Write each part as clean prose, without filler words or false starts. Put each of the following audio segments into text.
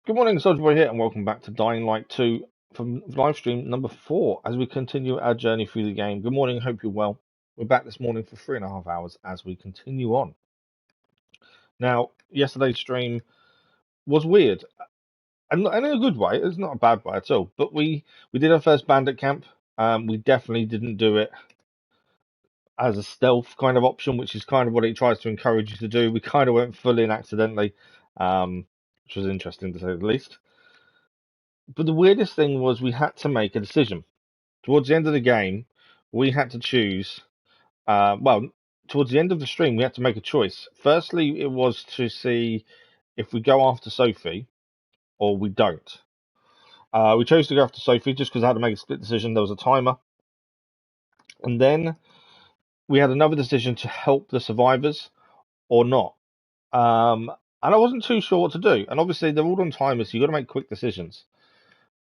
Good morning, Soldier Boy here, and welcome back to Dying Light 2 from live stream number 4 as we continue our journey through the game. Good morning, hope you're well. We're back this morning for 3.5 hours as we continue on. Now, yesterday's stream was weird, and in a good way. It's not a bad way at all, but we did our first bandit camp. We definitely didn't do it as a stealth kind of option, which is kind of what it tries to encourage you to do. We kind of went full in accidentally, which was interesting to say the least. But the weirdest thing was we had to make a decision. Towards the end of the game, we had to choose. Towards the end of the stream, we had to make a choice. Firstly, it was to see if we go after Sophie or we don't. We chose to go after Sophie just because I had to make a split decision. There was a timer. And then we had another decision to help the survivors or not. And I wasn't too sure what to do. And obviously, they're all on timers, so you've got to make quick decisions.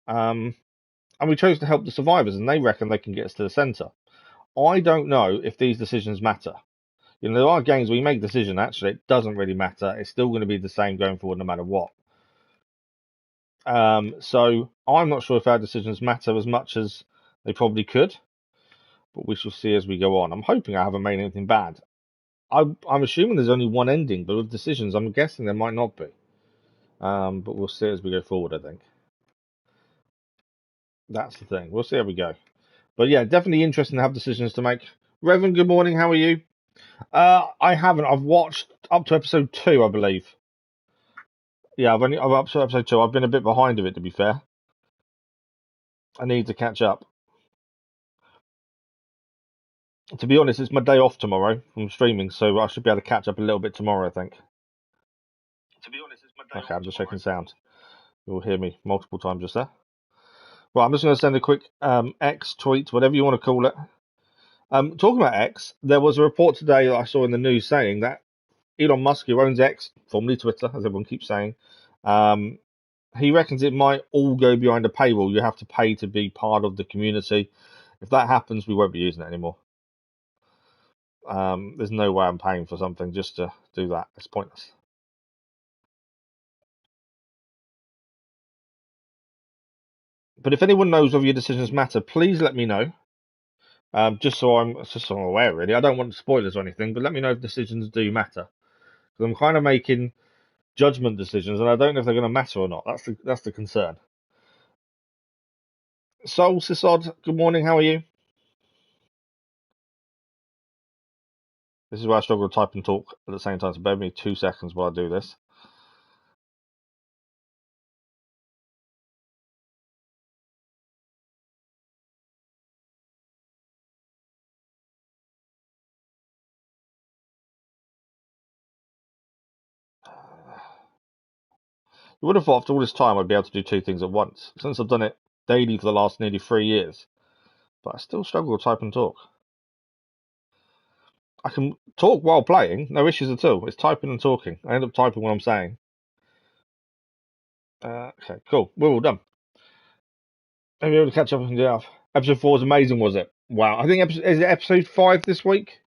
And we chose to help the survivors, and they reckon they can get us to the center. I don't know if these decisions matter. You know, there are games where you make a decision, actually, it doesn't really matter. It's still going to be the same going forward no matter what. So I'm not sure if our decisions matter as much as they probably could, but we shall see as we go on. I'm hoping I haven't made anything bad. I'm assuming there's only one ending, but with decisions, I'm guessing there might not be. But we'll see as we go forward, I think. That's the thing. We'll see how we go. But yeah, definitely interesting to have decisions to make. Revan, good morning. How are you? I haven't. I've watched up to episode 2, I believe. Yeah, I'm up to episode 2. I've been a bit behind of it, to be fair. I need to catch up. To be honest, it's my day off tomorrow from streaming, so I should be able to catch up a little bit tomorrow, I think. To be honest, it's my day. Okay, I'm just checking sound. You'll hear me multiple times just there. Well, I'm just going to send a quick X tweet, whatever you want to call it. Talking about X, there was a report today that I saw in the news saying that Elon Musk, who owns X, formerly Twitter, as everyone keeps saying, he reckons it might all go behind a paywall. You have to pay to be part of the community. If that happens, we won't be using it anymore. There's no way I'm paying for something just to do that. It's pointless. But if anyone knows whether your decisions matter, please let me know. Just so I'm aware, really. I don't want spoilers or anything, but let me know if decisions do matter. Because I'm kind of making judgment decisions, and I don't know if they're going to matter or not. That's the concern. Soul Sisod, good morning. How are you? This is where I struggle to type and talk at the same time. So bear with me 2 seconds while I do this. You would have thought after all this time I'd be able to do 2 things at once, since I've done it daily for the last nearly 3 years. But I still struggle to type and talk. I can talk while playing, no issues at all. It's typing and talking. I end up typing what I'm saying. Okay, cool. We're all done. Maybe able to catch up on the half. Episode 4 was amazing, was it? Wow. I think is it episode 5 this week?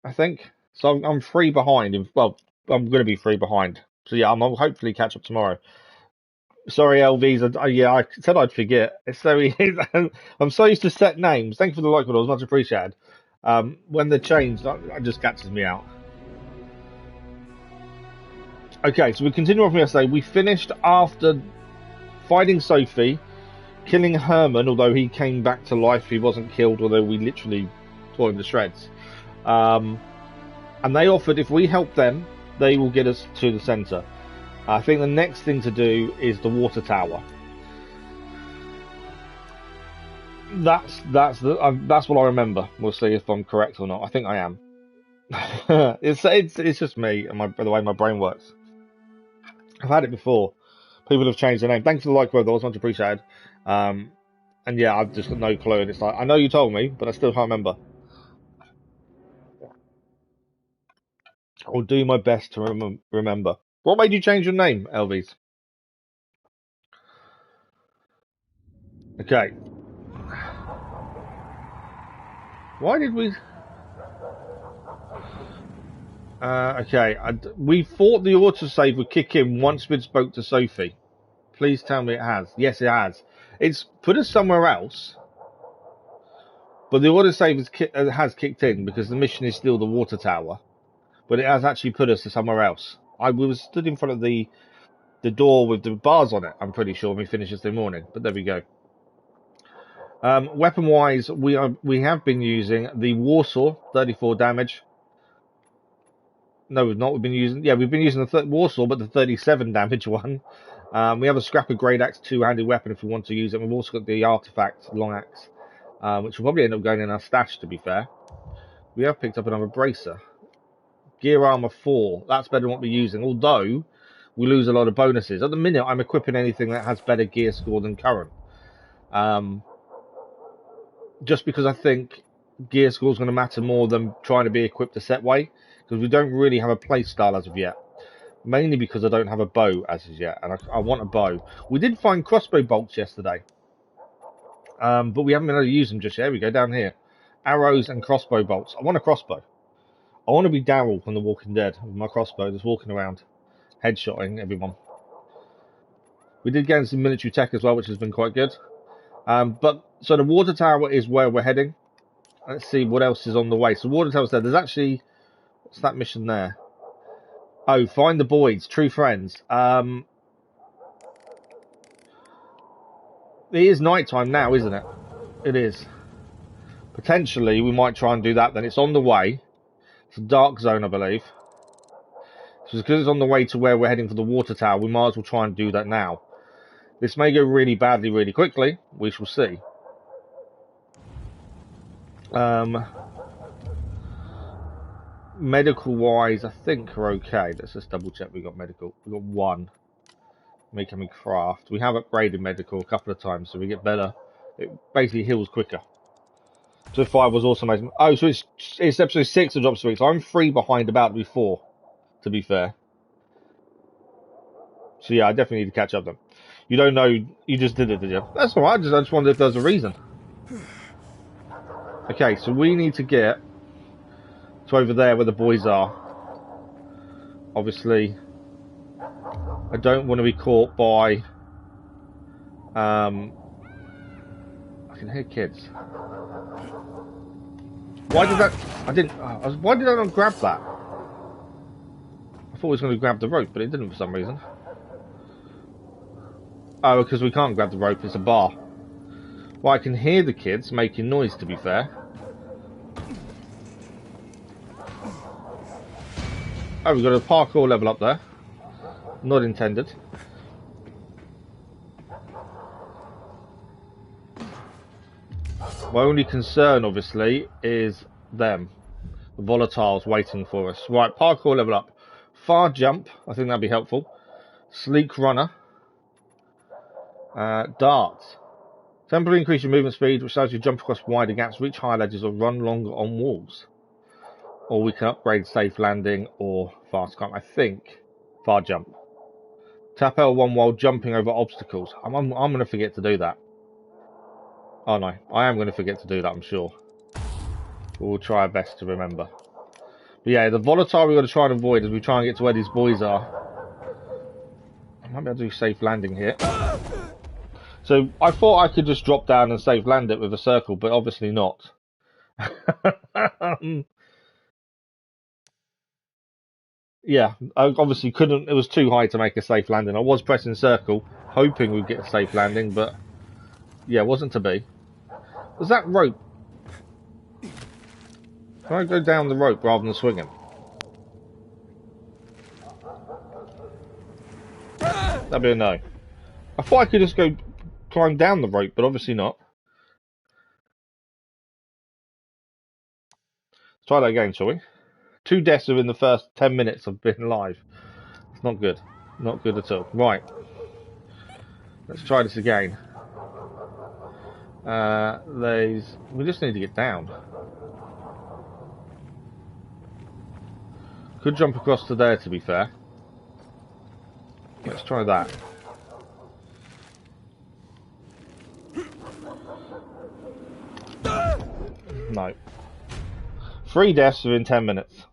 I think. So I'm 3 behind. Well, I'm going to be 3 behind. So yeah, I'll hopefully catch up tomorrow. Sorry, LVs. Yeah, I said I'd forget. It's so easy. I'm so used to set names. Thank you for the like, it was much appreciated. When they're changed, it just catches me out. Okay, so we continue on from yesterday. We finished after fighting Sophie, killing Herman, although he came back to life. He wasn't killed, although we literally tore him to shreds. And they offered if we help them, they will get us to the centre. I think the next thing to do is the water tower. That's what I remember. We'll see if I'm correct or not. I think I am. It's just me and the way my brain works. I've had it before. People have changed their name. Thanks for the like, brother. That was much appreciated. And yeah, I've just got no clue. And it's like I know you told me, but I still can't remember. I'll do my best to remember. What made you change your name, Elvis? Okay. Why did we? Okay, we thought the autosave would kick in once we'd spoke to Sophie. Please tell me it has. Yes, it has. It's put us somewhere else, but the autosave has kicked in because the mission is still the water tower, but it has actually put us to somewhere else. We was stood in front of the door with the bars on it, I'm pretty sure, when we finished yesterday morning, but there we go. Weapon-wise, we have been using the Warsaw, 34 damage. No, we've not. We've been using the Warsaw, but the 37 damage one. We have a Scrapper Great Axe two-handed weapon if we want to use it. We've also got the Artifact Long Axe, which will probably end up going in our stash, to be fair. We have picked up another Bracer. Gear Armor 4. That's better than what we're using, although we lose a lot of bonuses. At the minute, I'm equipping anything that has better gear score than current. Just because I think gear score is going to matter more than trying to be equipped a set way, because we don't really have a play style as of yet. Mainly because I don't have a bow as of yet, and I want a bow. We did find crossbow bolts yesterday, but we haven't been able to use them just yet. Here we go, down here. Arrows and crossbow bolts. I want a crossbow. I want to be Daryl from The Walking Dead with my crossbow, just walking around, headshotting everyone. We did get some military tech as well, which has been quite good. So the water tower is where we're heading. Let's see what else is on the way. So water tower's there. There's actually, what's that mission there? Oh, find the boys, true friends. It is nighttime now, isn't it? It is. Potentially, we might try and do that then. It's on the way. It's a dark zone, I believe. So because it's on the way to where we're heading for the water tower, we might as well try and do that now. This may go really badly really quickly. We shall see. Medical-wise, I think we're okay. Let's just double-check we've got medical. We've got one. Becoming craft. We have upgraded medical a couple of times, so we get better. It basically heals quicker. So 5 was also amazing. Oh, so it's episode 6 of Drop Street, so I'm 3 behind about to be 4, to be fair. So yeah, I definitely need to catch up then. You don't know, you just did it, did you? That's alright, I just wondered if there's a reason. Okay, so we need to get to over there where the boys are. Obviously, I don't want to be caught by... I can hear kids. Why did that... why did I not grab that? I thought I was going to grab the rope, but it didn't for some reason. Oh, because we can't grab the rope, it's a bar. Well, I can hear the kids making noise, to be fair. Oh, we've got a parkour level up there. Not intended. My only concern, obviously, is them. The volatiles waiting for us. Right, parkour level up. Far jump, I think that'd be helpful. Sleek runner. Darts. Temporarily increase your movement speed, which allows you to jump across wider gaps, reach higher ledges, or run longer on walls. Or we can upgrade safe landing or fast climb. I think far jump. Tap L1 while jumping over obstacles. I'm going to forget to do that. Oh no, I am going to forget to do that, I'm sure. We'll try our best to remember. But yeah, the volatile we've got to try and avoid as we try and get to where these boys are. I might be able to do safe landing here. So I thought I could just drop down and safe land it with a circle, but obviously not. Yeah, I obviously couldn't. It was too high to make a safe landing. I was pressing circle, hoping we'd get a safe landing, but yeah, it wasn't to be. Was that rope? Can I go down the rope rather than swinging? That'd be a no. I thought I could just go climb down the rope, but obviously not. Let's try that again, shall we? 2 deaths within the first 10 minutes of being live. It's not good. Not good at all. Right. Let's try this again. We just need to get down. Could jump across to there, to be fair. Let's try that. No. 3 deaths within 10 minutes.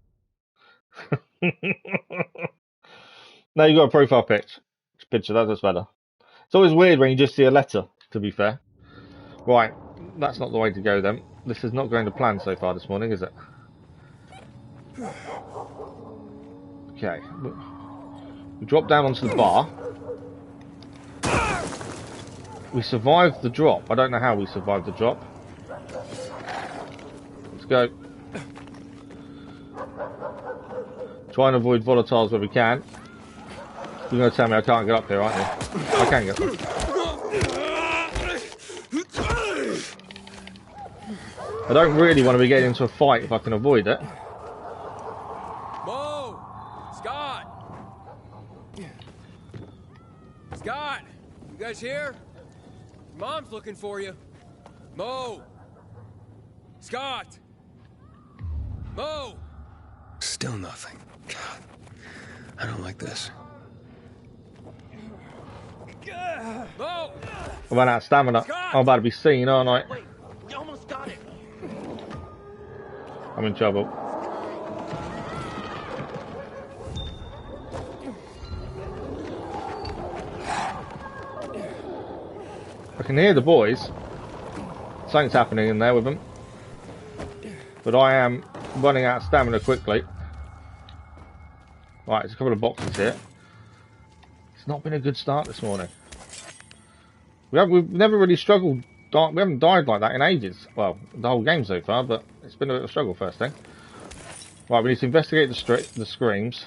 No, you got a profile picture. That's better. It's always weird when you just see a letter, to be fair. Right, that's not the way to go then. This is not going to plan so far this morning, is it? Okay. We drop down onto the bar. We survived the drop. I don't know how we survived the drop. Let's go. Try and avoid volatiles where we can. You're going to tell me I can't get up here, aren't you? I can get up. I don't really want to be getting into a fight if I can avoid it. Mo! Scott! Scott! You guys here? Mom's looking for you. Mo! Scott! Mo! Still nothing. God, I don't like this. Mo! I ran out of stamina. Scott! I'm about to be seen, aren't I? Wait, you almost got it. I'm in trouble. I can hear the boys. Something's happening in there with them. But I am running out of stamina quickly. Right, there's a couple of boxes here. It's not been a good start this morning. We've never really struggled. We haven't died like that in ages. Well, the whole game so far, but it's been a bit of a struggle first thing. Right, we need to investigate the screams.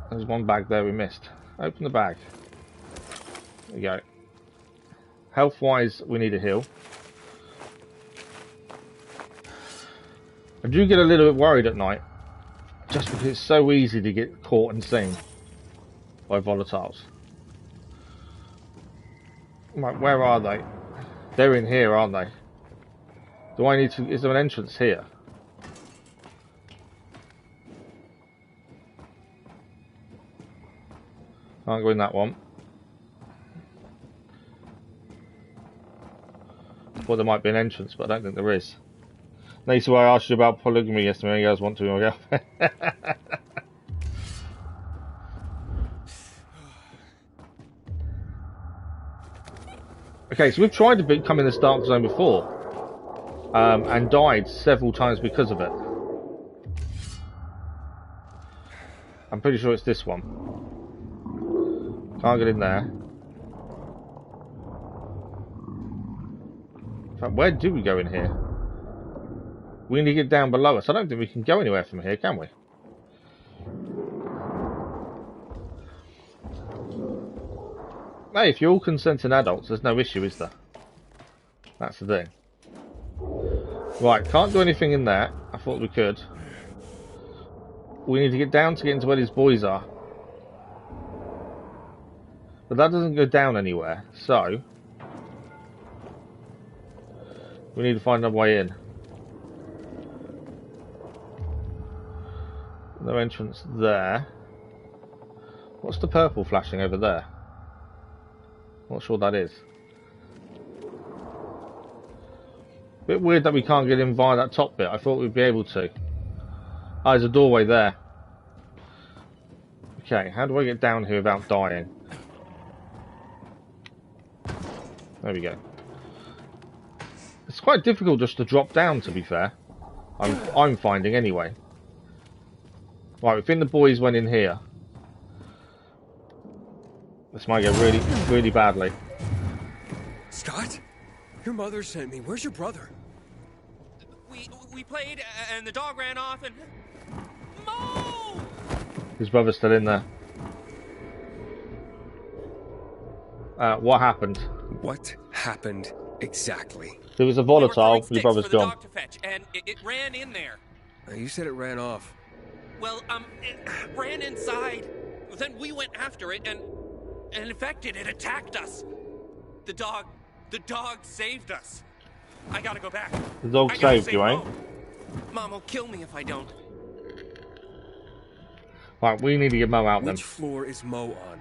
There's one bag there we missed. Open the bag. There we go. Health-wise, we need a heal. I do get a little bit worried at night, just because it's so easy to get caught and seen by volatiles. Right, where are they? They're in here, aren't they? Do I need to... Is there an entrance here? Can't go in that one. Well, there might be an entrance, but I don't think there is. This is why I asked you about polygamy yesterday. You guys want to be my girlfriend? Okay, so we've tried to come in this dark zone before, and died several times because of it. I'm pretty sure it's this one. Can't get in there. In fact, where do we go in here? We need to get down below us. I don't think we can go anywhere from here, can we? Hey, if you're all consenting adults, there's no issue, is there? That's the thing. Right, can't do anything in there. I thought we could. We need to get down to get into where these boys are. But that doesn't go down anywhere, so... we need to find a way in. No entrance there. What's the purple flashing over there? Not sure what that is. Bit weird that we can't get in via that top bit. I thought we'd be able to. Ah, there's a doorway there. Okay, how do I get down here without dying? There we go. It's quite difficult just to drop down, to be fair. I'm finding anyway. Right, we think the boys went in here. This might go really, really badly. Scott? Your mother sent me. Where's your brother? We played and the dog ran off and... Mo! His brother's still in there. What happened? What happened exactly? There was a We were volatile, throwing your brother's sticks for the gone. dog to fetch, and it ran in there. You said it ran off. Well, it ran inside. Then we went after it, and infected, it attacked us. The dog saved us. I gotta go back. The dog I gotta saved save you, eh? Mo. Mom will kill me if I don't. Right, we need to get Mo out then. Which floor is Mo on?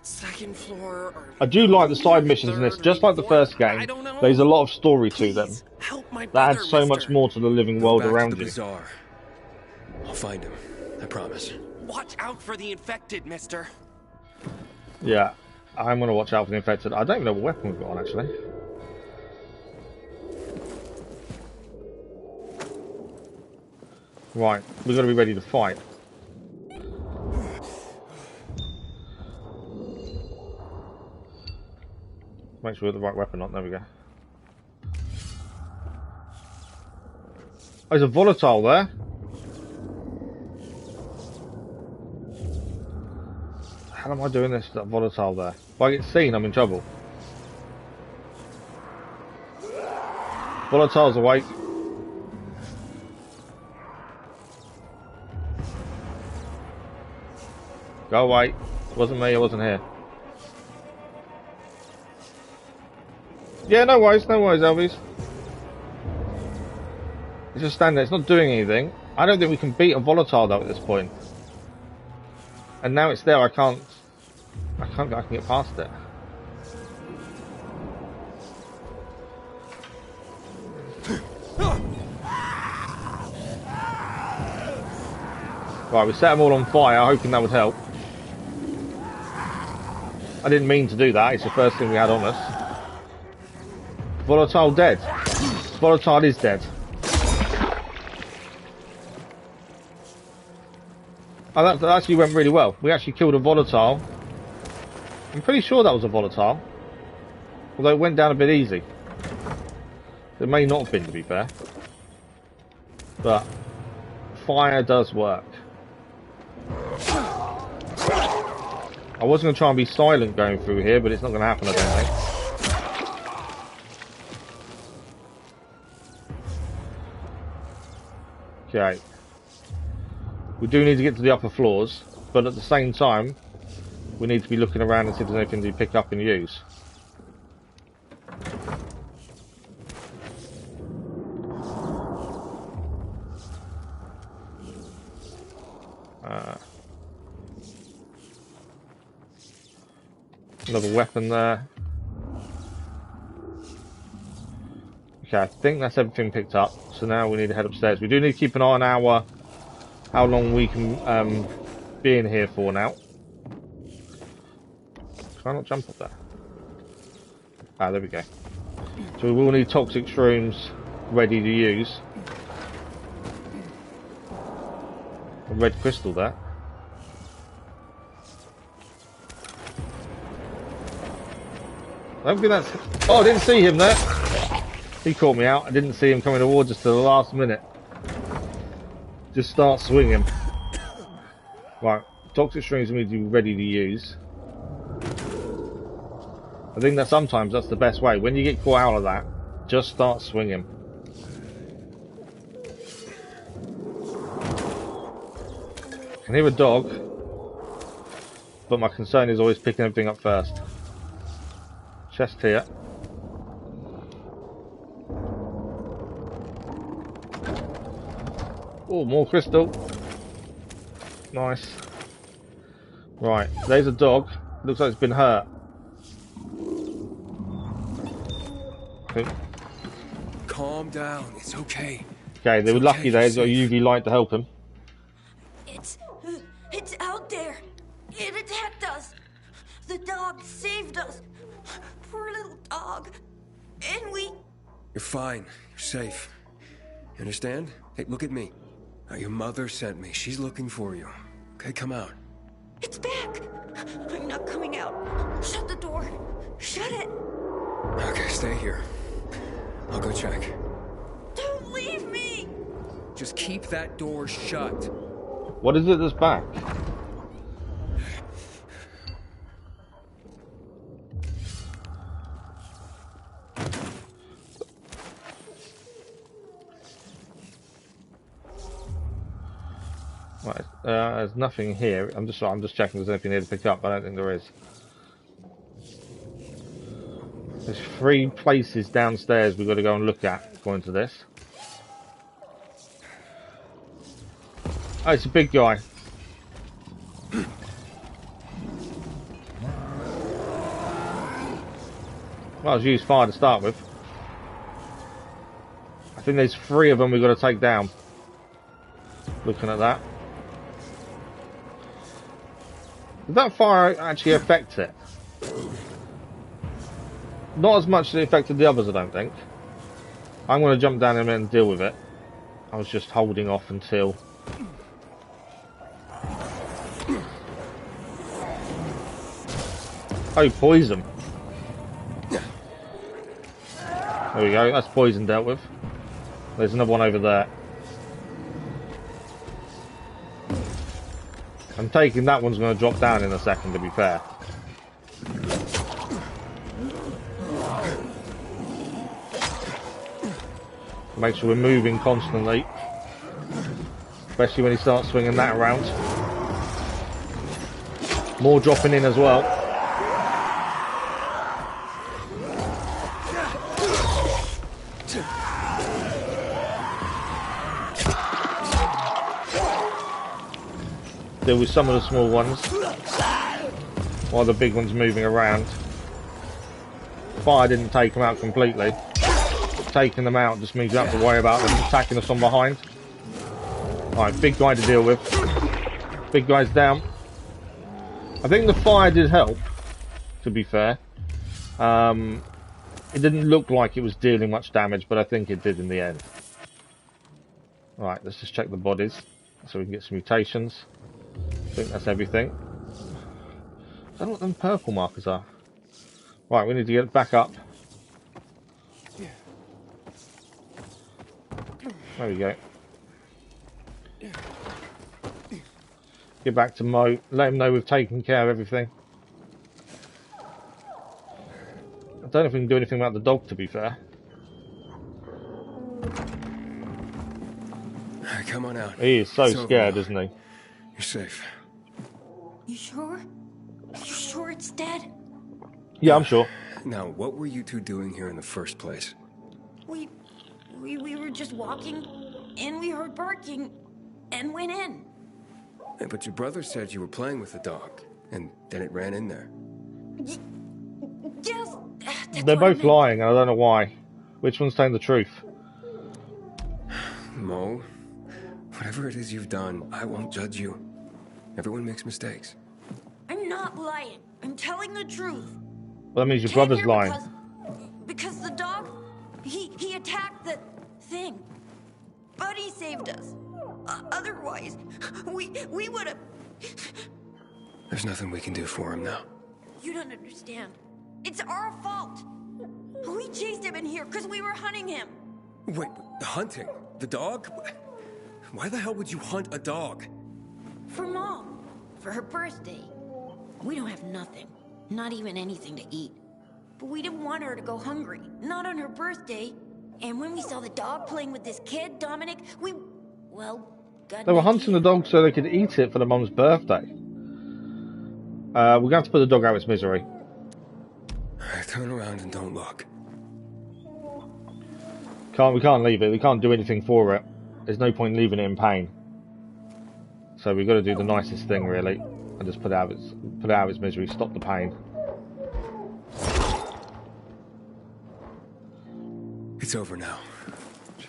Second floor. Or I do like the side missions in this, just like the first game. I don't know. There's a lot of story to them. Please, help my That brother, adds so much mister. more to the living Go world back to around the you. bazaar. I'll find him. I promise. Watch out for the infected, mister. Yeah, I'm going to watch out for the infected. I don't even know what weapon we've got on, actually. Right, we've got to be ready to fight. Make sure we have the right weapon on. There we go. Oh, there's a volatile there. How am I doing this? That volatile there. If I get seen, I'm in trouble. Volatile's awake. Go away. It wasn't me, I wasn't here. Yeah, no worries, Elvis. It's just standing there, it's not doing anything. I don't think we can beat a volatile though at this point. And now it's there, I can get past it. Right, we set them all on fire, hoping that would help. I didn't mean to do that, it's the first thing we had on us. Volatile dead. Volatile is dead. Oh, that actually went really well. We actually killed a volatile. I'm pretty sure that was a volatile. Although it went down a bit easy. It may not have been, to be fair. But fire does work. I was going to try and be silent going through here, but it's not going to happen, I don't think. Okay. We do need to get to the upper floors, but at the same time, we need to be looking around and see if there's anything to pick up and use. Another weapon there. Okay, I think that's everything picked up. So now we need to head upstairs. We do need to keep an eye on how long we can be in here for now. Can I not jump up there? Ah, there we go. So we will need toxic shrooms ready to use. A red crystal there. I don't think that's... Oh, I didn't see him there. He caught me out. I didn't see him coming towards us till the last minute. Just start swinging. Right, toxic shrooms need to be ready to use. I think that sometimes that's the best way. When you get caught out of that, just start swinging. I can hear a dog, but my concern is always picking everything up first. Chest here. Oh, more crystal. Nice. Right, there's a dog. Looks like it's been hurt. Calm down, it's okay. Okay, they were lucky there's got a UV light to help him. It's out there. It attacked us. The dog saved us. Poor little dog. And we... You're fine. You're safe. You understand? Hey, look at me. Now, your mother sent me. She's looking for you. Okay, come out. It's back. I'm not coming out. Shut the door. Shut it. Okay, stay here. I'll go check. Don't leave me. Just keep that door shut. What is it that's back? Right, there's nothing here. I'm just checking if there's anything here to pick up, but I don't think there is. There's 3 places downstairs we've got to go and look at, according to this. Oh, it's a big guy. Well, I'll use fire to start with. I think there's 3 of them we've got to take down. Looking at that. Did that fire actually affect it? Not as much as it affected the others, I don't think. I'm going to jump down in a minute and deal with it. I was just holding off until... Oh, poison. There we go, that's poison dealt with. There's another one over there. I'm taking that one's going to drop down in a second, to be fair. Make sure we're moving constantly. Especially when he starts swinging that around. More dropping in as well. Deal with some of the small ones while the big one's moving around. Fire didn't take them out completely. Taking them out just means you have to worry about them attacking us from behind. Alright, big guy to deal with. Big guy's down. I think the fire did help, to be fair. It didn't look like it was dealing much damage, but I think it did in the end. Alright, let's just check the bodies so we can get some mutations. I think that's everything. I don't know what them purple markers are. Right, we need to get back up. There we go. Get back to Mo. Let him know we've taken care of everything. I don't know if we can do anything about the dog, to be fair. Come on out. He is so It's over scared, now. isn't he? You're safe. You sure? You sure it's dead? Yeah, I'm sure. Now, what were you two doing here in the first place? We were just walking, and we heard barking, and went in. Hey, but your brother said you were playing with the dog, and then it ran in there. Yes, that's They're what I both meant. lying, and I don't know why. Which one's telling the truth? Mo, whatever it is you've done, I won't judge you. Everyone makes mistakes. I'm not lying. I'm telling the truth. Well, that means your Came brother's here lying. because the dog, he attacked the thing. Buddy saved us. Otherwise, we would have... There's nothing we can do for him now. You don't understand. It's our fault. We chased him in here because we were hunting him. Wait, hunting? The dog? Why the hell would you hunt a dog? For Mom. For her birthday. We don't have nothing. Not even anything to eat. But we didn't want her to go hungry. Not on her birthday. And when we saw the dog playing with this kid, Dominic, we... Well, got They were an hunting the idea. dog so they could eat it for the mum's birthday. We're going to have to put the dog out of its misery. All right, turn around and don't look. We can't leave it. We can't do anything for it. There's no point leaving it in pain. So we've got to do the nicest thing, really, and just put it out of its misery. Stop the pain. It's over now.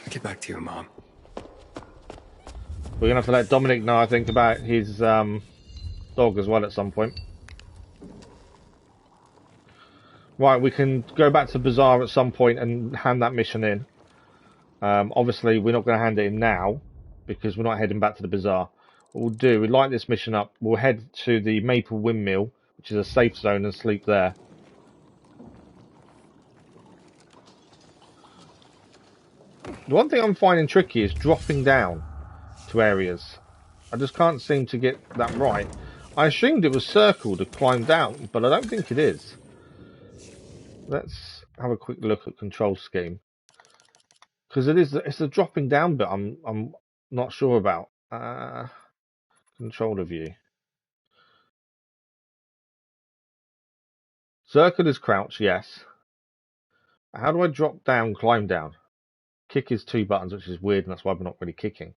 Get back to your mom. We're gonna have to let Dominic know, I think, about his dog as well at some point. Right, we can go back to Bazaar at some point and hand that mission in. Obviously, we're not going to hand it in now because we're not heading back to the Bazaar. What we'll do, we light this mission up. We'll head to the Maple Windmill, which is a safe zone, and sleep there. The one thing I'm finding tricky is dropping down to areas. I just can't seem to get that right. I assumed it was circle to climb down, but I don't think it is. Let's have a quick look at control scheme. Because it's the dropping down bit I'm not sure about. Controller view. Circle is crouch, yes. How do I drop down, climb down? Kick is 2 buttons, which is weird, and that's why we're not really kicking.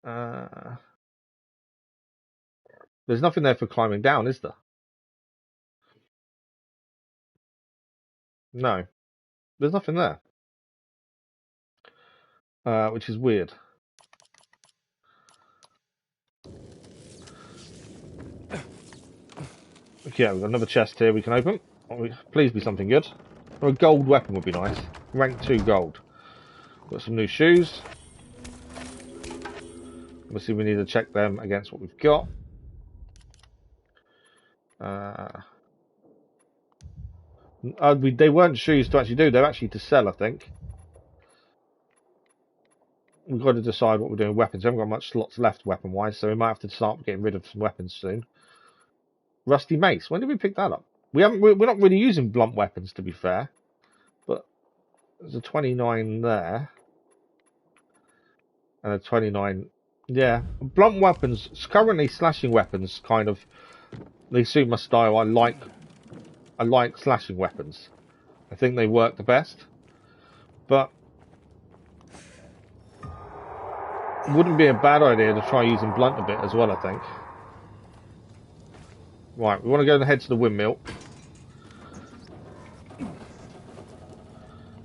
There's nothing there for climbing down, is there? No. There's nothing there. Which is weird. Okay, we've got another chest here we can open. Please be something good. Or a gold weapon would be nice. Rank 2 gold. Got some new shoes. Obviously we need to check them against what we've got. They weren't shoes to actually do, they're actually to sell, I think. We've got to decide what we're doing with weapons. We haven't got much slots left weapon-wise, so we might have to start getting rid of some weapons soon. Rusty mace. When did we pick that up? We're not really using blunt weapons, to be fair. But there's a 29 there. And a 29. Yeah. Blunt weapons, currently slashing weapons, kind of, they suit my style. I like slashing weapons. I think they work the best. But it wouldn't be a bad idea to try using blunt a bit as well, I think. Right, we want to go ahead to the windmill.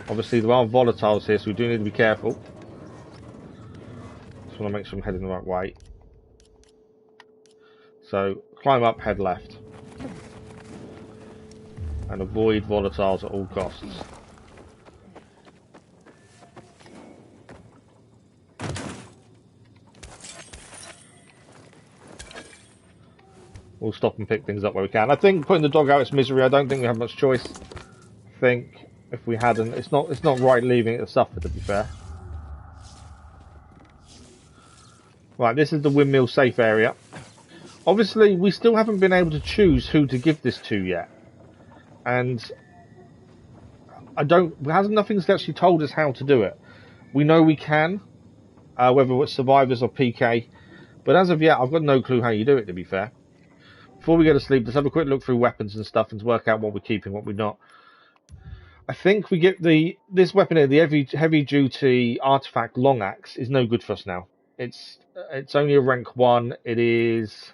Obviously, there are volatiles here, so we do need to be careful. Just want to make sure I'm heading the right way. So, climb up, head left. And avoid volatiles at all costs. We'll stop and pick things up where we can. I think putting the dog out its misery, I don't think we have much choice. I think if we hadn't, it's not right leaving it to suffer, to be fair. Right, this is the windmill safe area. Obviously, we still haven't been able to choose who to give this to yet. And nothing's actually told us how to do it. We know we can, whether it's survivors or PK. But as of yet, I've got no clue how you do it, to be fair. Before we go to sleep, let's have a quick look through weapons and stuff and work out what we're keeping, what we're not. I think we get this weapon here, the heavy duty artifact long axe, is no good for us now. It's only a rank 1. It is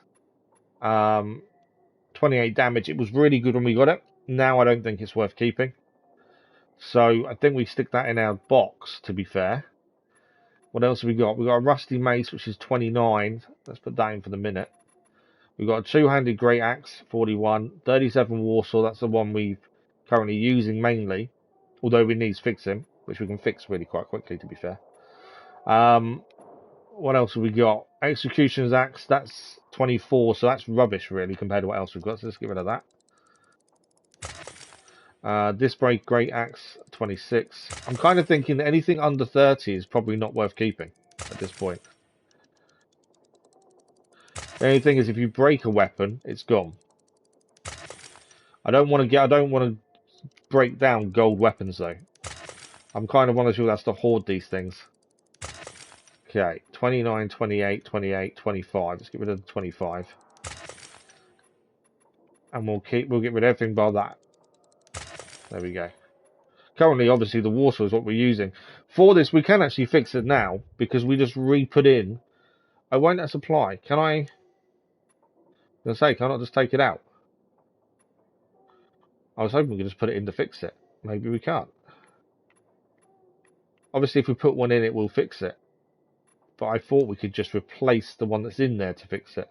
28 damage. It was really good when we got it. Now I don't think it's worth keeping. So I think we stick that in our box, to be fair. What else have we got? We've got a rusty mace, which is 29. Let's put that in for the minute. We've got a two-handed great axe, 41. 37 Warsaw, that's the one we're currently using mainly. Although we need fixing, which we can fix really quite quickly, to be fair. What else have we got? Executioner's axe, that's 24, so that's rubbish, really, compared to what else we've got. So let's get rid of that. This great axe, 26. I'm kind of thinking that anything under 30 is probably not worth keeping at this point. The only thing is, if you break a weapon, it's gone. I don't want to break down gold weapons though. I'm kind of one of those people that has to hoard these things. Okay, 29, 28, 28, 25. Let's get rid of the 25. And we'll get rid of everything by that. There we go. Currently, obviously, the Warsaw is what we're using. For this, we can actually fix it now, because we just re-put in. I won't let supply. Can I not just take it out? I was hoping we could just put it in to fix it. Maybe we can't. Obviously, if we put one in, it will fix it. But I thought we could just replace the one that's in there to fix it.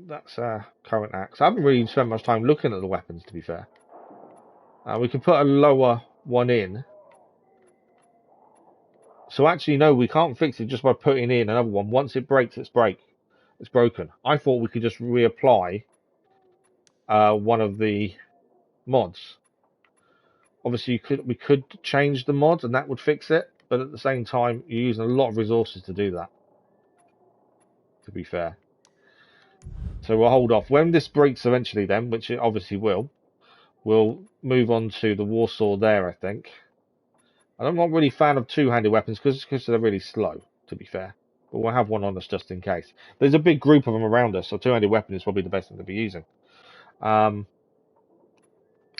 That's our current axe. I haven't really spent much time looking at the weapons, to be fair. We can put a lower one in. So actually, no, we can't fix it just by putting in another one. Once it breaks, it's broken. I thought we could just reapply one of the mods. Obviously, we could change the mods and that would fix it. But at the same time, you're using a lot of resources to do that, to be fair. So we'll hold off. When this breaks eventually then, which it obviously will, we'll move on to the Warsaw there, I think. And I'm not really a fan of two-handed weapons because they're really slow, to be fair. But we'll have one on us just in case. There's a big group of them around us, so two-handed weapon is probably the best thing to be using. But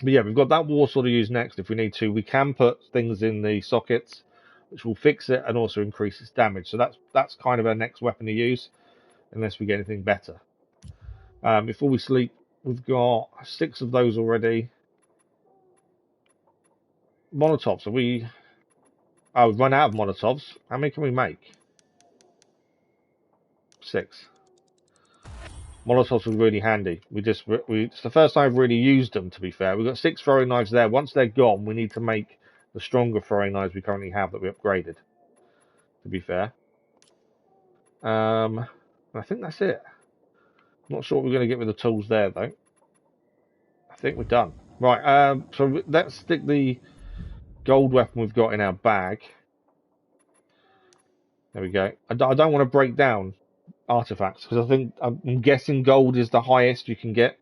yeah, we've got that Warsaw to use next if we need to. We can put things in the sockets, which will fix it and also increase its damage. So that's kind of our next weapon to use, unless we get anything better. Before we sleep, we've got 6 of those already. Molotovs, we've run out of Molotovs. How many can we make? 6. Molotovs were really handy. It's the first time I've really used them, to be fair. We've got 6 throwing knives there. Once they're gone, we need to make the stronger throwing knives we currently have that we upgraded, to be fair. I think that's it. Not sure what we're going to get with the tools there, though. I think we're done. Right, so let's stick the gold weapon we've got in our bag. There we go. I don't want to break down artifacts, because I'm guessing gold is the highest you can get.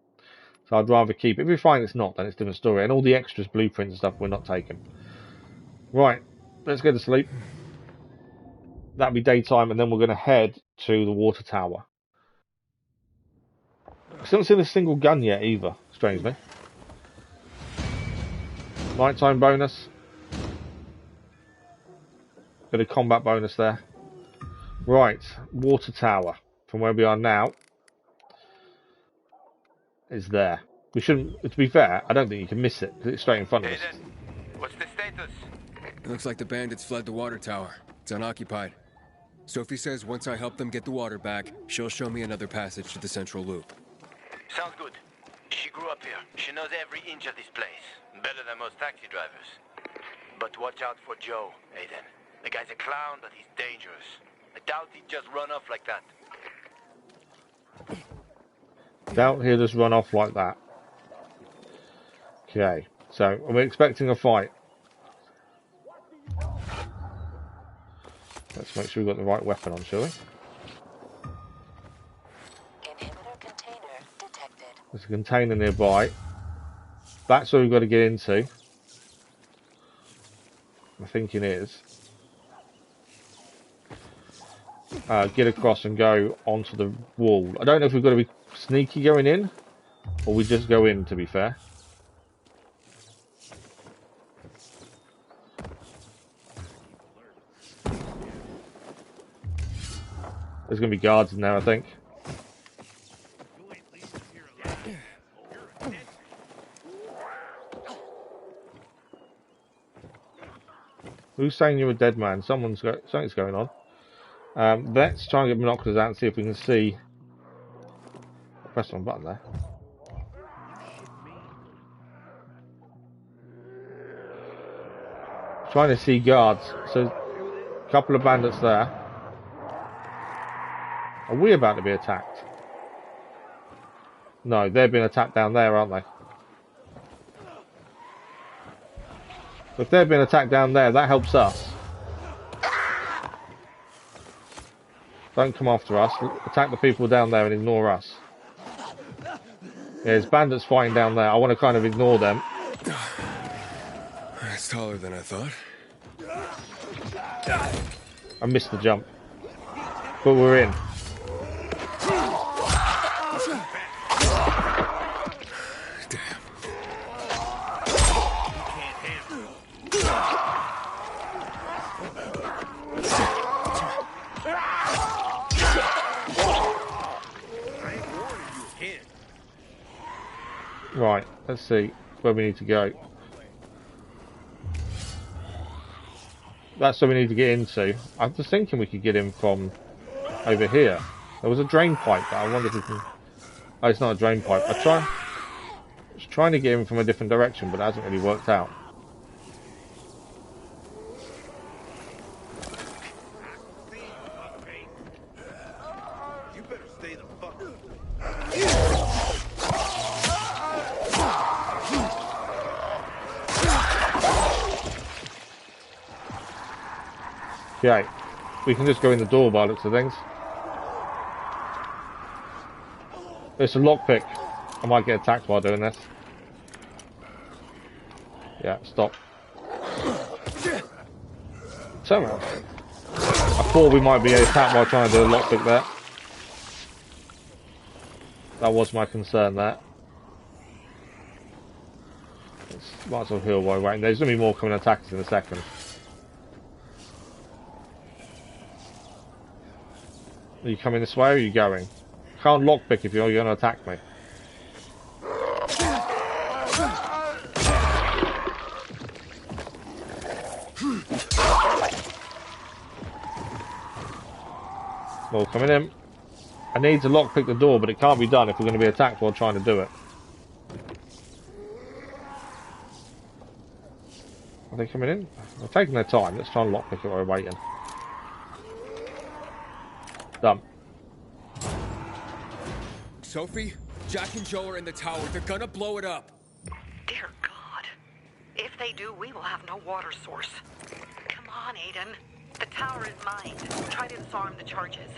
So I'd rather keep it. If we find it's not, then it's a different story. And all the extras, blueprints and stuff, we're not taking. Right, let's go to sleep. That'll be daytime, and then we're going to head to the water tower. I still haven't seen a single gun yet either, strangely. Nighttime bonus. Bit of combat bonus there. Right, water tower. From where we are now, is there. We shouldn't, to be fair, I don't think you can miss it, because it's straight in front of us. What's the status? It looks like the bandits fled the water tower. It's unoccupied. Sophie says once I help them get the water back, she'll show me another passage to the central loop. Sounds good. She grew up here. She knows every inch of this place. Better than most taxi drivers. But watch out for Joe, Aiden. The guy's a clown, but he's dangerous. I doubt he'd just run off like that. Doubt he'll just run off like that. Okay, so are we expecting a fight? Let's make sure we've got the right weapon on, shall we? Inhibitor container detected. There's a container nearby. That's where we've got to get into. My thinking is get across and go onto the wall. I don't know if we've got to be sneaky going in, or we just go in, to be fair. There's going to be guards in there, I think. Who's saying you're a dead man? Something's going on. Let's try and get binoculars out and see if we can see. Press one button there. Trying to see guards. So, a couple of bandits there. Are we about to be attacked? No, they're being attacked down there, aren't they? If they're being attacked down there, that helps us. Don't come after us. Attack the people down there and ignore us. Yeah, there's bandits fighting down there. I want to kind of ignore them. It's taller than I thought. I missed the jump. But we're in. Right, let's see where we need to go. That's where we need to get into. I'm just thinking we could get in from over here. There was a drain pipe, but I wonder if we can... Oh, it's not a drain pipe. I was trying to get in from a different direction, but it hasn't really worked out. You better stay the fuck up. Okay, we can just go in the door by the looks of things. It's a lockpick. I might get attacked while doing this. Yeah, stop. So, I thought we might be attacked while trying to do a lockpick there. That was my concern there. Might as well heal while waiting. There's going to be more coming to attack us in a second. Are you coming this way or are you going? Can't lockpick if you're going to attack me. More coming in. I need to lockpick the door, but it can't be done if we're going to be attacked while trying to do it. Are they coming in? They're taking their time. Let's try and lockpick it while we're waiting. Done. Sophie, Jack and Joe are in the tower. They're gonna blow it up. Dear God. If they do, we will have no water source. Come on, Aiden. The tower is mine. Try to disarm the charges.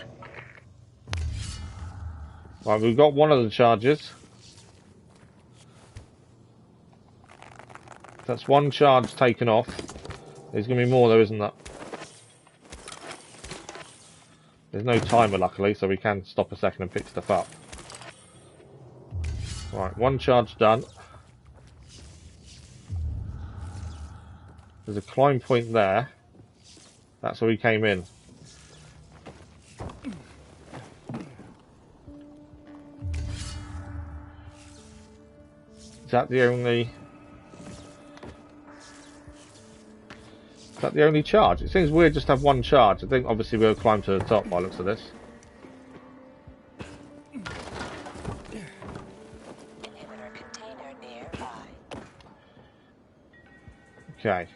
Right, we've got one of the charges. That's one charge taken off. There's going to be more though, isn't there? There's no timer, luckily, so we can stop a second and pick stuff up. Right, one charge done. There's a climb point there. That's where we came in. Is that the only... Is that the only charge? It seems weird just to have one charge. I think obviously we'll climb to the top by the looks of this. Inhibitor container nearby. Okay.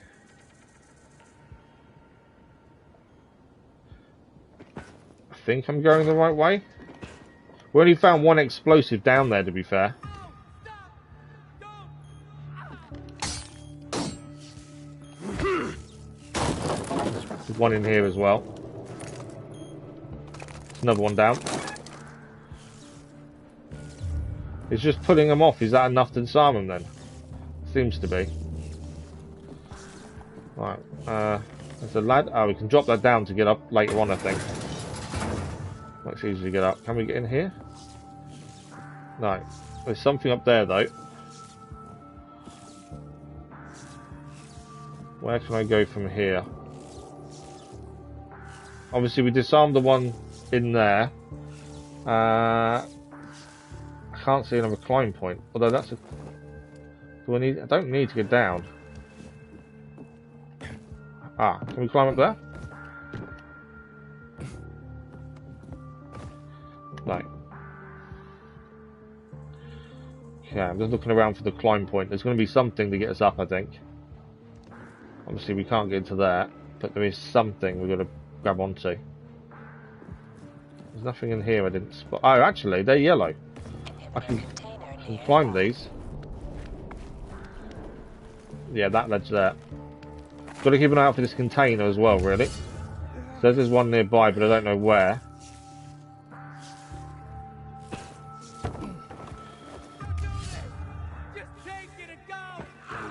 I think I'm going the right way. We only found one explosive down there, to be fair. There's one in here as well. There's another one down. It's just pulling them off. Is that enough to disarm them then? Seems to be. Right. There's a lad. Oh, we can drop that down to get up later on, I think. Makes it easy to get up. Can we get in here? No. There's something up there though. Where can I go from here? Obviously we disarmed the one in there. I can't see another climb point. Although that's a... Do I need... I don't need to get down. Ah, can we climb up there? No. Okay, I'm just looking around for the climb point. There's going to be something to get us up, I think. Obviously we can't get into there, but there is something we've got to grab onto. There's nothing in here I didn't spot. Oh, actually, they're yellow. I can climb these. Yeah, that ledge there. Got to keep an eye out for this container as well, really. So there's one nearby, but I don't know where.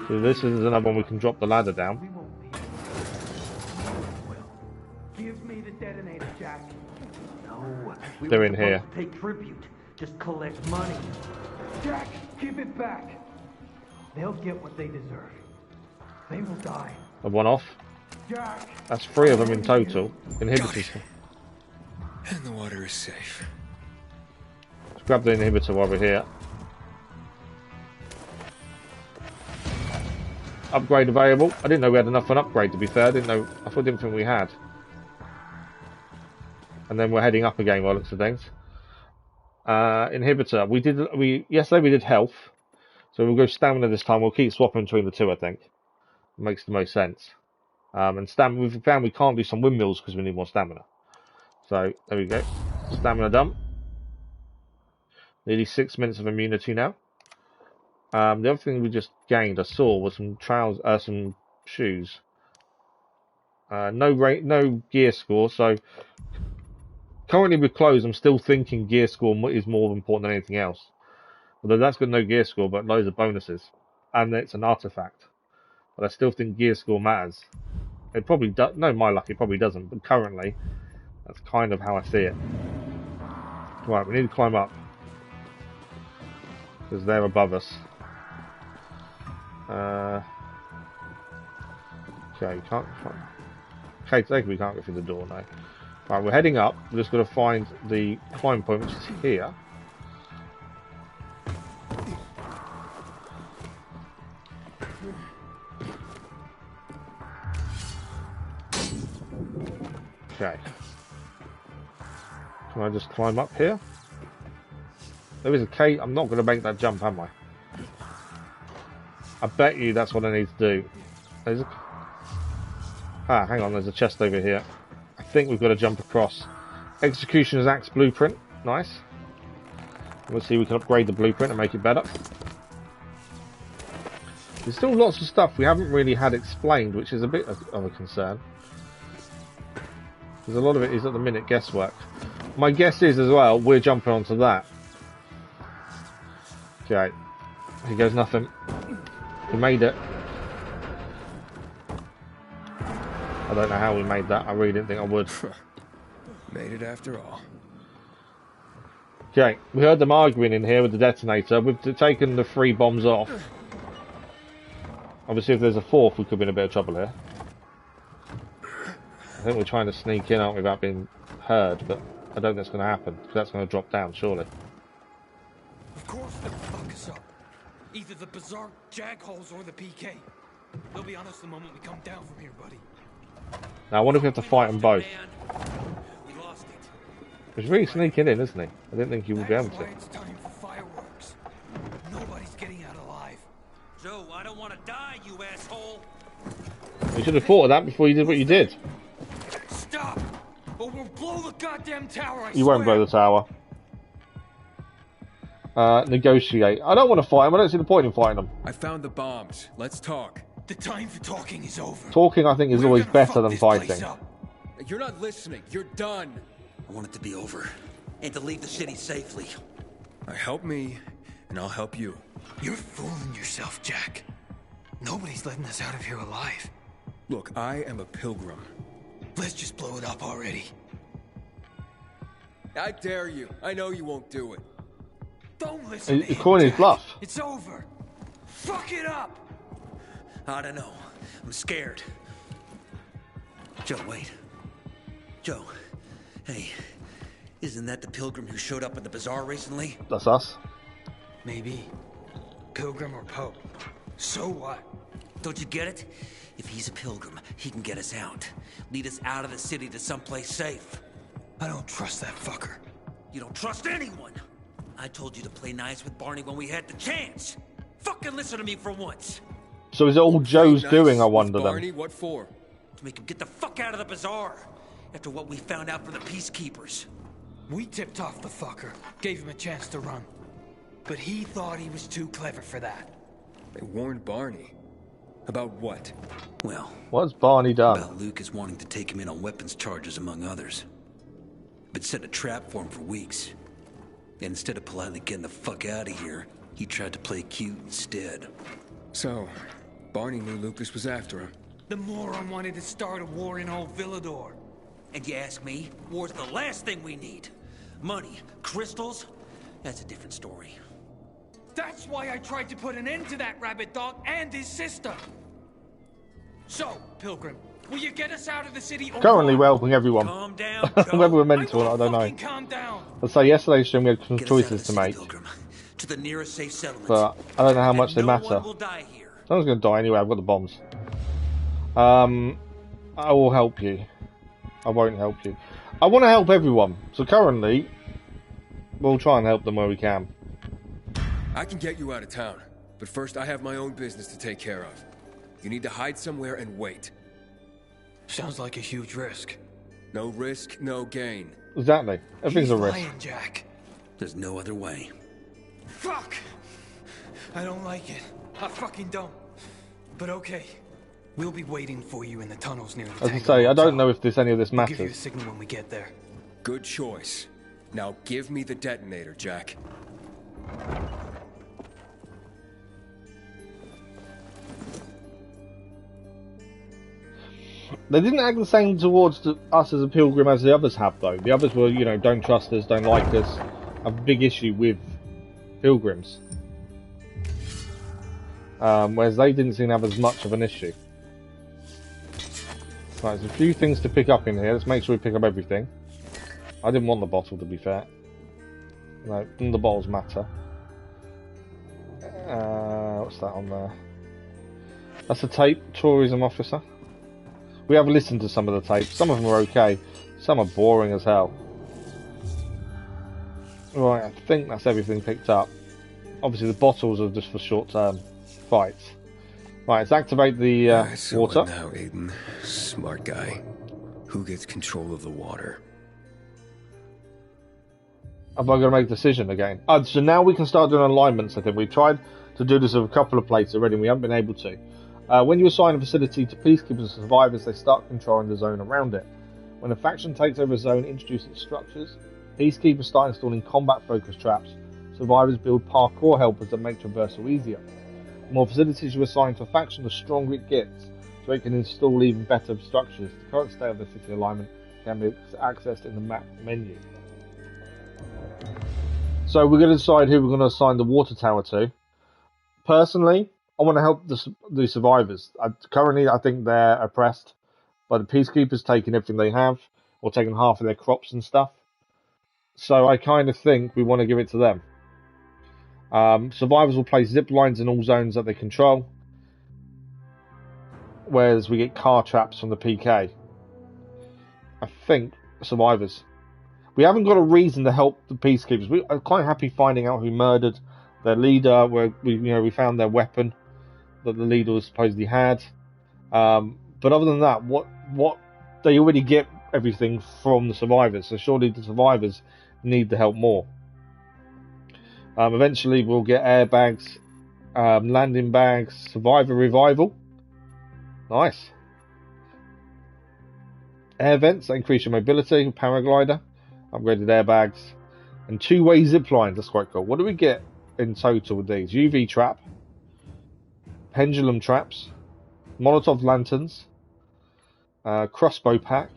So this is another one we can drop the ladder down. Give me the detonator, Jack. No, They're in here. Take tribute. Just collect money. Jack, give it back. They'll get what they deserve. They will die. A one off. Jack. That's 3 of them in total. Inhibitors. And the water is safe. Let's grab the inhibitor while we're here. Upgrade available. I didn't know we had enough for an upgrade, to be fair. I didn't think we had. And then we're heading up again by the looks of things. Inhibitor. Yesterday we did health. So we'll go stamina this time. We'll keep swapping between the two, I think. It makes the most sense. And stamina, we've found we can't do some windmills because we need more stamina. So there we go. Stamina done. Nearly 6 minutes of immunity now. The other thing we just gained, I saw, was some some shoes. No gear score. So currently with clothes, I'm still thinking gear score is more important than anything else. Although that's got no gear score, but loads of bonuses, and it's an artifact. But I still think gear score matters. It probably does. No, my luck, it probably doesn't. But currently, that's kind of how I see it. Right, we need to climb up because they're above us. Okay, we can't go through the door now. Right, we're heading up. We're just going to find the climb point, which is here. Okay. Can I just climb up here? There is a cave. I'm not going to make that jump, am I? I bet you that's what I need to do. There's a... Ah, hang on. There's a chest over here. I think we've got to jump across. Executioner's Axe blueprint. Nice. We'll see if we can upgrade the blueprint and make it better. There's still lots of stuff we haven't really had explained, which is a bit of a concern. Because a lot of it is at the minute guesswork. My guess is as well, we're jumping onto that. Okay. Here goes nothing. We made it. I don't know how we made that. I really didn't think I would. Made it after all. Okay, we heard them arguing in here with the detonator. We've taken the 3 bombs off. Obviously, if there's a 4th, we could be in a bit of trouble here. I think we're trying to sneak in, aren't we, without being heard, but I don't think that's going to happen, because that's going to drop down, surely. Of course they'll fuck us up. Either the bizarre jagholes or the PK. They'll be on us the moment we come down from here, buddy. Now, I wonder if we have to fight them both. We lost it. He's really sneaking in, isn't he? I didn't think he would be able to. It's time for fireworks. Nobody's getting out alive. Joe, I don't want to die, you asshole. You should have thought of that before you did what you did. Stop! Or we'll blow the goddamn tower, You won't blow the tower. Negotiate. I don't want to fight him. I don't see the point in fighting them. I found the bombs. Let's talk. The time for talking is over. Talking, I think, is always better than fighting. You're not listening. You're done. I want it to be over. And to leave the city safely. Help me, and I'll help you. You're fooling yourself, Jack. Nobody's letting us out of here alive. Look, I am a pilgrim. Let's just blow it up already. I dare you. I know you won't do it. Don't listen to He's him, calling his Jack. bluff. It's over. Fuck it up. I don't know. I'm scared. Joe, wait. Joe. Hey. Isn't that the pilgrim who showed up at the bazaar recently? That's us. Maybe. Pilgrim or Pope. So what? Don't you get it? If he's a pilgrim, he can get us out. Lead us out of the city to someplace safe. I don't trust that fucker. You don't trust anyone. I told you to play nice with Barney when we had the chance. Fucking listen to me for once. So is it all Joe's doing, I wonder, Barney, then? what for? To make him get the fuck out of the bazaar. After what we found out from the peacekeepers. We tipped off the fucker. Gave him a chance to run. But he thought he was too clever for that. They warned Barney. About what? Well, what's Barney done? About Lucas wanting to take him in on weapons charges, among others. But set a trap for him for weeks. And instead of politely getting the fuck out of here, he tried to play cute instead. So, Barney knew Lucas was after him. The moron wanted to start a war in old Villador. And you ask me, war's the last thing we need. Money, crystals, that's a different story. That's why I tried to put an end to that rabbit dog and his sister. So, Pilgrim, will you get us out of the city or Currently we're helping everyone. Calm down, Whether we're meant to or not, I don't know. calm down. Let's say yesterday's stream we had some Get us out of choices the to city, make. Pilgrim, to the nearest safe settlement. But I don't know how much And they no matter. one will die here. Someone's going to die anyway, I've got the bombs. I will help you. I won't help you. I want to help everyone. So currently, we'll try and help them where we can. I can get you out of town, but first I have my own business to take care of. You need to hide somewhere and wait. Sounds like a huge risk. No risk, no gain. Exactly. Everything's a risk. Lying, Jack. There's no other way. Fuck! I don't like it. I fucking don't. But okay. We'll be waiting for you in the tunnels near the As I Tango say, I don't Hotel. know if any of this We'll give you a matters. signal when we get there. Good choice. Now give me the detonator, Jack. They didn't act the same towards us as a pilgrim as the others have, though. The others were, you know, don't trust us, don't like us. Have a big issue with pilgrims. Whereas they didn't seem to have as much of an issue. Right, there's a few things to pick up in here. Let's make sure we pick up everything. I didn't want the bottle, to be fair. No, the bottles matter. What's that on there? That's a tape, tourism officer. We have listened to some of the tapes. Some of them are okay. Some are boring as hell. Right, I think that's everything picked up. Obviously the bottles are just for short-term fights. Right, let's activate the So water. what now, Aiden? Smart guy. Who gets control of the water? Am I going to make a decision again? So now we can start doing alignments, I think. We tried to do this with a couple of places already and we haven't been able to. When you assign a facility to peacekeepers and survivors, they start controlling the zone around it. When a faction takes over a zone, introducing structures, peacekeepers start installing combat-focused traps. Survivors build parkour helpers that make traversal easier. The more facilities you assign to a faction, the stronger it gets, so it can install even better structures. The current state of the city alignment can be accessed in the map menu. So we're going to decide who we're going to assign the water tower to. Personally, I want to help the survivors. Currently, I think they're oppressed by the peacekeepers taking everything they have, or taking half of their crops and stuff. So I kind of think we want to give it to them. Survivors will place zip lines in all zones that they control, whereas we get car traps from the PK. I think survivors. We haven't got a reason to help the peacekeepers. We are quite happy finding out who murdered their leader, where we found their weapon that the leader was supposedly had. But other than that, what they already get everything from the survivors. So surely the survivors need the help more. Eventually, we'll get airbags, landing bags, survivor revival. Nice. Air vents that increase your mobility, paraglider, upgraded airbags, and two-way zip lines. That's quite cool. What do we get in total with these? UV trap, pendulum traps, Molotov lanterns, crossbow pack.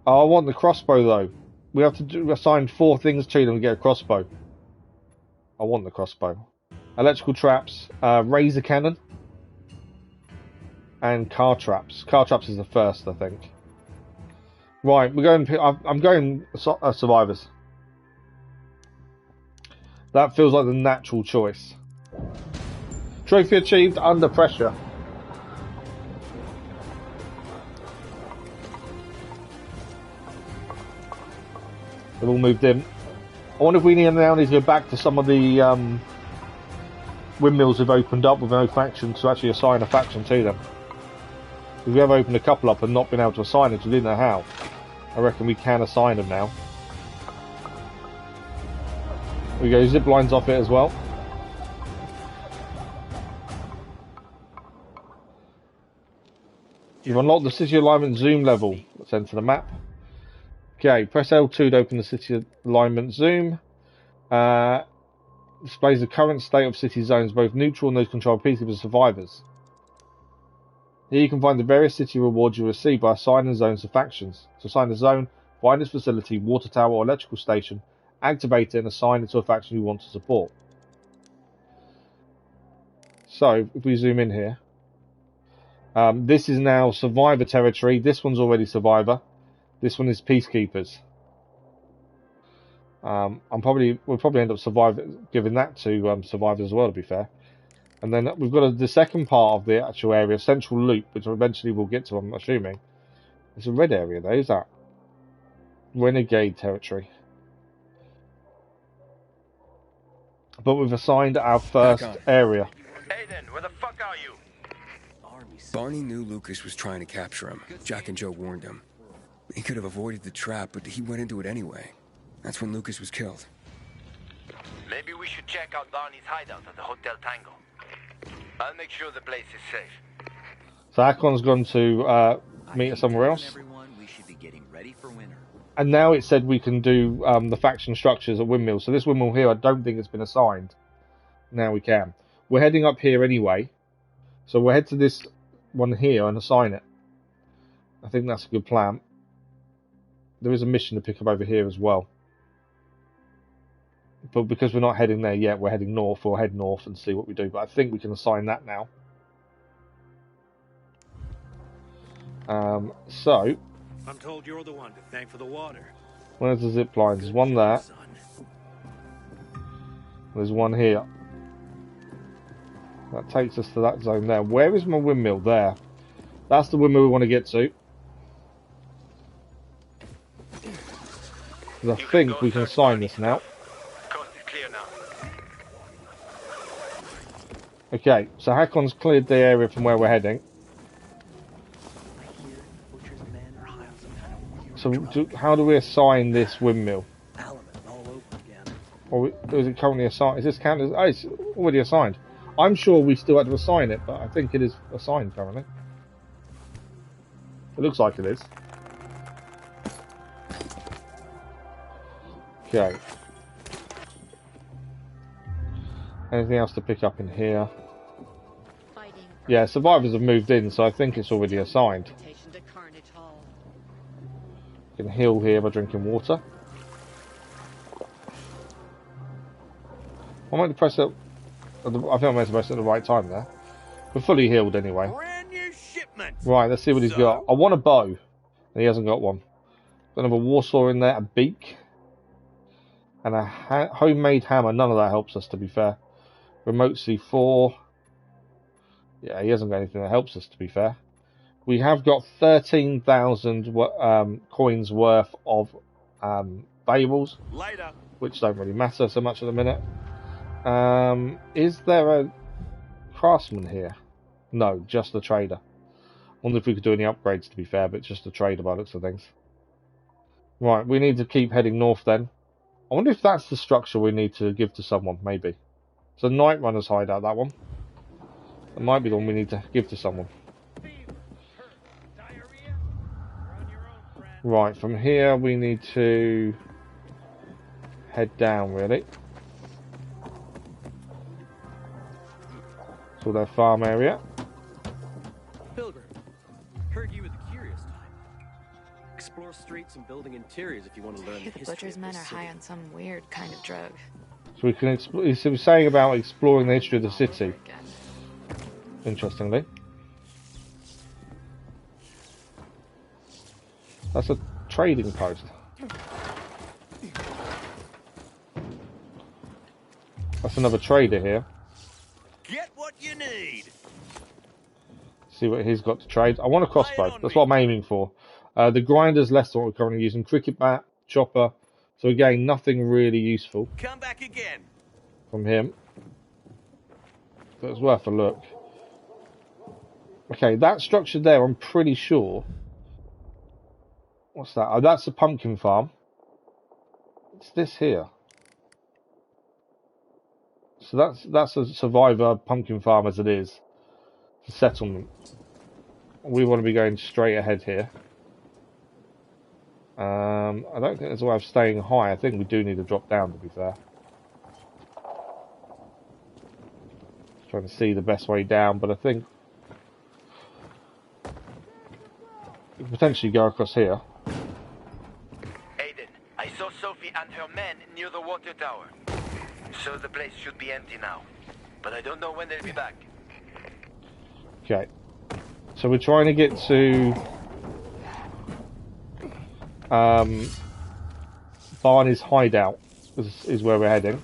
Oh, I want the crossbow though. We have to assign 4 things to them to get a crossbow. I want the crossbow. Electrical traps, razor cannon, and car traps. Car traps is the first, I think. Right, we're going. I'm going survivors. That feels like the natural choice. Trophy achieved under pressure. They've all moved in. I wonder if we now need to go back to some of the windmills we've opened up with no faction to actually assign a faction to them. Because we have opened a couple up and not been able to assign it, we didn't know how. I reckon we can assign them now. We go zip lines off it as well. You've unlocked the city alignment zoom level. Let's enter the map. Okay, press L2 to open the city alignment zoom. Displays the current state of city zones, both neutral and those controlled by peacekeepers and survivors. Here you can find the various city rewards you receive by assigning zones to factions. To assign a zone, find its facility, water tower or electrical station, activate it and assign it to a faction you want to support. So, if we zoom in here, this is now survivor territory. This one's already survivor. This one is peacekeepers. We'll probably end up giving that to survivors as well, to be fair. And then we've got the second part of the actual area, Central Loop, which eventually we'll get to, I'm assuming. It's a red area though, is that? Renegade territory. But we've assigned our first area. Aiden, where the fuck are you? Barney knew Lucas was trying to capture him. Jack and Joe warned him. He could have avoided the trap, but he went into it anyway. That's when Lucas was killed. Maybe we should check out Barney's hideout at the Hotel Tango. I'll make sure the place is safe. So Akon's gone to meet us somewhere else. And now it said we can do the faction structures at windmills. So this windmill here, I don't think it's been assigned. Now we can. We're heading up here anyway. So we'll head to this one here and assign it. I think that's a good plan. There is a mission to pick up over here as well. But because we're not heading there yet, we're heading north. We'll head north and see what we do. But I think we can assign that now. So... I'm told you're the one to thank for the water. Where's the zip lines? There's one there. There's one here. That takes us to that zone there. Where is my windmill? There. That's the windmill we want to get to. Because I think we can assign this now. Coast is clear now. Okay, so Hakon's cleared the area from where we're heading. So how do we assign this windmill? Or is it currently assigned? Is this counted as... Oh, it's already assigned. I'm sure we still have to assign it, but I think it is assigned currently. It looks like it is. Okay. Anything else to pick up in here? Yeah, survivors have moved in, so I think it's already assigned. You can heal here by drinking water. I might press it. I think I meant to press it at the right time there. We're fully healed anyway. Right, let's see what he's got. I want a bow, and he hasn't got one. Got another war saw in there, a beak, and a homemade hammer. None of that helps us, to be fair. Remote C4. Yeah, he hasn't got anything that helps us, to be fair. We have got 13,000 coins worth of valuables, which don't really matter so much at the minute. Is there a craftsman here? No, just a trader. Wonder if we could do any upgrades, to be fair, but just a trader by the looks of things. Right, we need to keep heading north then. I wonder if that's the structure we need to give to someone, maybe. It's a Night Runner's hideout, that one. It might be the one we need to give to someone. Right, from here we need to head down, really. So their farm area. Pilgrim, heard you were the curious type. Explore streets and building interiors if you want to learn the history. The butcher's men are high on some weird kind of drug. So we can explore. He was saying about exploring the history of the city. Interestingly, that's a trading post. That's another trader here. Get what you need. See what he's got to trade. I want a crossbow. That's what I'm aiming for. The grinder's less than what we're currently using. Cricket bat, chopper. So again, nothing really useful. Come back again. From him. But it's worth a look. Okay, that structure there, I'm pretty sure. What's that? Oh, that's a pumpkin farm. It's this here. So that's a survivor pumpkin farm as it is. It's a settlement. We want to be going straight ahead here. I don't think there's a way of staying high. I think we do need to drop down, to be fair. Just trying to see the best way down, but I think we could potentially go across here. Aiden, I saw Sophie and her men near the water tower. So the place should be empty now. But I don't know when they'll be back. Okay. So we're trying to get to Barney's hideout is where we're heading.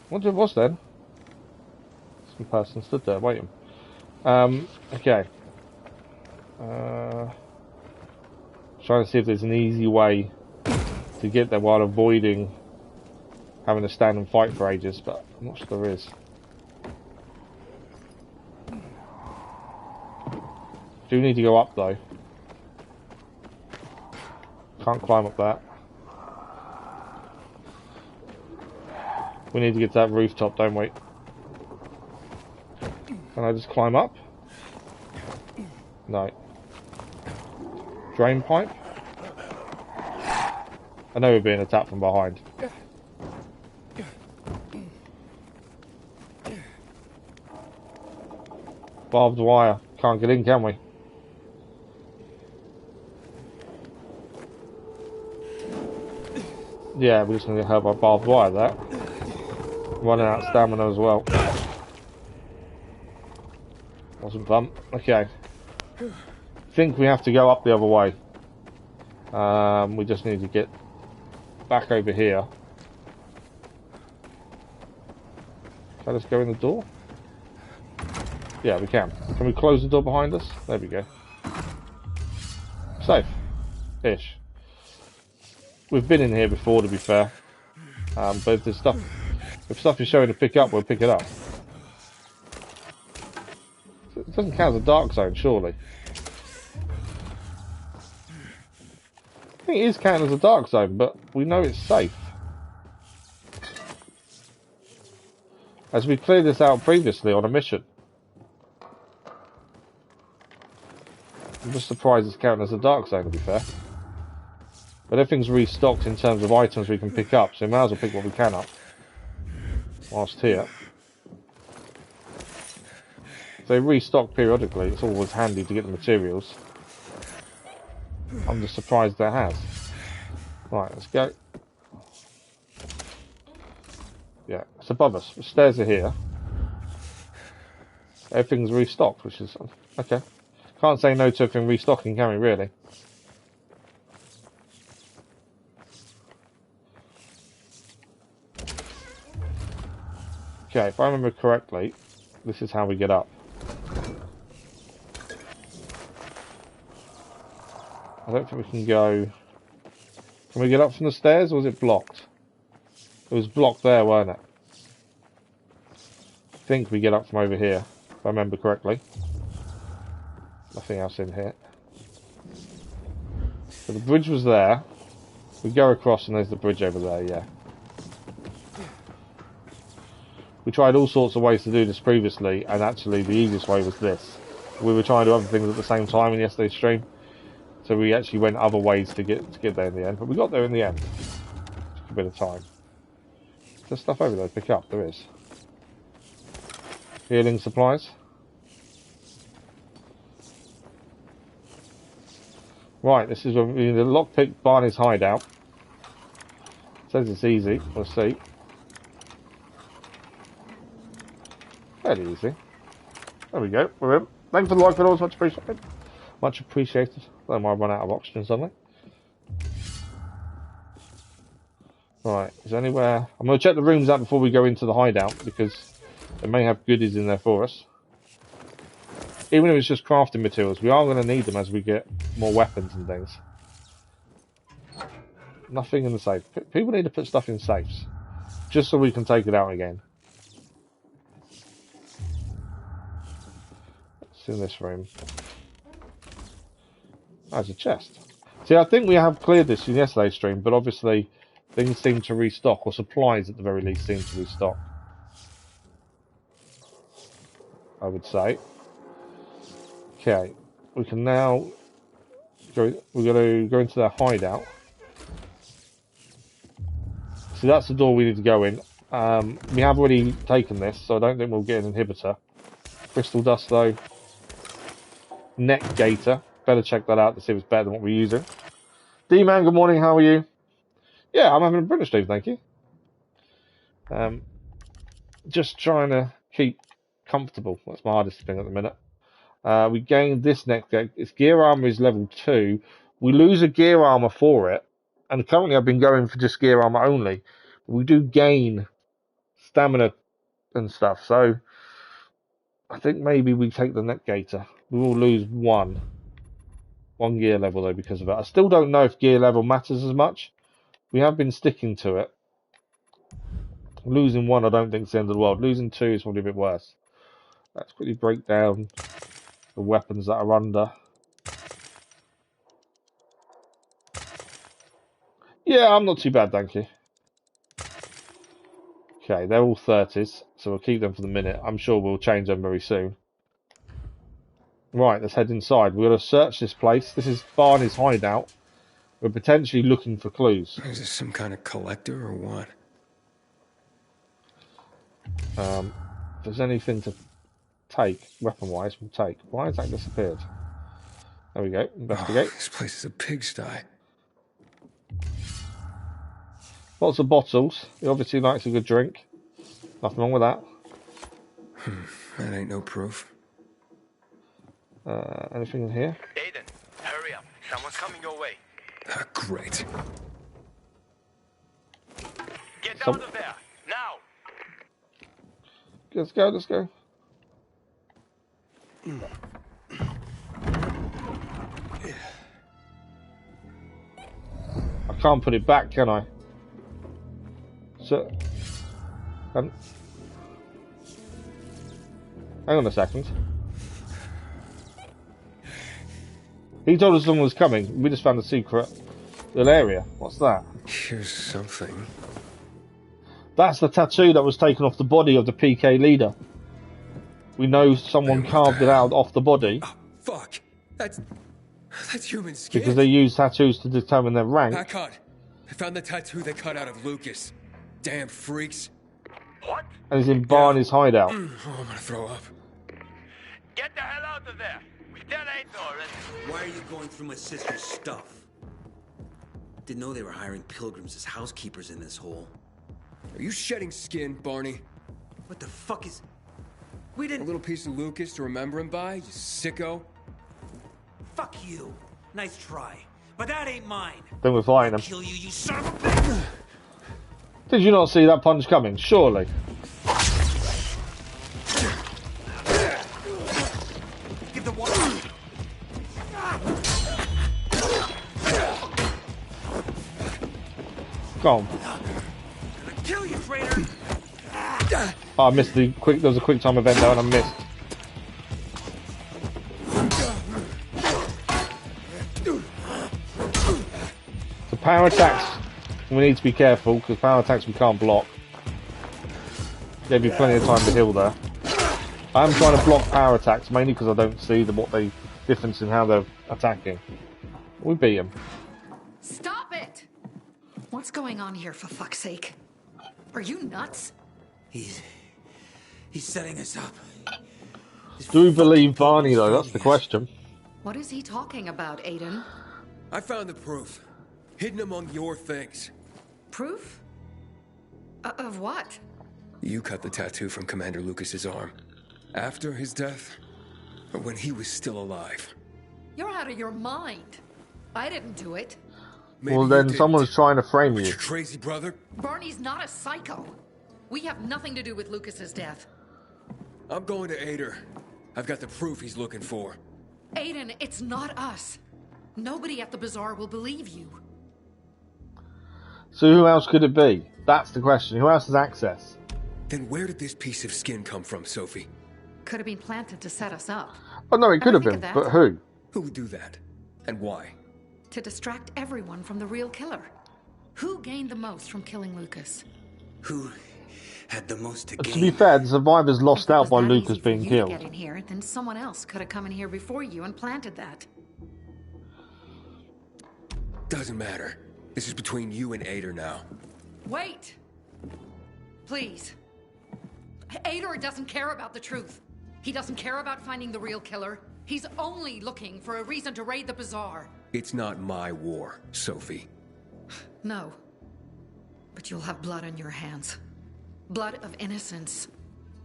What it was then? Some person stood there waiting. Okay. Trying to see if there's an easy way to get there while avoiding having to stand and fight for ages, but I'm not sure there is. Do need to go up though. Can't climb up that. We need to get to that rooftop, don't we? Can I just climb up? No. Drain pipe? I know we're being attacked from behind. Barbed wire. Can't get in, can we? Yeah, we're just going to help our barbed wire there. Running out of stamina as well. Wasn't fun. Okay. Think we have to go up the other way. We just need to get back over here. Can I just go in the door? Yeah, we can. Can we close the door behind us? There we go. Safe-ish. We've been in here before, to be fair. But if there's stuff, if stuff is showing to pick up, we'll pick it up. It doesn't count as a dark zone, surely. I think it is counted as a dark zone, but we know it's safe. As we cleared this out previously on a mission. I'm just surprised it's counted as a dark zone, to be fair. But everything's restocked in terms of items we can pick up, so we might as well pick what we can up whilst here. They restock periodically, it's always handy to get the materials. I'm just surprised that has. Right, let's go. Yeah, it's above us. The stairs are here. Everything's restocked, which is okay. Can't say no to everything restocking, can we, really? Okay, if I remember correctly, this is how we get up. I don't think we can go... Can we get up from the stairs, or was it blocked? It was blocked there, weren't it? I think we get up from over here, if I remember correctly. Nothing else in here. So the bridge was there. We go across and there's the bridge over there, yeah. We tried all sorts of ways to do this previously, and actually the easiest way was this. We were trying to do other things at the same time in yesterday's stream. So we actually went other ways to get there in the end, but we got there in the end. Took a bit of time. There's stuff over there to pick up, there is. Healing supplies. Right, this is when we need to lockpick Barney's hideout. It says it's easy, we'll see. Fairly easy. There we go, we're in. Thanks for the like, videos, much appreciated. Much appreciated. I might run out of oxygen suddenly. Right, is there anywhere... I'm going to check the rooms out before we go into the hideout, because they may have goodies in there for us. Even if it's just crafting materials, we are going to need them as we get more weapons and things. Nothing in the safe. People need to put stuff in safes, just so we can take it out again. It's in this room. There's a chest. See, I think we have cleared this in yesterday's stream, but obviously things seem to restock, or supplies at the very least seem to restock. I would say. Okay, we can now go. We're going to go into their hideout. So that's the door we need to go in. We have already taken this, so I don't think we'll get an inhibitor. Crystal dust though. Neck gator. Better check that out to see if it's better than what we're using. D-Man, good morning, how are you? Yeah, I'm having a British day, thank you. Just trying to keep comfortable. That's my hardest thing at the minute. We gained this neck gate. Its gear armor is level 2. We lose a gear armor for it. And currently I've been going for just gear armor only. We do gain stamina and stuff. So I think maybe we take the neck gator. We will lose one gear level though because of it. I still don't know if gear level matters as much. We have been sticking to it. Losing 1 I don't think is the end of the world. Losing 2 is probably a bit worse. Let's quickly break down the weapons that are under. Yeah, I'm not too bad, thank you. Okay, they're all 30s, so we'll keep them for the minute. I'm sure we'll change them very soon. Right, let's head inside. We're going to search this place. This is Barney's hideout. We're potentially looking for clues. Is this some kind of collector or what? If there's anything to take, weapon-wise, we'll take. Why has that disappeared? There we go. Investigate. Oh, this place is a pigsty. Lots of bottles. He obviously likes a good drink. Nothing wrong with that. That ain't no proof. Anything in here? Aiden, hurry up. Someone's coming your way. Great. Get out of there, now! Let's go, let's go. can't put it back, can I? So, hang on a second. He told us someone was coming. We just found a secret little area. What's that? Here's something. That's the tattoo that was taken off the body of the PK leader. We know someone carved it out off the body. Oh, fuck. That's human skin. Because they use tattoos to determine their rank. Packard, I found the tattoo they cut out of Lucas. Damn freaks. What? And it's in Barney's hideout. Oh, I'm gonna throw up. Get the hell out of there! We've done it already. Why are you going through my sister's stuff? Didn't know they were hiring pilgrims as housekeepers in this hole. Are you shedding skin, Barney? What the fuck is... We didn't... A little piece of Lucas to remember him by, you sicko? Fuck you. Nice try. But that ain't mine. Then we're fighting him. Kill you, you son of a bitch! Did you not see that punch coming? Surely. Give the water. Go on. Kill you, traitor! Oh, I missed the quick. There was a quick time event there, and I missed. The power attacks. We need to be careful because power attacks we can't block. There'll be plenty of time to heal there. I'm trying to block power attacks mainly because I don't see the difference in how they're attacking. We beat him. Stop it! What's going on here, for fuck's sake? Are you nuts? He's setting us up. Do we believe Barney though? That's the question. What is he talking about, Aiden? I found the proof. Hidden among your things. Proof? Of what? You cut the tattoo from Commander Lucas's arm. After his death? Or when he was still alive? You're out of your mind. I didn't do it. Maybe well, then someone's trying to frame you. Your crazy brother? Barney's not a psycho. We have nothing to do with Lucas's death. I'm going to Ader. I've got the proof he's looking for. Aiden, it's not us. Nobody at the bazaar will believe you. So who else could it be? That's the question. Who else has access? Then where did this piece of skin come from, Sophie? Could have been planted to set us up. Oh no, it could have been, but who? Who would do that? And why? To distract everyone from the real killer. Who gained the most from killing Lucas? Who had the most to gain? To be fair, the survivors lost out by Lucas being killed. If you get in here, then someone else could have come in here before you and planted that. Doesn't matter. This is between you and Ader now. Wait! Please. Ader doesn't care about the truth. He doesn't care about finding the real killer. He's only looking for a reason to raid the bazaar. It's not my war, Sophie. No. But you'll have blood on your hands. Blood of innocence.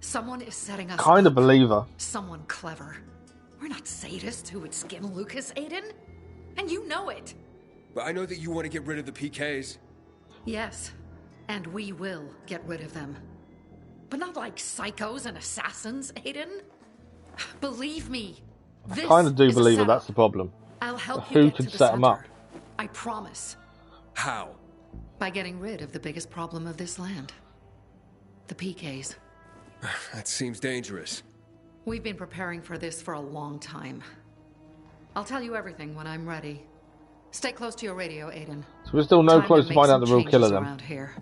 Someone is setting us Kind of up. believe her. Someone clever. We're not sadists who would skin Lucas, Aiden. And you know it. But I know that you want to get rid of the PKs. Yes. And we will get rid of them. But not like psychos and assassins, Aiden. Believe me. I kind of do believe her, that's the problem. I'll help Who you get could to the set him up? center. I promise. How? By getting rid of the biggest problem of this land. The PKs. That seems dangerous. We've been preparing for this for a long time. I'll tell you everything when I'm ready. Stay close to your radio, Aiden. So we're still no close to find out the real killer then. Around here.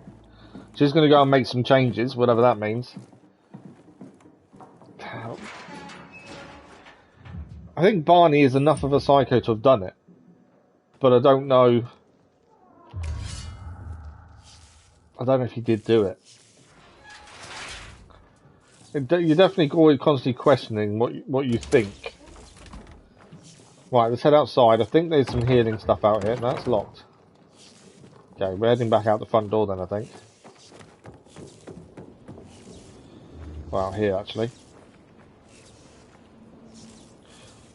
She's going to go and make some changes, whatever that means. I think Barney is enough of a psycho to have done it. But I don't know... I don't know if he did do it. You're definitely always constantly questioning what you think. Right, let's head outside. I think there's some healing stuff out here. No, that's locked. Okay, we're heading back out the front door then, I think. Well, here actually.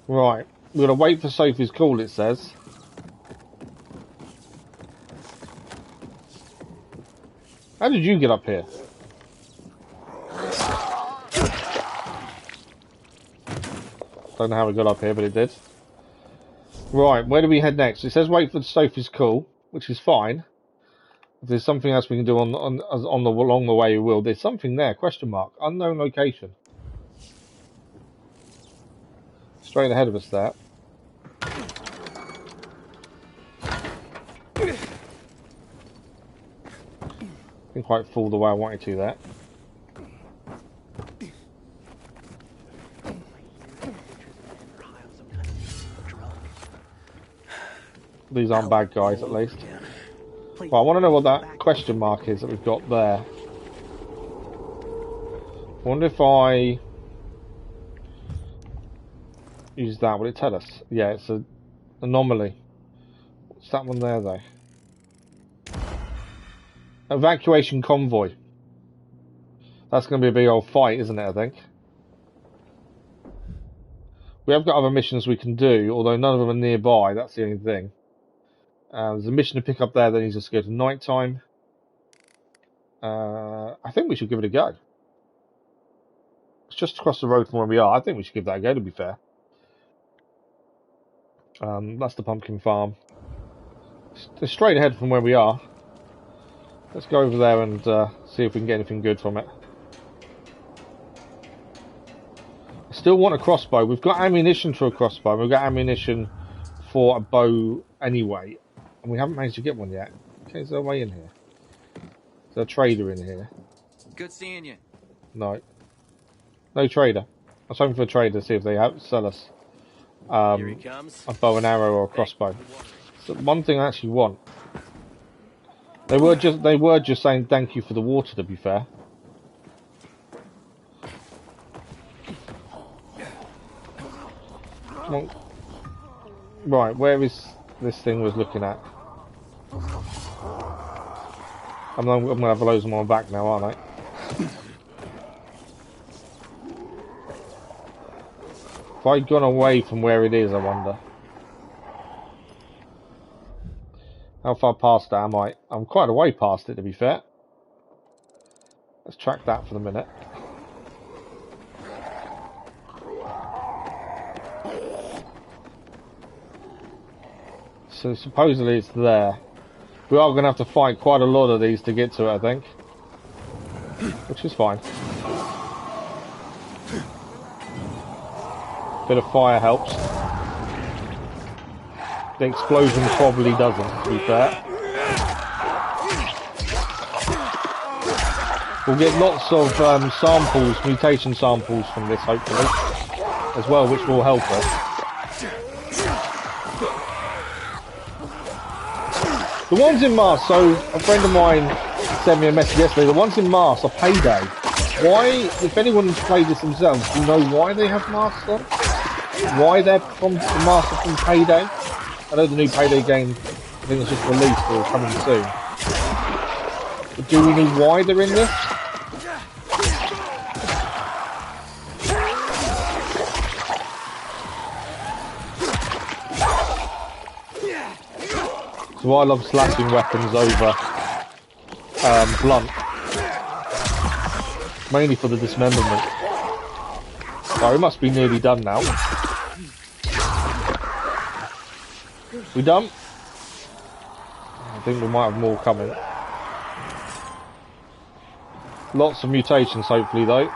Right, we're gonna wait for Sophie's call, it says. How did you get up here? Don't know how we got up here, but it did. Right, where do we head next? It says wait for Sophie's call. which is fine. If there's something else we can do along the way, we will. There's something there. Question mark. Unknown location. Straight ahead of us there. Didn't quite fall the way I wanted to there. These aren't bad guys, at least. Well, I want to know what that question mark is that we've got there. I wonder if I use that, will it tell us? Yeah, it's an anomaly. What's that one there, though? Evacuation convoy. That's going to be a big old fight, isn't it, I think? We have got other missions we can do, although none of them are nearby, that's the only thing. There's a mission to pick up there that needs us to go to night time. I think we should give it a go. It's just across the road from where we are. I think we should give that a go, to be fair. That's the pumpkin farm. It's straight ahead from where we are. Let's go over there and see if we can get anything good from it. I still want a crossbow. We've got ammunition for a crossbow. We've got ammunition for a bow anyway. And we haven't managed to get one yet. Okay, is there a way in here? Is there a trader in here? Good seeing you. No. No trader. I was hoping for a trader to see if they sell us Here he comes. a bow and arrow or a crossbow. So one thing I actually want. They were just saying thank you for the water, to be fair. Well, right, where is this thing was looking at? I'm gonna have loads of them on my back now, aren't I? If I'd gone away from where it is, I wonder. How far past that am I? I'm quite a way past it, to be fair. Let's track that for the minute. So supposedly it's there. We are going to have to fight quite a lot of these to get to it, I think. Which is fine. Bit of fire helps. The explosion probably doesn't, to be fair. We'll get lots of samples, mutation samples from this, hopefully, as well, which will help us. The ones in Mars, so a friend of mine sent me a message yesterday, the ones in Mars are Payday. Why, if anyone's played this themselves, do you know why they have masks on? Why they're from the masks are from Payday? I know the new Payday game, I think it's just released or coming soon. But do we know why they're in this? So I love slashing weapons over blunt. Mainly for the dismemberment. So it must be nearly done now. We done? I think we might have more coming. Lots of mutations, hopefully, though.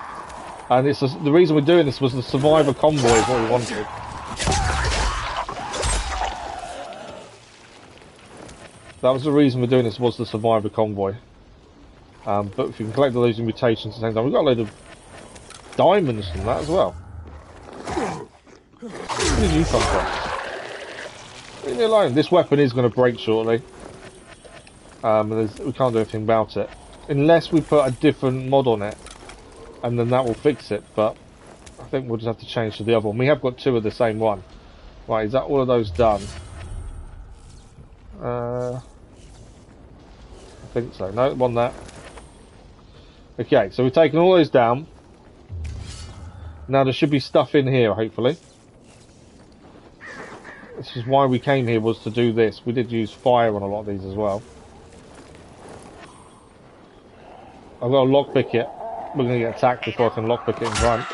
And it's the reason we're doing this was the survivor convoy is what we wanted. That was the reason we're doing this, was the survivor convoy. But if you can collect all those mutations at the same time, we've got a load of diamonds from that as well. Where did you come from? Leave me alone. This weapon is going to break shortly. We can't do anything about it. Unless we put a different mod on it. And then that will fix it. But I think we'll just have to change to the other one. We have got two of the same one. Right, is that all of those done? I think so. No, one there. Okay, so we've taken all those down. Now there should be stuff in here, hopefully. This is why we came here, was to do this. We did use fire on a lot of these as well. I've got to lockpick it. We're going to get attacked before I can lockpick it in front.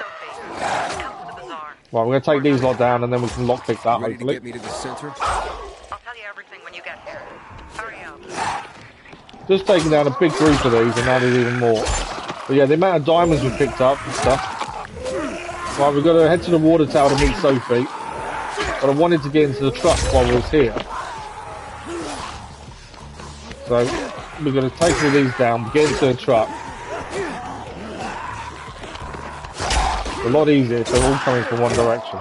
Right, we're going to take these lot down and then we can lockpick that, hopefully. Ready to get me to the center? I'll tell you everything when you get here. Hurry Just taking down a big group of these, and now there's even more. But yeah, the amount of diamonds we picked up and stuff. Right, we've got to head to the water tower to meet Sophie. But I wanted to get into the truck while we was here. So we're going to take all these down, get into the truck. It's a lot easier if they're all coming from one direction.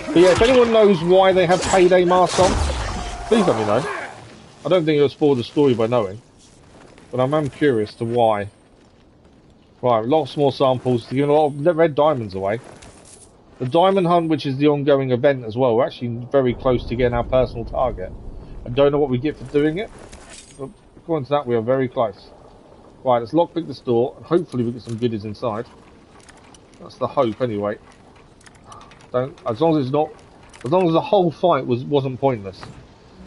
But yeah, if anyone knows why they have payday masks on, please let me know. I don't think it'll spoil the story by knowing, but I'm curious to why. Right, lots more samples to give a lot of red diamonds away. The diamond hunt, which is the ongoing event as well, we're actually very close to getting our personal target. I don't know what we get for doing it, but according to that, we are very close. Right, let's lockpick this door, and hopefully we get some goodies inside. That's the hope, anyway. As long as the whole fight wasn't pointless.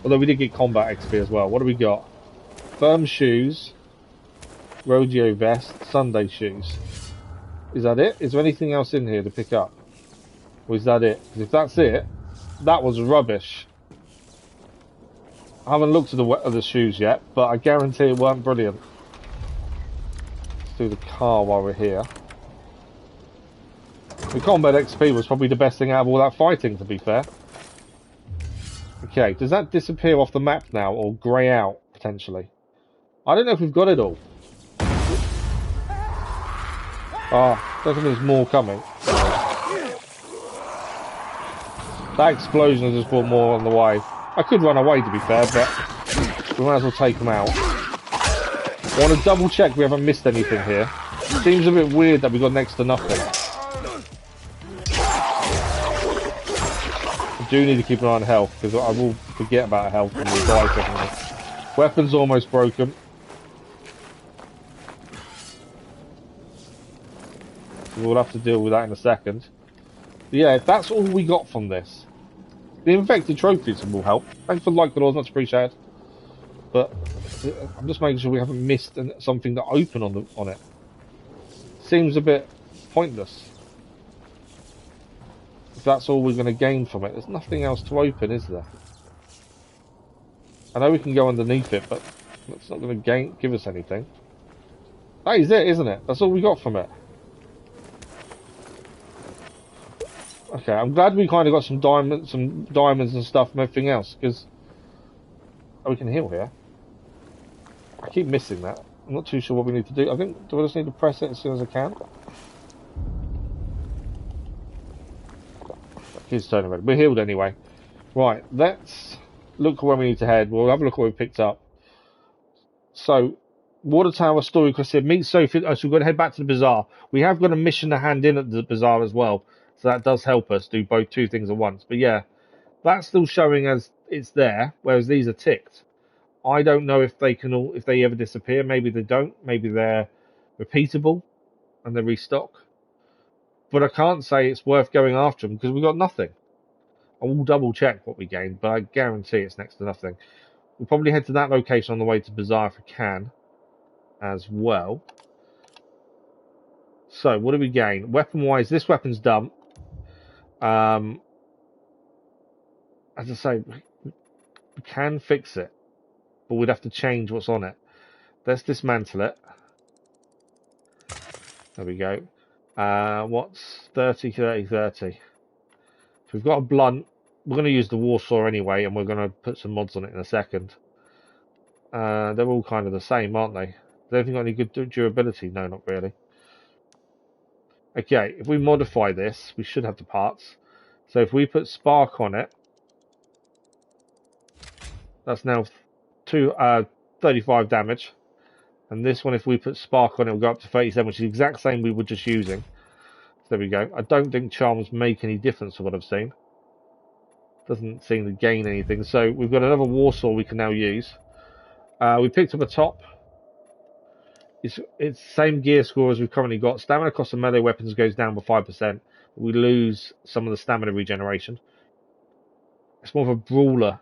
Although we did get combat XP as well. What do we got? Firm shoes, rodeo vest, Sunday shoes. Is that it? Is there anything else in here to pick up? Or is that it? Because if that's it, that was rubbish. I haven't looked at the shoes yet, but I guarantee it weren't brilliant. Let's do the car while we're here. The combat XP was probably the best thing out of all that fighting, to be fair. Okay, does that disappear off the map now, or grey out, potentially? I don't know if we've got it all. Ah, don't think there's more coming. That explosion has just brought more on the way. I could run away, to be fair, but we might as well take them out. I want to double check we haven't missed anything here. Seems a bit weird that we got next to nothing. I do need to keep an eye on health, because I will forget about health and we'll die suddenly. Weapon's almost broken. We'll have to deal with that in a second. But yeah, if that's all we got from this, the infected trophies will help. Thanks for the like, much appreciated. But I'm just making sure we haven't missed something to open on it. Seems a bit pointless. If that's all we're going to gain from it, there's nothing else to open, is there? I know we can go underneath it, but it's not going to give us anything. That is it, isn't it? That's all we got from it. Okay, I'm glad we kind of got some diamonds and stuff and everything else, because we can heal here. I keep missing that. I'm not too sure what we need to do. Do I just need to press it as soon as I can? He's turning red. We're healed anyway. Right, let's look where we need to head. We'll have a look at what we picked up. So, Water Tower story, because it meet Sophie. So we've got to head back to the bazaar. We have got a mission to hand in at the bazaar as well. So that does help us do two things at once. But yeah, that's still showing as it's there, whereas these are ticked. I don't know if they ever disappear. Maybe they don't. Maybe they're repeatable and they restock. But I can't say it's worth going after them because we've got nothing. I will double check what we gained, but I guarantee it's next to nothing. We'll probably head to that location on the way to bazaar if we can, as well. So what do we gain? Weapon-wise, this weapon's dumb. As I say, we can fix it, but we'd have to change what's on it. Let's dismantle it. There we go. What's 30, 30, 30? So we've got a blunt. We're going to use the Warsaw anyway, and we're going to put some mods on it in a second. They're all kind of the same, aren't they? Does anything got any good durability? No, not really. Okay, if we modify this, we should have the parts. So if we put spark on it, that's now 35 damage. And this one, if we put spark on it, will go up to 37, which is the exact same we were just using. So there we go. I don't think charms make any difference to what I've seen. Doesn't seem to gain anything. So we've got another Warsaw we can now use. We picked up a top. It's the same gear score as we've currently got. Stamina cost of melee weapons goes down by 5%. We lose some of the stamina regeneration. It's more of a brawler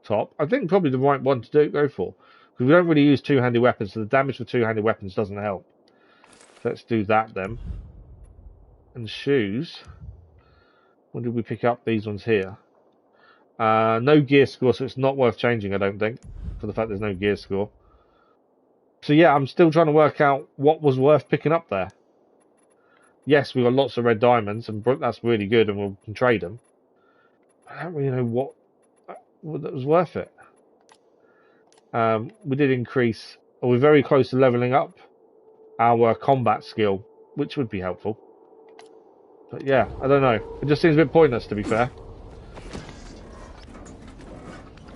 top. I think probably the right one to go for. Because we don't really use two-handed weapons, so the damage for two-handed weapons doesn't help. So let's do that then. And shoes. When did we pick up these ones here? No gear score, so it's not worth changing, I don't think, for the fact there's no gear score. So yeah, I'm still trying to work out what was worth picking up there. Yes, we got lots of red diamonds, and that's really good, and we can trade them. I don't really know what that was worth it. We did increase, or we're very close to leveling up our combat skill, which would be helpful. But yeah, I don't know. It just seems a bit pointless, to be fair.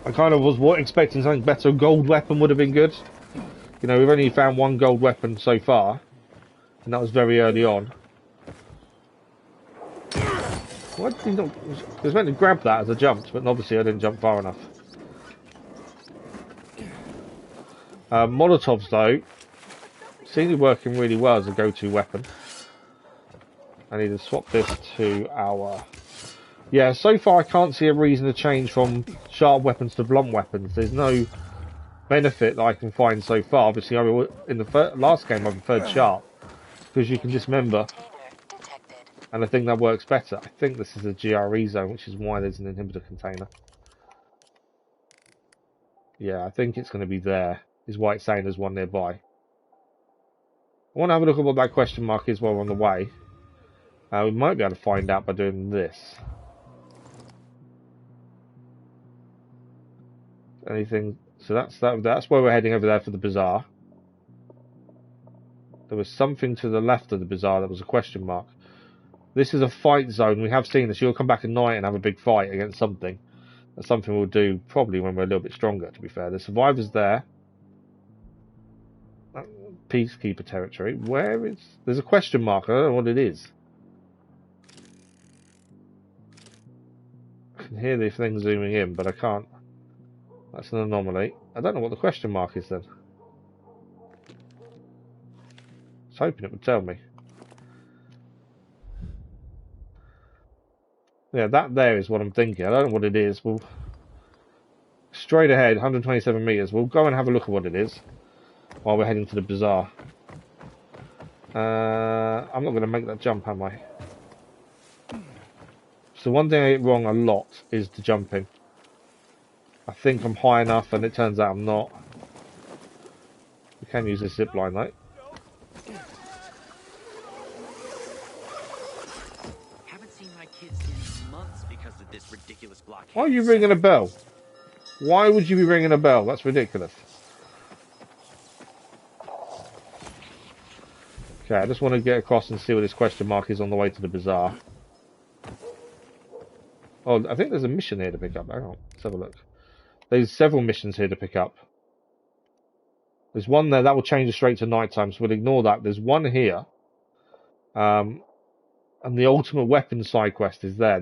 I kind of was expecting something better. A gold weapon would have been good. You know, we've only found one gold weapon so far, and that was very early on. Why did he not? I was meant to grab that as I jumped, but obviously I didn't jump far enough. Molotovs, though, seem to be working really well as a go-to weapon. I need to swap this to our... Yeah, so far I can't see a reason to change from sharp weapons to blunt weapons. There's no benefit that I can find so far. Obviously, in the last game I preferred sharp, because you can dismember, and I think that works better. I think this is a GRE zone, which is why there's an inhibitor container. Yeah, I think it's going to be there, is why it's saying there's one nearby. I want to have a look at what that question mark is while we're on the way. We might be able to find out by doing this. Anything? So that's where we're heading over there for the bazaar. There was something to the left of the bazaar that was a question mark. This is a fight zone. We have seen this. You'll come back at night and have a big fight against something. That's something we'll do probably when we're a little bit stronger, to be fair. The survivors there. Peacekeeper territory. Where is... There's a question mark. I don't know what it is. I can hear the thing zooming in, but I can't. That's an anomaly. I don't know what the question mark is then. I was hoping it would tell me. Yeah, that there is what I'm thinking. I don't know what it is. We'll straight ahead, 127 meters. We'll go and have a look at what it is while we're heading to the bazaar. I'm not going to make that jump, am I? So one thing I get wrong a lot is the jumping. I think I'm high enough, and it turns out I'm not. We can use this zip line, though. Haven't seen my kids in months because of this ridiculous blockade. Why are you ringing a bell? Why would you be ringing a bell? That's ridiculous. Okay, I just want to get across and see what this question mark is on the way to the bazaar. Oh, I think there's a mission here to pick up. Hang on, let's have a look. There's several missions here to pick up. There's one there that will change us straight to nighttime, so we'll ignore that. There's one here. And the ultimate weapon side quest is there.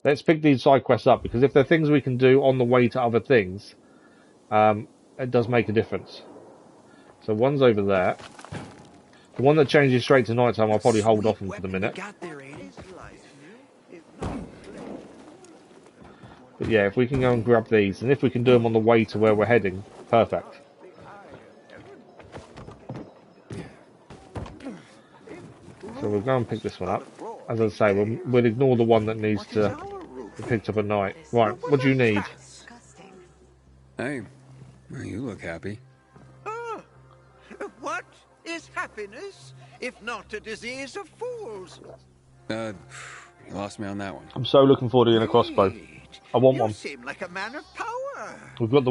Let's pick these side quests up, because if there are things we can do on the way to other things, it does make a difference. So one's over there. The one that changes straight to nighttime, I'll probably hold off on for the minute. But yeah, if we can go and grab these, and if we can do them on the way to where we're heading, perfect. So we'll go and pick this one up. As I say, we'll ignore the one that needs to be picked up at night. Right, what do you need? Hey, you look happy. What is happiness, if not a disease of fools? You lost me on that one. I'm so looking forward to getting a crossbow. I want one. You seem like a man of power. We've got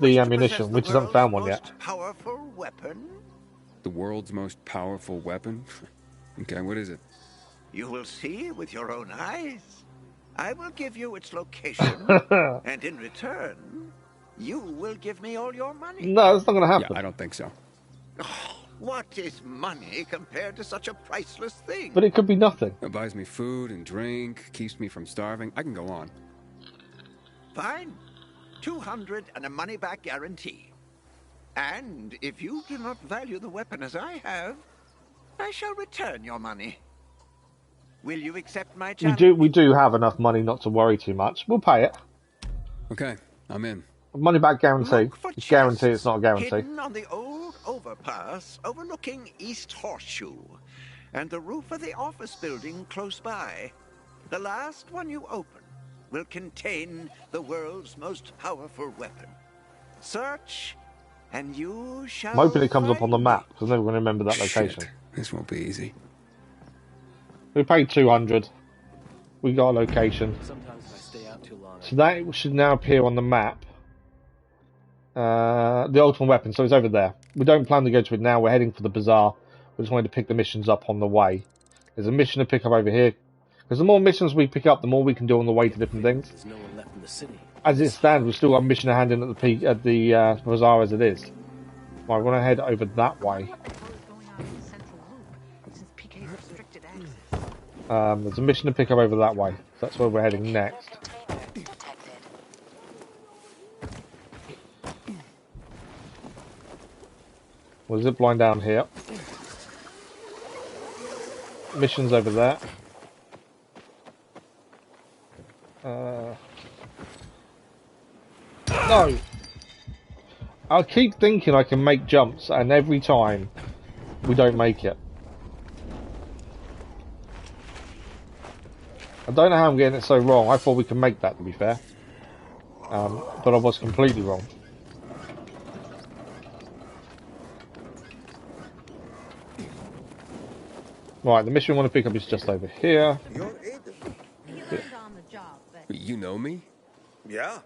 the ammunition. We just haven't found one yet. Powerful weapon? The world's most powerful weapon? Okay, what is it? You will see with your own eyes. I will give you its location, and in return, you will give me all your money. No, that's not going to happen. Yeah, I don't think so. Oh, what is money compared to such a priceless thing? But it could be nothing. It buys me food and drink, keeps me from starving. I can go on. Fine. 200 and a money-back guarantee. And if you do not value the weapon as I have, I shall return your money. Will you accept my challenge? We do have enough money not to worry too much. We'll pay it. Okay, I'm in. Money back guarantee. It's guarantee, it's not a guarantee. Hidden on the old overpass overlooking East Horseshoe, and the roof of the office building close by. The last one you open, will contain the world's most powerful weapon. Search, and you shall I'm hoping it comes up on the find map, because I'm never going to remember that location. Shit, this won't be easy. We paid 200. We got a location. Sometimes if I stay out too long, So that should now appear on the map. The ultimate weapon, so it's over there. We don't plan to go to it now. We're heading for the bazaar. We just wanted to pick the missions up on the way. There's a mission to pick up over here. Because the more missions we pick up, the more we can do on the way to different things. there's no one left in the city. As it stands, we've still got a mission to hand in at the bazaar as it is. Right, we're going to head over that way. There's a mission to pick up over that way. So that's where we're heading next. We'll zip line down here. Missions over there. No! I keep thinking I can make jumps, and every time we don't make it. I don't know how I'm getting it so wrong. I thought we could make that, to be fair. But I was completely wrong. Right, the mission we want to pick up is just over here. You know me? Yeah,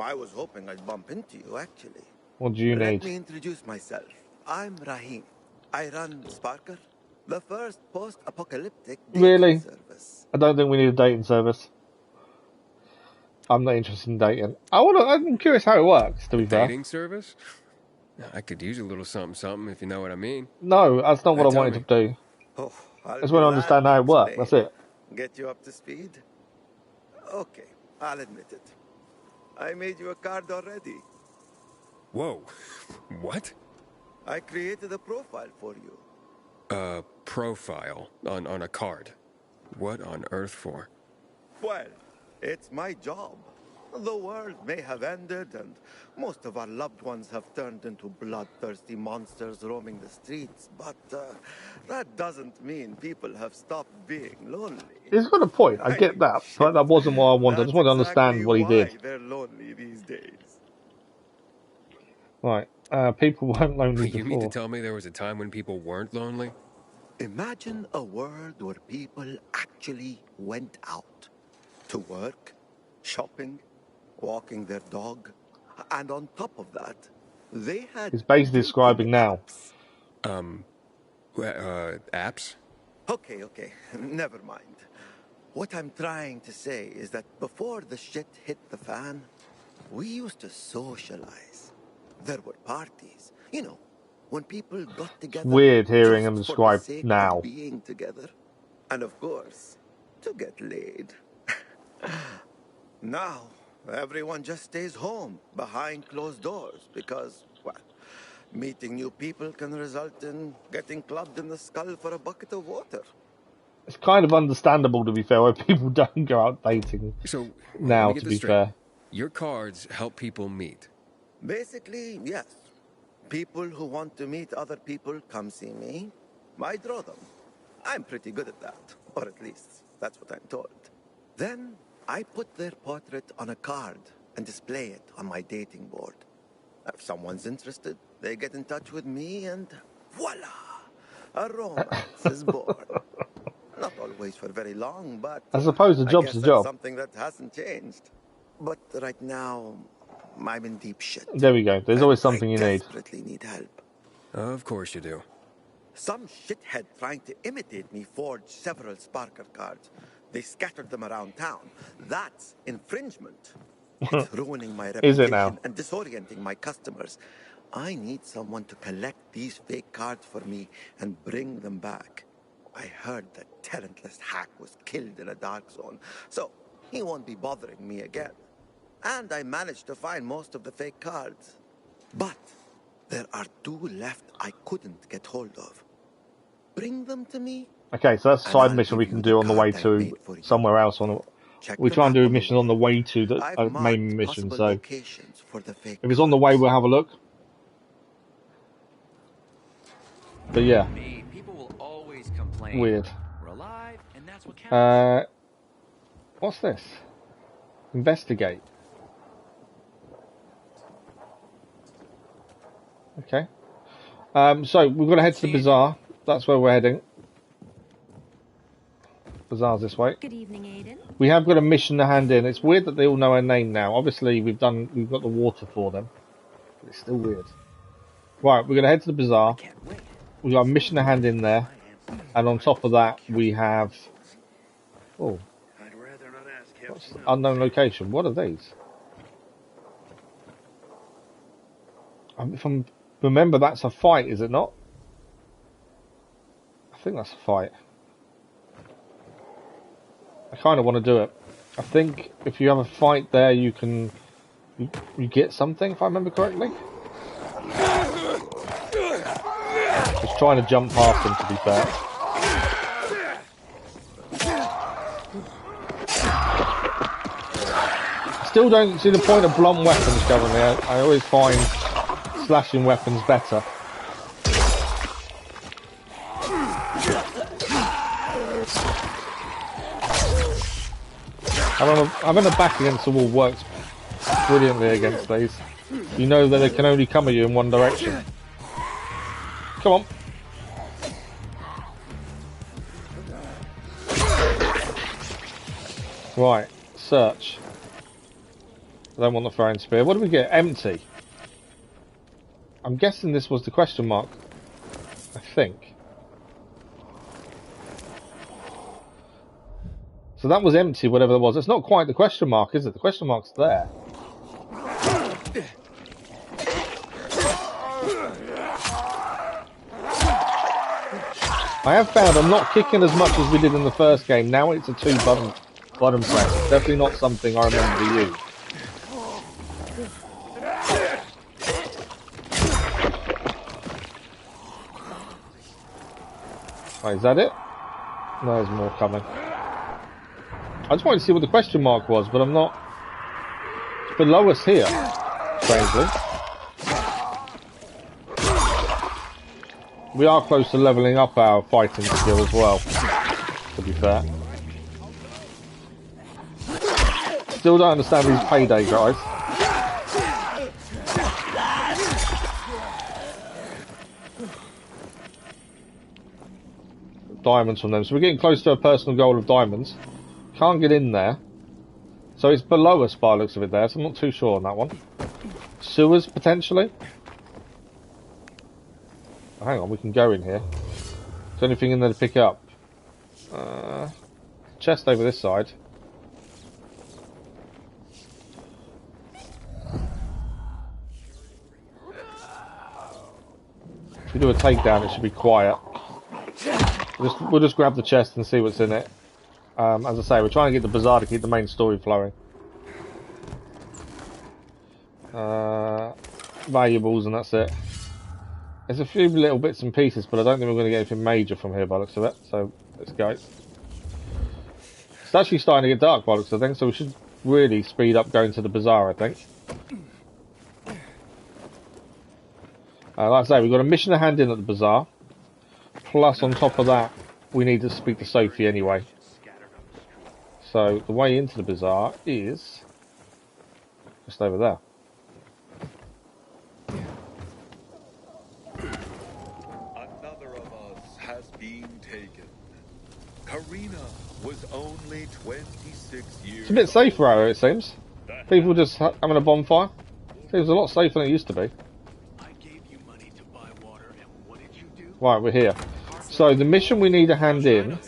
I was hoping I'd bump into you, actually. What do you need? Let me introduce myself. I'm Rahim. I run Sparker, the first post-apocalyptic dating service. I don't think we need a dating service. I'm not interested in dating. I'm curious how it works, to be fair. Dating service? I could use a little something, if you know what I mean. No, that's not what I wanted to do. Oh, I just want to understand how it works, that's it. Get you up to speed? Okay, I'll admit it. I made you a card already. Whoa. What? I created a profile for you. A profile on a card. What on earth for? Well, it's my job. The world may have ended, and most of our loved ones have turned into bloodthirsty monsters roaming the streets, but that doesn't mean people have stopped being lonely. He's got a point, I get that, but that wasn't what I wanted. I just wanted to understand what he did. They're lonely these days. Right, people weren't lonely before. You mean to tell me there was a time when people weren't lonely? Imagine a world where people actually went out to work, shopping, walking their dog, and on top of that, they had... He's basically describing now. Apps? Okay, never mind. What I'm trying to say is that before the shit hit the fan, we used to socialize. There were parties, you know, when people got together. Weird hearing him describe now. Being together, and of course, to get laid. Now, everyone just stays home behind closed doors because, well, meeting new people can result in getting clubbed in the skull for a bucket of water. It's kind of understandable, to be fair, why people don't go out dating now, to be fair. Your cards help people meet. Basically, yes. People who want to meet other people come see me. I draw them. I'm pretty good at that, or at least that's what I'm told. Then I put their portrait on a card and display it on my dating board. If someone's interested, they get in touch with me and voila! A romance is born. Not always for very long, but I suppose the job's I guess the that's job. something that hasn't changed. But right now, I'm in deep shit. There we go. There's always something you need. Desperately need help. Of course you do. Some shithead trying to imitate me forged several Sparker cards. They scattered them around town. That's infringement. It's ruining my reputation Is it now? and disorienting my customers. I need someone to collect these fake cards for me and bring them back. I heard that talentless hack was killed in a dark zone, so he won't be bothering me again. And I managed to find most of the fake cards. But there are 2 left I couldn't get hold of. Bring them to me. Okay, so that's a side mission we can do on the way to somewhere else. We try and do a mission on the way to the main mission, so if it's on the way, we'll have a look. But yeah, People will always complain. weird. We're alive, and that's what counts. What's this? Investigate. Okay. So we've got to head to the bazaar. That's where we're heading. Bazaar's this way. Good evening, Aiden. We have got a mission to hand in. It's weird that they all know our name now. Obviously, we've got the water for them. But it's still weird. Right, we're going to head to the bazaar. We've got a mission to hand in there. And on top of that, we have... Oh. What's unknown location? What are these? If I remember, that's a fight, is it not? I think that's a fight. I kind of want to do it. I think if you have a fight there, you can... You get something, if I remember correctly. Just trying to jump past him, to be fair. Still don't see the point of blunt weapons currently. I always find slashing weapons better. Having a back against the wall works brilliantly against these. You know that they can only come at you in one direction. Come on. Right, search. I don't want the throwing spear. What do we get? Empty. I'm guessing this was the question mark. I think. So that was empty, whatever it was. It's not quite the question mark, is it? The question mark's there. I have found I'm not kicking as much as we did in the first game. Now it's a two-button press. It's definitely not something I remember to use. Oh, is that it? No, there's more coming. I just wanted to see what the question mark was, but I'm not... It's below us here, strangely. We are close to levelling up our fighting skill as well, to be fair. Still don't understand these payday guys. Diamonds from them. So we're getting close to a personal goal of diamonds. Can't get in there. So it's below us by the looks of it there, so I'm not too sure on that one. Sewers, potentially? Oh, hang on, we can go in here. Is there anything in there to pick up? Chest over this side. If we do a takedown, it should be quiet. We'll just grab the chest and see what's in it. As I say, we're trying to get the bazaar to keep the main story flowing. Valuables and that's it. There's a few little bits and pieces, but I don't think we're going to get anything major from here by the looks of it. So, let's go. It's actually starting to get dark by the looks of things, so we should really speed up going to the bazaar, I think. Like I say, we've got a mission to hand in at the bazaar. Plus, on top of that, we need to speak to Sophie anyway. So, the way into the bazaar is just over there. Another of us has been taken. Karina was only 26 years. It's a bit safer out here, it seems. People just having a bonfire. Seems a lot safer than it used to be. Right, we're here. So the mission we need to hand in.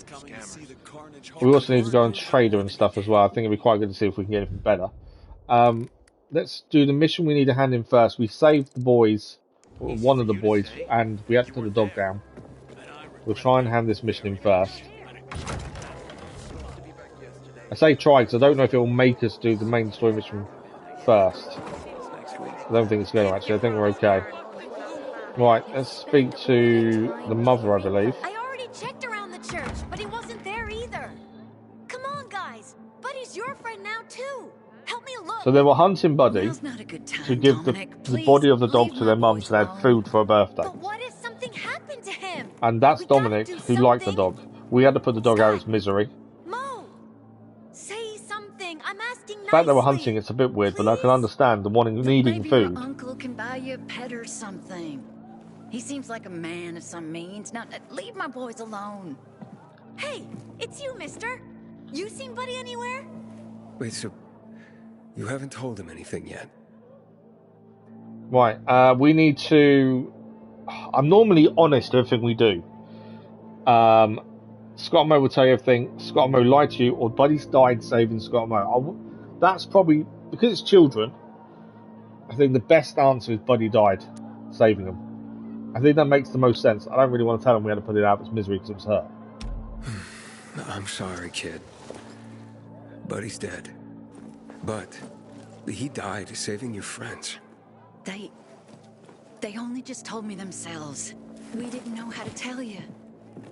We also need to go on trader and stuff as well. I think it'd be quite good to see if we can get anything better. Let's do the mission we need to hand in first. We saved the boys, or one of the boys, and we had to put the dog down. We'll try and hand this mission in first. I say try because I don't know if it will make us do the main story mission first. I don't think it's going to actually. I think we're okay. Right, let's speak to the mother, I believe. I already checked around the church, but he wasn't there either. Come on, guys. Buddy's your friend now, too. Help me look. So they were hunting Buddy to give the body of the dog to their mum so they had food for her birthday. But what if something happened to him? And that's Dominic, who liked the dog. We had to put the dog out of its misery. Mo! Say something. I'm asking fact they were hunting, it's a bit weird, but I can understand the needing Maybe food. your uncle can buy you a pet or something. He seems like a man of some means. Now, leave my boys alone. Hey, it's you, mister. You seen Buddy anywhere? Wait, so you haven't told him anything yet? Right, we need to... I'm normally honest with everything we do. Scott and Mo will tell you everything. Scott and Mo lied to you, or Buddy's died saving Scott and Mo. That's probably... Because it's children, I think the best answer is Buddy died saving them. I think that makes the most sense. I don't really want to tell him we had to put it out of its misery because it was hurt. I'm sorry, kid. Buddy's dead. But he died saving your friends. They only just told me themselves. We didn't know how to tell you.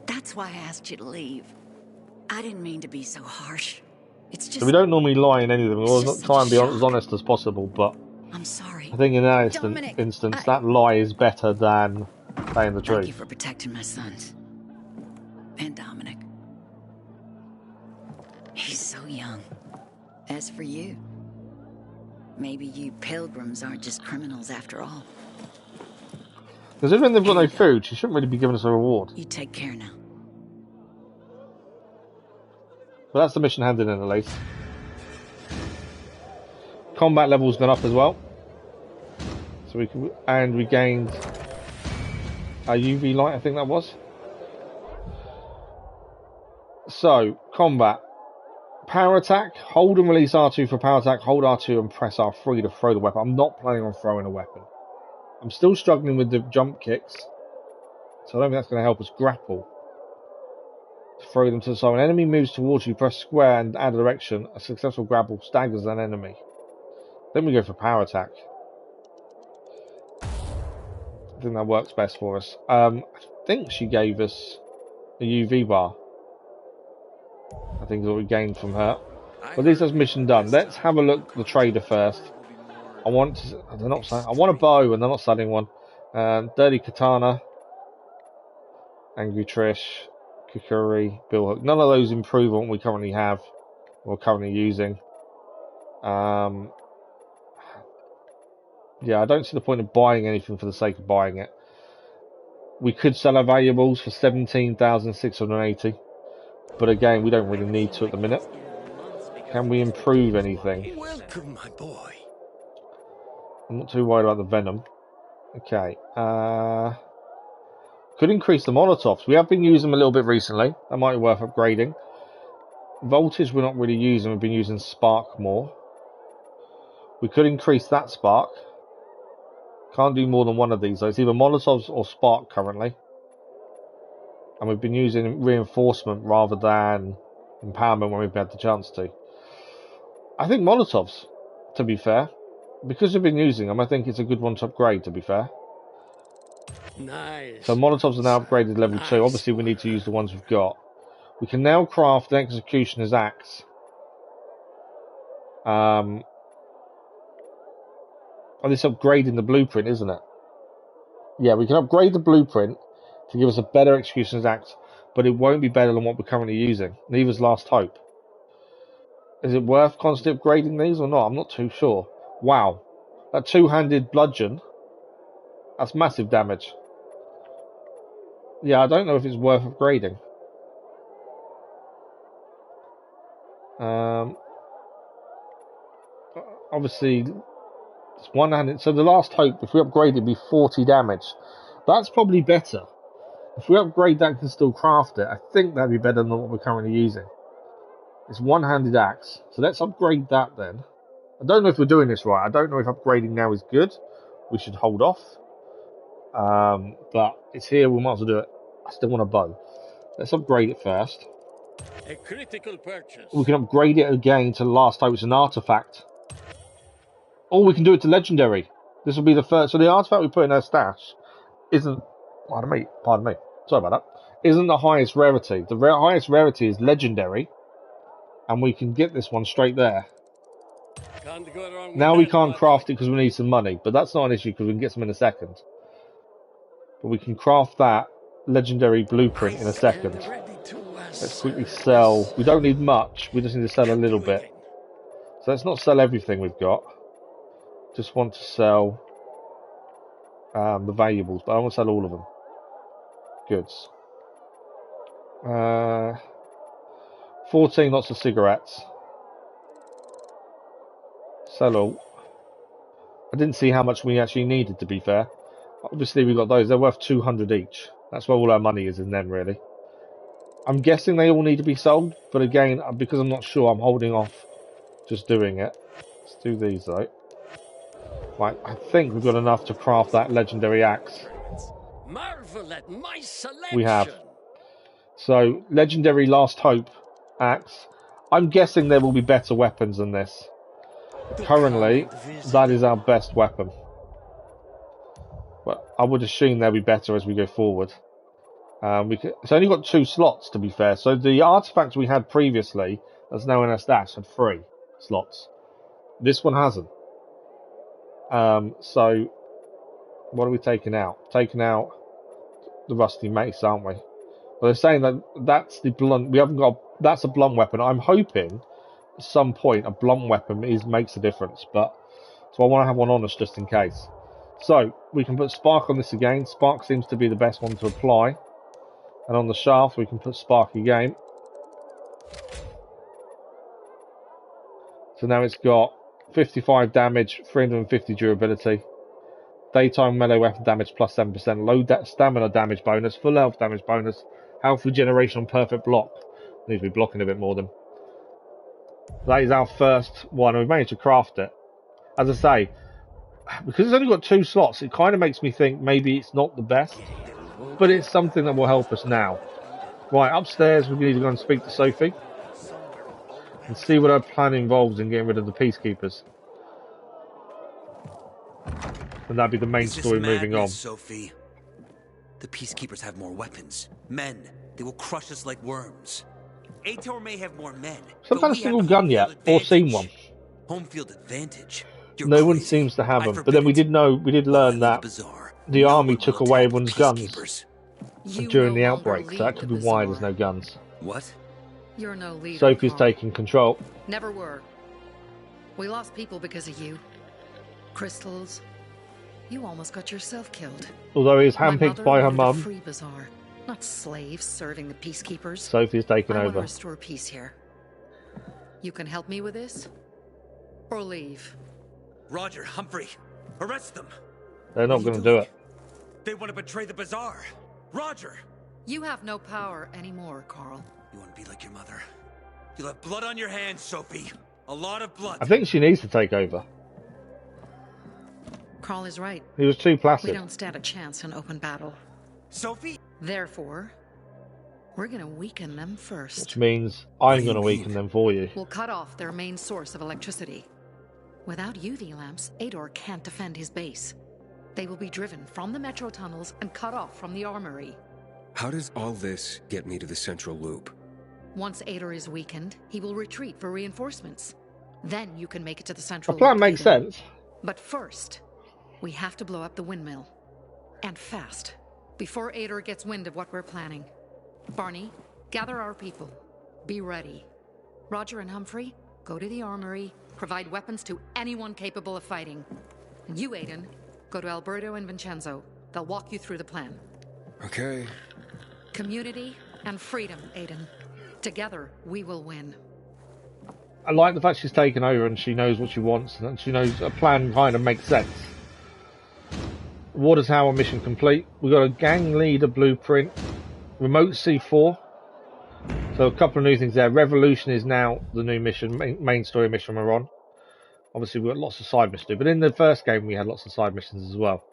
That's why I asked you to leave. I didn't mean to be so harsh. It's just... So we don't normally lie in anything. We always try and be as honest as possible, but... I'm sorry. I think in that instance, that lie is better than saying the truth. Thank you for protecting my sons. And Dominic. He's so young. As for you, maybe you pilgrims aren't just criminals after all. Because even if they've got no food, she shouldn't really be giving us a reward. You take care now. But that's the mission handed in, at least. Combat level's gone up as well. So we gained a UV light, I think that was. So, combat. Power attack, hold and release R2 for power attack, hold R2 and press R3 to throw the weapon. I'm not planning on throwing a weapon. I'm still struggling with the jump kicks, so I don't think that's going to help us grapple. Throw them to the side. When an enemy moves towards you, press square and add a direction. A successful grapple staggers an enemy. Then we go for power attack. I think that works best for us. I think she gave us a UV bar. I think is what we gained from her. But this is mission done. Let's have a look at the trader first. I want a bow, and they're not selling one. Dirty Katana, Angry Trish, Kukuri, Bill Hook. None of those improve on what we currently have, or currently using. Yeah, I don't see the point of buying anything for the sake of buying it. We could sell our valuables for 17,680. But again, we don't really need to at the minute. Can we improve anything? Welcome, my boy. I'm not too worried about the venom. Okay. Could increase the Molotovs. We have been using them a little bit recently. That might be worth upgrading. Voltage we're not really using. We've been using Spark more. We could increase that Spark. Can't do more than one of these. So it's either Molotovs or Spark currently. And we've been using reinforcement rather than empowerment when we've had the chance to. I think Molotovs, to be fair. Because we've been using them, I think it's a good one to upgrade, to be fair. Nice. So Molotovs are now upgraded level 2. Obviously we need to use the ones we've got. We can now craft an Executioner's Axe. Oh, this is upgrading the blueprint, isn't it? Yeah, we can upgrade the blueprint to give us a better Executioner's Axe, but it won't be better than what we're currently using. Neither's Last Hope. Is it worth constantly upgrading these or not? I'm not too sure. Wow. That two-handed bludgeon, that's massive damage. Yeah, I don't know if it's worth upgrading. Obviously, it's one-handed. So the Last Hope, if we upgrade it, it'd be 40 damage. That's probably better. If we upgrade that and can still craft it, I think that'd be better than what we're currently using. It's one-handed axe. So let's upgrade that then. I don't know if we're doing this right. I don't know if upgrading now is good. We should hold off. But it's here, we might as well do it. I still want a bow. Let's upgrade it first. A critical purchase. We can upgrade it again to the Last Hope. It's an artifact. Or we can do it to legendary. This will be the first. So the artifact we put in our stash isn't... Pardon me. Sorry about that. Isn't the highest rarity. The highest rarity is legendary. And we can get this one straight there. Now we can't craft it because we need some money. But that's not an issue because we can get some in a second. But we can craft that legendary blueprint in a second. Let's quickly sell. We don't need much. We just need to sell a little bit. So let's not sell everything we've got. Just want to sell the valuables, but I want to sell all of them. Goods. 14 lots of cigarettes. Sell all. I didn't see how much we actually needed, to be fair. Obviously, we got those. They're worth 200 each. That's where all our money is in them, really. I'm guessing they all need to be sold, but again, because I'm not sure, I'm holding off just doing it. Let's do these, though. Right, I think we've got enough to craft that legendary axe. Marvel at my selection. We have. So, legendary Last Hope axe. I'm guessing there will be better weapons than this. Currently, that is our best weapon. But I would assume they'll be better as we go forward. It's only got 2 slots, to be fair. So the artifact we had previously, that's now in our stash, had 3 slots. This one hasn't. So what are we taking out? Taking out the rusty mace, aren't we? Well, they're saying that that's the blunt. We haven't got. That's a blunt weapon. I'm hoping at some point a blunt weapon makes a difference, but so I want to have one on us just in case. So we can put spark on this again. Spark seems to be the best one to apply, and on the shaft we can put spark again. So now it's got 55 damage, 350 durability, daytime melee weapon damage plus 7%, low stamina damage bonus, full health damage bonus, health regeneration on perfect block. Needs to be blocking a bit more than. That is our first one, and we've managed to craft it. As I say, because it's only got 2 slots, it kind of makes me think maybe it's not the best, but it's something that will help us now. Right, upstairs we need to go and speak to Sophie and see what her plan involves in getting rid of the peacekeepers. And that'd be the main story moving on. Sophie. The peacekeepers have more weapons. Men. They will crush us like worms. Ator may have more men. I've had a single gun yet, or seen one. Home field advantage. No one seems to have them. But then we did learn that the army took away everyone's guns during the outbreak. So that could be why there's no guns. What? You're no leader. Sophie's taking control. Never were. We lost people because of you. Crystals. You almost got yourself killed. Although he was handpicked by her mum. Free bazaar, not slaves serving the peacekeepers. Sophie's taken I want over. to restore peace here. You can help me with this, or leave. Roger, Humphrey, arrest them. They're not going to do it. They want to betray the bazaar. Roger. You have no power anymore, Carl. You want to be like your mother. You'll have blood on your hands, Sophie. A lot of blood. I think she needs to take over. Carl is right. He was too placid. We don't stand a chance in open battle. Sophie? Therefore, we're gonna weaken them first. Which means I'm going to weaken them for you. We'll cut off their main source of electricity. Without UV lamps, Ador can't defend his base. They will be driven from the metro tunnels and cut off from the armory. How does all this get me to the central loop? Once Ador is weakened, he will retreat for reinforcements. Then you can make it to the central The plan loop, makes Aiden. sense. But first, we have to blow up the windmill. And fast. Before Ador gets wind of what we're planning. Barney, gather our people. Be ready. Roger and Humphrey, go to the armory. Provide weapons to anyone capable of fighting. And you, Aiden, go to Alberto and Vincenzo. They'll walk you through the plan. Okay. Community and freedom, Aiden. Together, we will win. I like the fact she's taken over and she knows what she wants and she knows a plan kind of makes sense. Water tower mission complete. We've got a gang leader blueprint. Remote C4. So a couple of new things there. Revolution is now the new mission, main story mission we're on. Obviously we've got lots of side missions, but in the first game we had lots of side missions as well.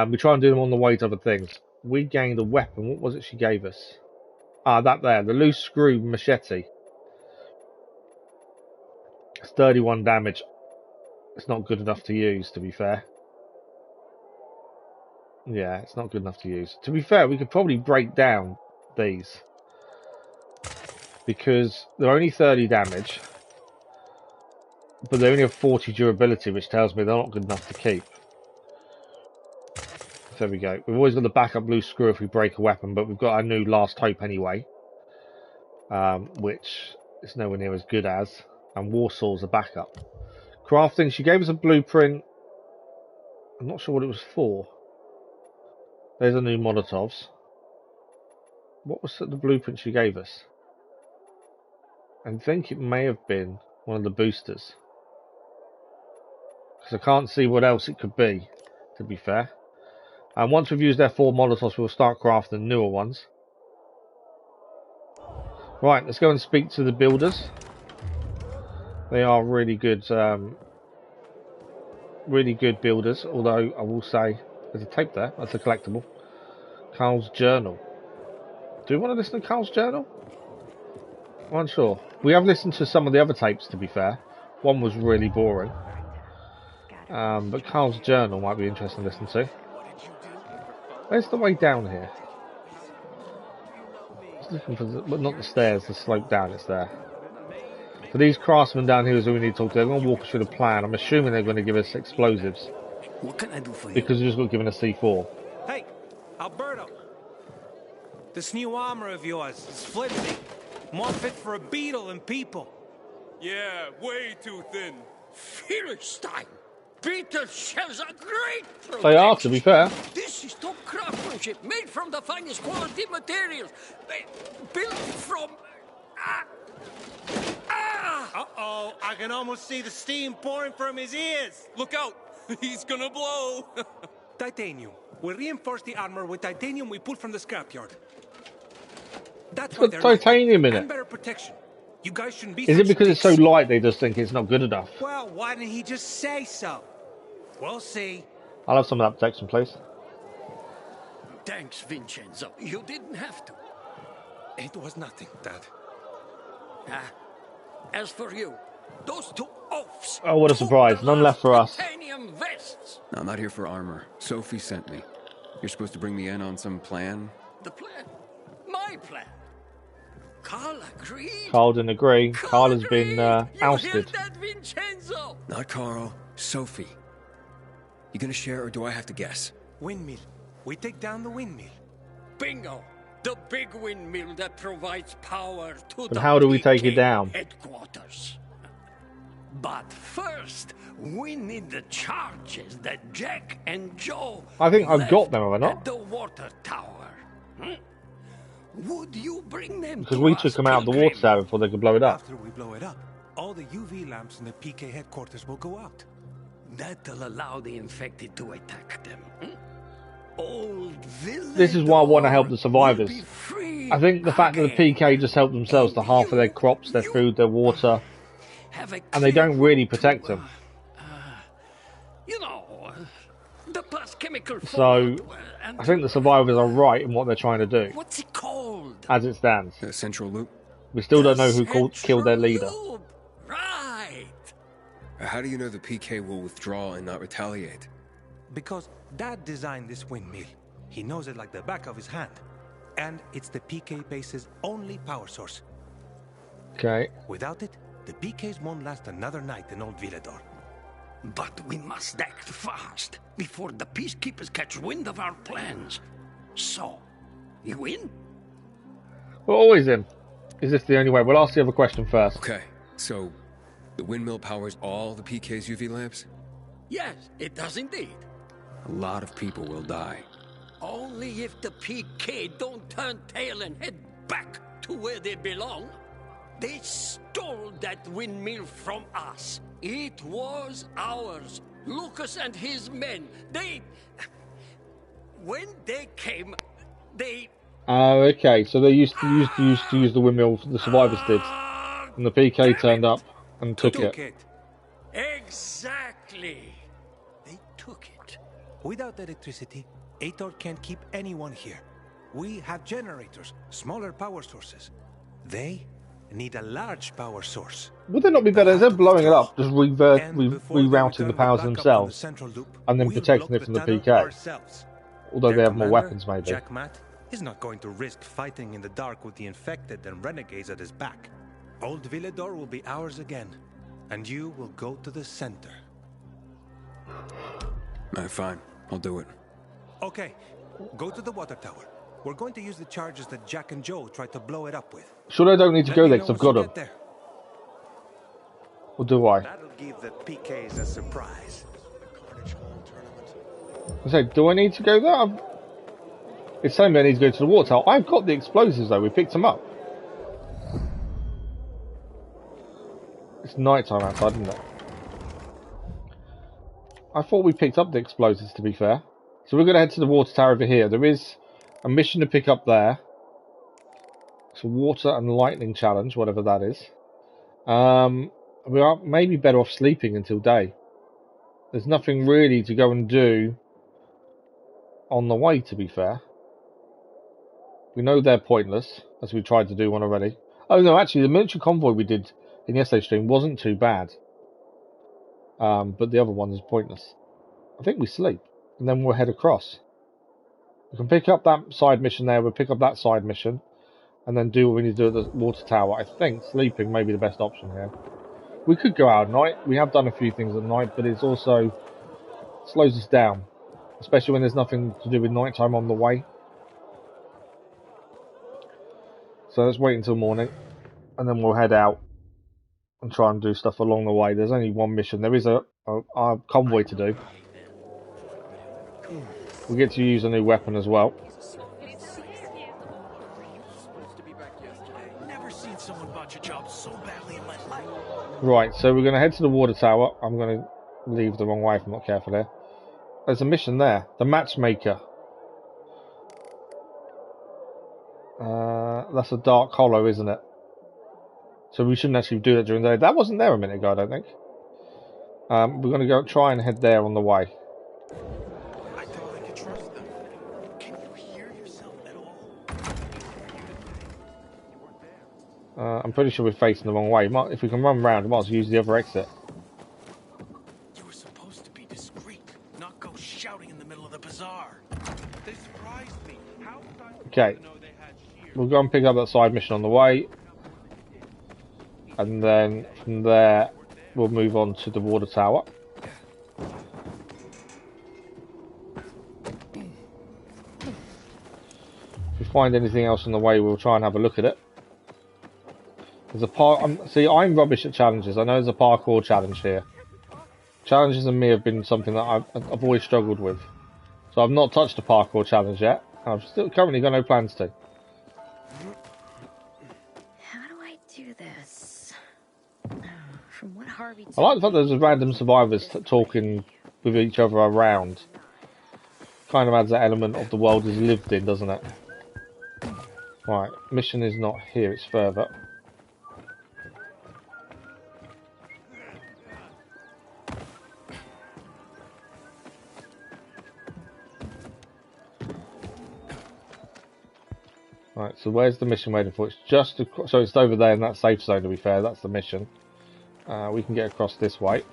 We try and do them on the way to other things. We gained a weapon. What was it she gave us? That there, the loose screw machete. It's 31 damage. It's not good enough to use, to be fair. Yeah, it's not good enough to use. To be fair, we could probably break down these. Because they're only 30 damage. But they only have 40 durability, which tells me they're not good enough to keep. There we go. We've always got the backup loose screw if we break a weapon, but we've got our new Last Hope anyway. Which is nowhere near as good as. And Warsaw's a backup. Crafting, she gave us a blueprint. I'm not sure what it was for. There's a new Molotovs. What was the blueprint she gave us? I think it may have been one of the boosters. Because I can't see what else it could be, to be fair. And once we've used their 4 Molotovs, we'll start crafting newer ones. Right, let's go and speak to the builders. They are really good builders, although I will say there's a tape there, that's a collectible. Carl's journal. Do we want to listen to Carl's journal? I'm unsure. We have listened to some of the other tapes, to be fair. One was really boring. But Carl's journal might be interesting to listen to. Where's the way down here? Just looking for the, well, not the stairs, the slope down, it's there. So these craftsmen down here is who we need to talk to. They're going to walk us through the plan. I'm assuming they're going to give us explosives. What can I do for you? Because we just got given a C4. Hey, Alberto. This new armor of yours is flimsy. More fit for a beetle than people. Yeah, way too thin. Philistine! Beetle shells are great products. They are, to be fair. This is top craftsmanship, made from the finest quality materials. Built from... Uh-oh, I can almost see the steam pouring from his ears. Look out! He's gonna blow! Titanium. We reinforce the armor with titanium we pulled from the scrapyard. That's It's got titanium in it. And better protection. You guys shouldn't be. Is it because it's so light they just think it's not good enough? Well, why didn't he just say so? We'll see. I'll have some of that protection, please. Thanks, Vincenzo. You didn't have to. It was nothing, Dad. As for you, those 2 oafs. Oh, what a surprise. None left for us. Titanium vests. No, I'm not here for armor. Sophie sent me. You're supposed to bring me in on some plan? The plan? My plan? Carl agreed. Carl didn't agree. Carl has been ousted. You hear that, Vincenzo? Not Carl. Sophie. You gonna share or do I have to guess? Windmill. We take down the windmill. Bingo. The big windmill that provides power to But how do we take it down? Headquarters. But first, we need the charges that Jack and Joe I think I've got them, have I at not? the water tower. Would you bring them Because to we us, took them out of the Pilgrim? water tower before they could blow it up. After we blow it up, all the UV lamps in the PK headquarters will go out. That'll allow the infected to attack them. Old This is why I want to help the survivors. I think the fact that the PK just help themselves to half of their crops, their food, their water, and they don't really protect them. You know, the plus chemical. So I think the survivors are right in what they're trying to do. What's it called? As it stands. The central loop? We still don't know who killed their leader. Right. How do you know the PK will withdraw and not retaliate? Because Dad designed this windmill. He knows it like the back of his hand. And it's the PK base's only power source. Okay. Without it, the PKs won't last another night in Old Villador. But we must act fast before the peacekeepers catch wind of our plans. So, you in? We're always in. Is this the only way? We'll ask the other question first. Okay, so the windmill powers all the PK's UV lamps? Yes, it does indeed. A lot of people will die. Only if the PK don't turn tail and head back to where they belong. They stole that windmill from us. It was ours. Lucas and his men, when they came, they... Oh, okay. So they used to use the windmill, the survivors did. And the PK turned up and took it. Exactly. They took it. Without electricity, Ator can't keep anyone here. We have generators, smaller power sources. They need a large power source. Would it not be better, instead of blowing it up, just rerouting the powers themselves and then protecting it from the PK? Although they have more weapons, maybe. Jack Matt is not going to risk fighting in the dark with the infected and renegades at his back. Old Villador will be ours again, and you will go to the center. Fine, I'll do it. Okay, go to the water tower. We're going to use the charges that Jack and Joe tried to blow it up with. Sure, I don't need to go there because I've got them. Or do I? That'll give the PKs a surprise. I say, do I need to go there? It's telling me I need to go to the water tower. I've got the explosives though, we picked them up. It's night time outside, isn't it? I thought we picked up the explosives, to be fair. So we're going to head to the water tower over here. There is a mission to pick up there. It's a water and lightning challenge, whatever that is. We are maybe better off sleeping until day. There's nothing really to go and do on the way, to be fair. We know they're pointless, as we tried to do one already. Oh no, actually the military convoy we did in yesterday's stream wasn't too bad. But the other one is pointless. I think we sleep, and then we'll head across. We can pick up that side mission there, we'll pick up that side mission, and then do what we need to do at the water tower. I think sleeping may be the best option here. We could go out at night, we have done a few things at night, but it's also slows us down. Especially when there's nothing to do with nighttime on the way. So let's wait until morning, and then we'll head out and try and do stuff along the way. There's only one mission. There is a convoy to do. We get to use a new weapon as well. Never seen someone botch a job so badly in my life. Right, so we're going to head to the water tower. I'm going to leave the wrong way if I'm not careful there. There's a mission there. The matchmaker. That's a dark hollow, isn't it? So we shouldn't actually do that during the day. That wasn't there a minute ago, I don't think. We're going to go try and head there on the way. I thought I could trust them. Can you hear yourself at all? I'm pretty sure we're facing the wrong way. If we can run round, we might as well use the other exit. You were supposed to be discreet, not go shouting in the middle of the bazaar. They surprised me. How did I Okay. We'll go and pick up that side mission on the way. And then from there, we'll move on to the water tower. If we find anything else on the way, we'll try and have a look at it. There's a see, I'm rubbish at challenges. I know there's a parkour challenge here. Challenges and me have been something that I've always struggled with. So I've not touched a parkour challenge yet. I've still currently got no plans to. How do I do this? From what Harvey I like the fact that there's random survivors talking with each other around. Kind of adds that element of the world is lived in, doesn't it? Right, mission is not here, it's further. Right, so where's the mission waiting for? It's just so it's over there in that safe zone, to be fair. That's the mission. We can get across this way.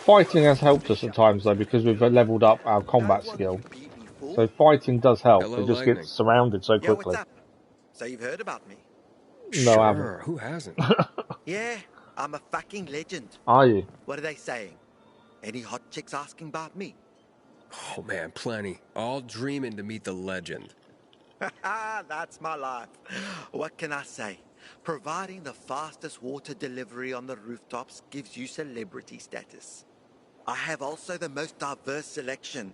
Fighting has helped us at times though, because we've leveled up our combat skill. So fighting does help. Hello, it just Lightning. gets surrounded so quickly. What's up? So you've heard about me? No, I Sure, haven't. who hasn't? Yeah, I'm a fucking legend. Are you? What are they saying? Any hot chicks asking about me? Oh man, plenty. All dreaming to meet the legend. That's my life. What can I say? Providing the fastest water delivery on the rooftops gives you celebrity status. I have also the most diverse selection.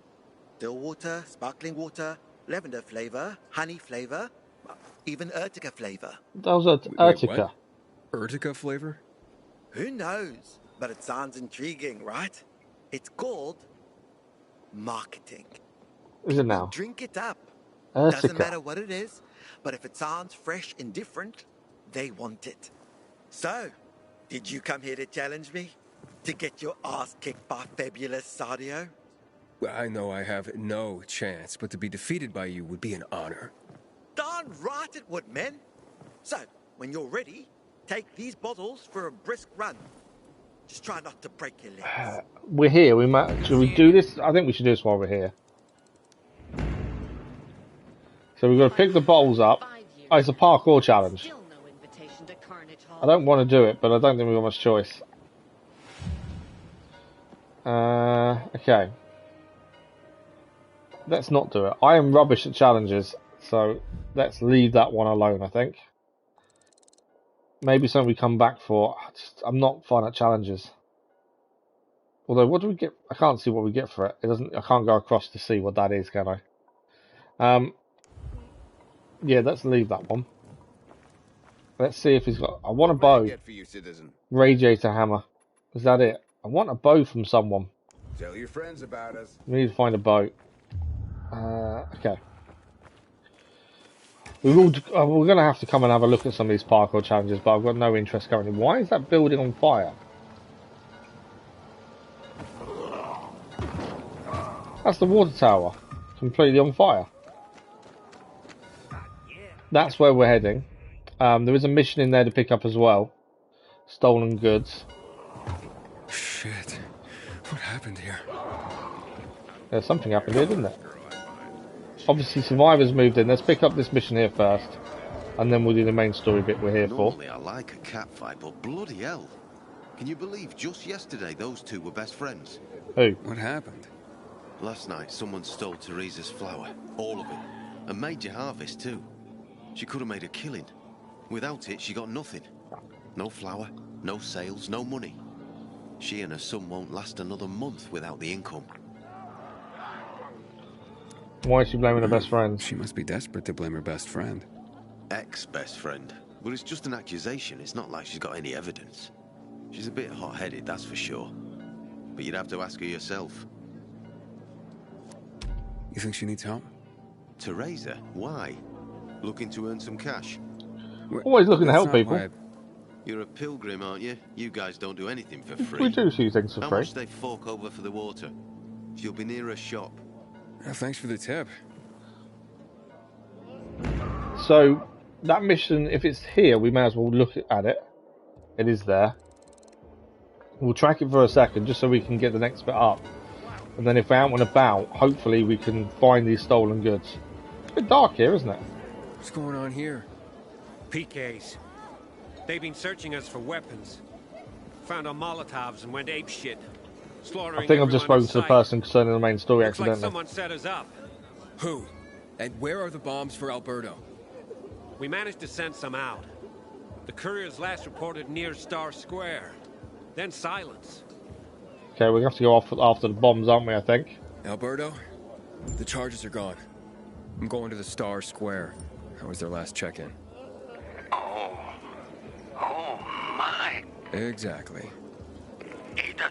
Still water, sparkling water, lavender flavor, honey flavor, even Urtica flavor. That was Urtica. Urtica flavor? Who knows? But it sounds intriguing, right? It's called marketing. Is it now? Drink it up. Urtica. Doesn't matter what it is, but if it sounds fresh and different, they want it. So, did you come here to challenge me? To get your ass kicked by fabulous Sadio? Well, I know I have no chance, but to be defeated by you would be an honor. Darn right it would, man. So, when you're ready, take these bottles for a brisk run. Just try not to break your legs. We're here. Should we do this? I think we should do this while we're here. So we've got to pick the bottles up. Oh, it's a parkour challenge. I don't want to do it, but I don't think we've got much choice. Okay. let's not do it. I am rubbish at challenges, so let's leave that one alone, I think. Maybe something we come back for. I'm not fine at challenges. Although, what do we get? I can't see what we get for it. It doesn't. I can't go across to see what that is, can I? Yeah, let's leave that one. Let's see if he's got... I want a bow. Radiator hammer. Is that it? I want a bow from someone. Tell your friends about us. We need to find a bow. Okay. We're going to have to come and have a look at some of these parkour challenges, but I've got no interest currently. Why is that building on fire? That's the water tower. Completely on fire. That's where we're heading. There is a mission in there to pick up as well. Stolen goods. Shit. What happened here? Yeah, something happened here, didn't it? Obviously, survivors moved in. Let's pick up this mission here first. And then we'll do the main story bit we're here for. Normally I like a cat fight, but bloody hell. Can you believe just yesterday those two were best friends? Who? What happened? Last night someone stole Teresa's flour. All of it. A major harvest too. She could have made a killing. Without it, she got nothing. No flour, no sales, no money. She and her son won't last another month without the income. Why is she blaming her best friend? She must be desperate to blame her best friend. Ex-best friend. But it's just an accusation. It's not like she's got any evidence. She's a bit hot-headed, that's for sure. But you'd have to ask her yourself. You think she needs help? Teresa? Why? Looking to earn some cash? Always looking to help people. You're a pilgrim, aren't you? You guys don't do anything for free. We do see things for free. How much they fork over for the water? You'll be near a shop. Thanks for the tip. So, that mission, if it's here, we may as well look at it. It is there. We'll track it for a second, just so we can get the next bit up. And then if we're out and about, hopefully we can find these stolen goods. It's a bit dark here, isn't it? What's going on here? PKs. They've been searching us for weapons. Found our Molotovs and went apeshit. I think I've just spoken to the person concerning the main story accidentally. Looks like someone set us up. Who? And where are the bombs for Alberto? We managed to send some out. The couriers last reported near Star Square. Then silence. Okay, we're going to have to go off after the bombs, aren't we, I think? Alberto, the charges are gone. I'm going to the Star Square. How was their last check-in? Oh my. Exactly. Ada.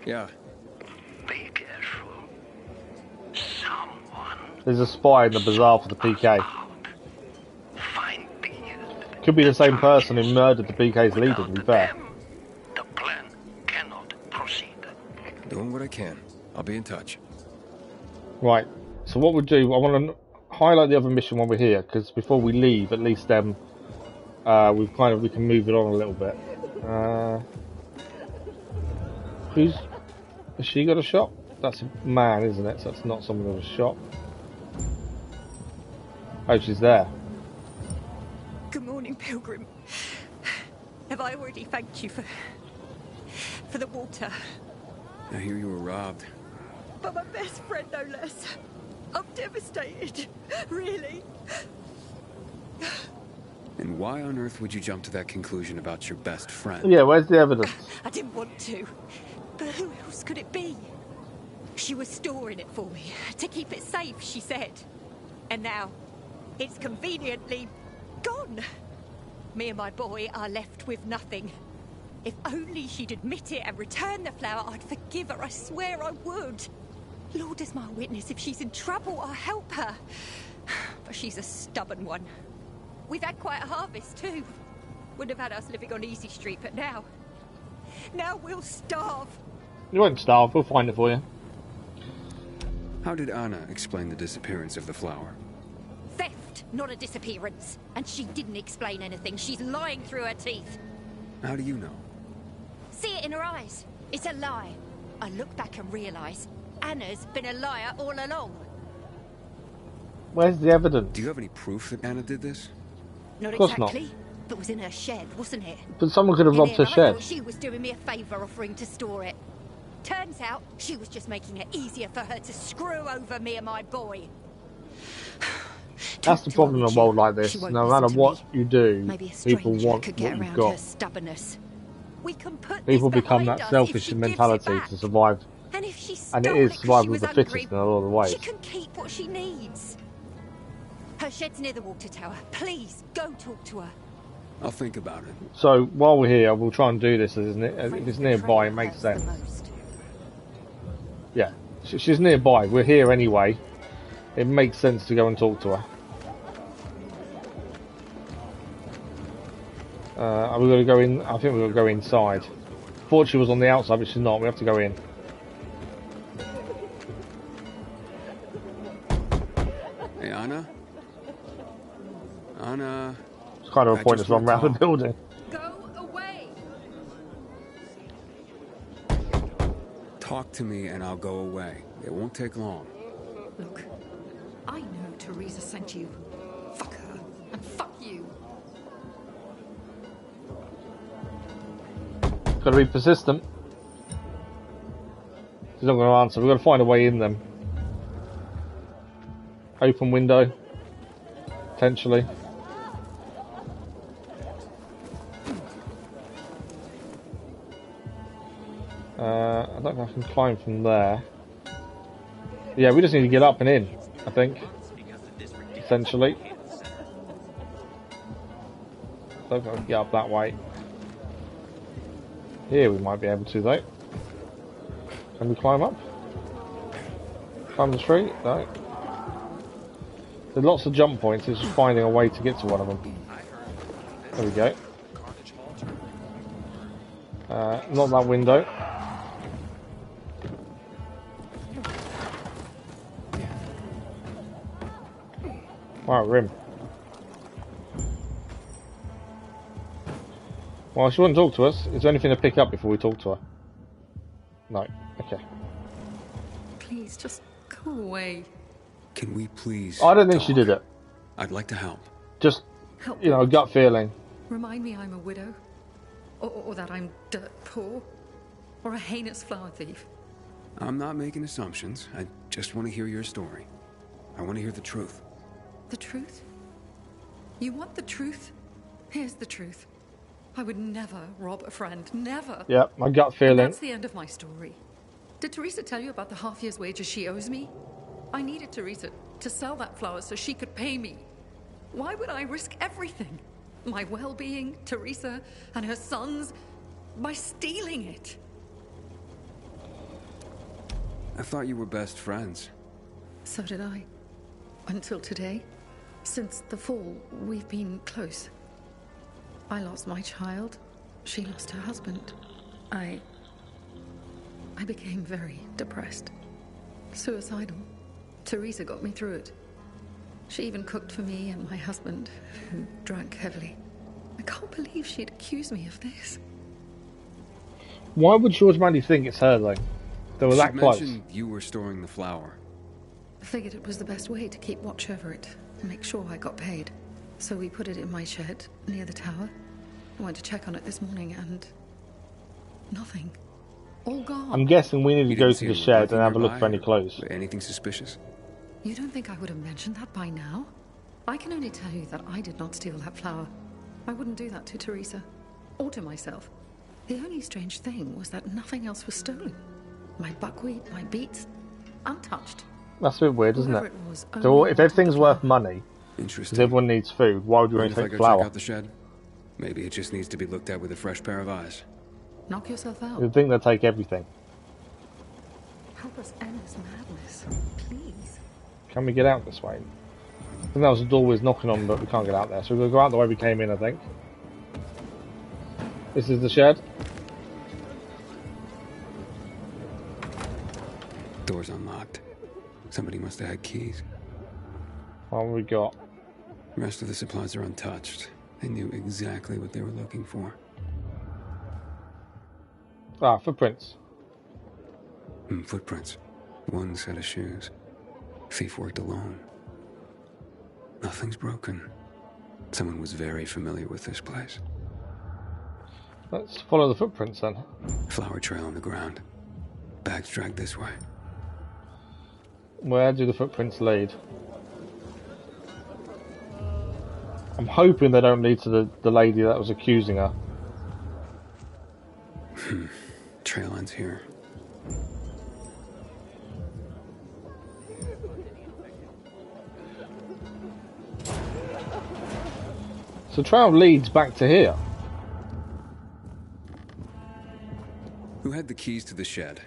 Yeah. Be careful. Someone. There's a spy in the bazaar for the PK. Find these. Could be the same person who murdered the PK's leader, to be fair. The plan cannot proceed. Doing what I can. I'll be in touch. Right. So what we'll do, I want to highlight the other mission when we're here, because before we leave, at least then we can move it on a little bit. Has she got a shop? That's a man, isn't it? So that's not someone with a shop. Oh, she's there. Good morning, Pilgrim. Have I already thanked you for the water? I hear you were robbed. But my best friend, no less. I'm devastated. Really. And why on earth would you jump to that conclusion about your best friend? Yeah, where's the evidence? I didn't want to. But who else could it be? She was storing it for me. To keep it safe, she said. And now, it's conveniently gone. Me and my boy are left with nothing. If only she'd admit it and return the flower, I'd forgive her. I swear I would. Lord is my witness. If she's in trouble, I'll help her. But she's a stubborn one. We've had quite a harvest, too. Would have had us living on Easy Street, but now we'll starve. You won't starve. We'll find it for you. How did Anna explain the disappearance of the flower? Theft, not a disappearance. And she didn't explain anything. She's lying through her teeth. How do you know? See it in her eyes. It's a lie. I look back and realise Anna's been a liar all along. Where's the evidence? Do you have any proof that Anna did this? Not of course exactly. Not. But it was in her shed, wasn't it? But someone could have robbed her I shed. thought she was doing me a favour offering to store it. Turns out she was just making it easier for her to screw over me and my boy. That's the problem in a world like this. No matter what you do, people want could what get you've around got. her stubbornness. We can put People this become behind that us selfish if she mentality gives it to back. survive. And if she And it stole is 'cause survival she of was the hungry, fittest in a lot of ways. she can keep what she needs. Her shed's near the water tower. Please, go talk to her. I'll think about it. So while we're here, we'll try and do this. If it's nearby, it makes sense. Yeah, she's nearby. We're here anyway. It makes sense to go and talk to her. Are we going to go in? I think we're going to go inside. Thought she was on the outside, but she's not. We have to go in. Hey, Anna? Anna? It's kind of a point to run around the building. Go away! Talk to me and I'll go away. It won't take long. Look, I know Teresa sent you. Fuck her. And fuck you. Got to be persistent. She's not going to answer. We've got to find a way in them. Open window. Potentially. I don't know if I can climb from there. Yeah, we just need to get up and in, I think. Essentially. I don't think I can get up that way. Here we might be able to though. Can we climb up? Climb the tree? No. There's lots of jump points, it's just finding a way to get to one of them. There we go. Not that window. Wow, rim. Well, she wouldn't talk to us. Is there anything to pick up before we talk to her? No. Okay. Please, just go away. Can we please I don't think she did it. I'd like to help. Just, Help. you know, gut feeling. Remind me I'm a widow. Or that I'm dirt poor. Or a heinous flower thief. I'm not making assumptions. I just want to hear your story. I want to hear the truth. The truth? You want the truth? Here's the truth. I would never rob a friend. Never. Yeah, my gut feeling. And that's the end of my story. Did Teresa tell you about the half year's wages she owes me? I needed Teresa to sell that flower so she could pay me. Why would I risk everything? My well-being, Teresa, and her sons, by stealing it? I thought you were best friends. So did I. Until today. Since the fall, we've been close. I lost my child. She lost her husband. I became very depressed. Suicidal. Teresa got me through it. She even cooked for me and my husband, who drank heavily. I can't believe she'd accuse me of this. Why would she automatically think it's her though? They were that close. She mentioned you were storing the flower. I figured it was the best way to keep watch over it and make sure I got paid. So we put it in my shed near the tower. I went to check on it this morning and nothing. All gone. I'm guessing we need to go to the shed and have a look for any clothes. Anything suspicious? You don't think I would have mentioned that by now? I can only tell you that I did not steal that flower. I wouldn't do that to Teresa. Or to myself. The only strange thing was that nothing else was stolen. My buckwheat, my beets, untouched. That's a bit weird, isn't Whoever it? it was So only if everything's worth money, interesting. because everyone needs food, why would you want Mind to if I take go flour? check out the shed? Maybe it just needs to be looked at with a fresh pair of eyes. Knock yourself out. You'd think they'd take everything. Help us end this madness, please. Can we get out this way? I think that was the door we was knocking on, but we can't get out there. So we're going to go out the way we came in, I think. This is the shed. Door's unlocked. Somebody must have had keys. What have we got? The rest of the supplies are untouched. They knew exactly what they were looking for. Ah, footprints. Footprints. One set of shoes. Thief worked alone. Nothing's broken. Someone was very familiar with this place. Let's follow the footprints then. Flower trail on the ground. Bags dragged this way. Where do the footprints lead? I'm hoping they don't lead to the lady that was accusing her. Trail ends here. So trail leads back to here. Who had the keys to the shed?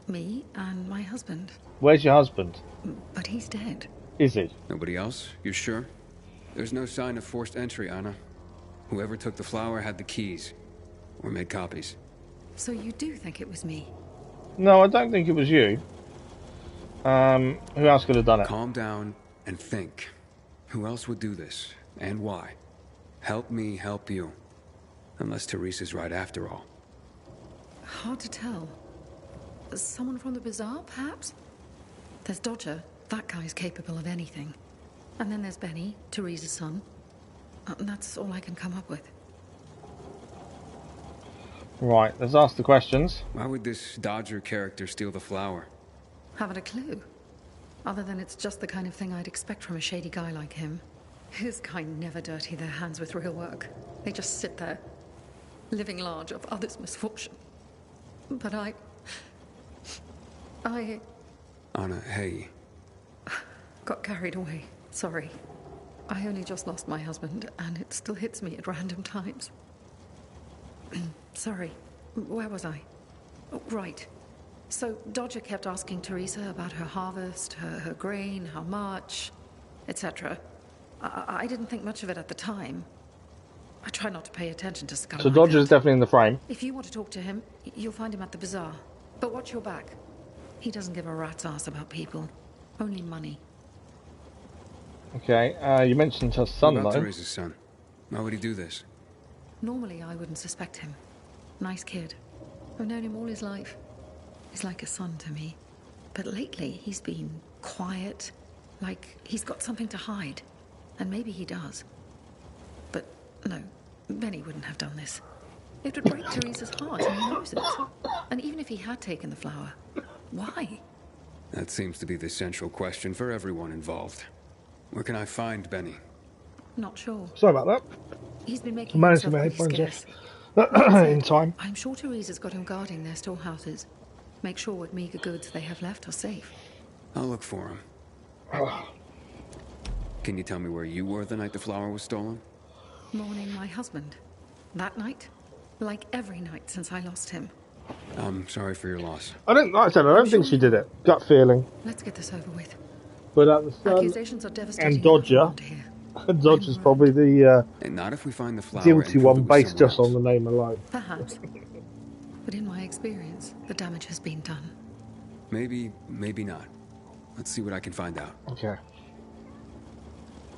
Me and my husband. Where's your husband? But he's dead. Is he? Nobody else? You sure? There's no sign of forced entry, Anna. Whoever took the flower had the keys. Or made copies. So you do think it was me? No, I don't think it was you. Who else could have done it? Calm down and think. Who else would do this? And why? Help me help you. Unless Teresa's right after all. Hard to tell. Someone from the bazaar, perhaps? There's Dodger. That guy's capable of anything. And then there's Benny, Teresa's son. And that's all I can come up with. Right, let's ask the questions. Why would this Dodger character steal the flower? Haven't a clue. Other than it's just the kind of thing I'd expect from a shady guy like him. His kind never dirty their hands with real work. They just sit there, living large of others' misfortune. But I... Anna, hey. got carried away. Sorry. I only just lost my husband, and it still hits me at random times. Sorry. Where was I? Oh, right. So Dodger kept asking Teresa about her harvest, her grain, how much, etc. I didn't think much of it at the time. I try not to pay attention to scum. So Dodger's definitely in the frame. If you want to talk to him, you'll find him at the bazaar. But watch your back. He doesn't give a rat's ass about people. Only money. Okay, you mentioned her son, What about though. Teresa's son? Why would he do this? Normally, I wouldn't suspect him. Nice kid. I've known him all his life. He's like a son to me. But lately, he's been quiet, like he's got something to hide. And maybe he does. But no, Benny wouldn't have done this. It would break Teresa's heart, and he knows it. And even if he had taken the flower, why? That seems to be the central question for everyone involved. Where can I find Benny? Not sure. Sorry about that. He's been I making managed to himself make pretty headphones scarce. off in time. I'm sure Teresa's got him guarding their storehouses. Make sure what meager goods they have left are safe. I'll look for him. Can you tell me where you were the night the flower was stolen? Mourning my husband. That night? Like every night since I lost him. I'm sorry for your loss. Like I said, I don't think she did it. Gut feeling. Let's get this over with. But at the son Accusations are devastating. and Dodger, Dodger's probably the And not if we find the flower guilty and one prove it was based just someone on the name alone. Perhaps. But in my experience, the damage has been done. Maybe, maybe not. Let's see what I can find out. Okay.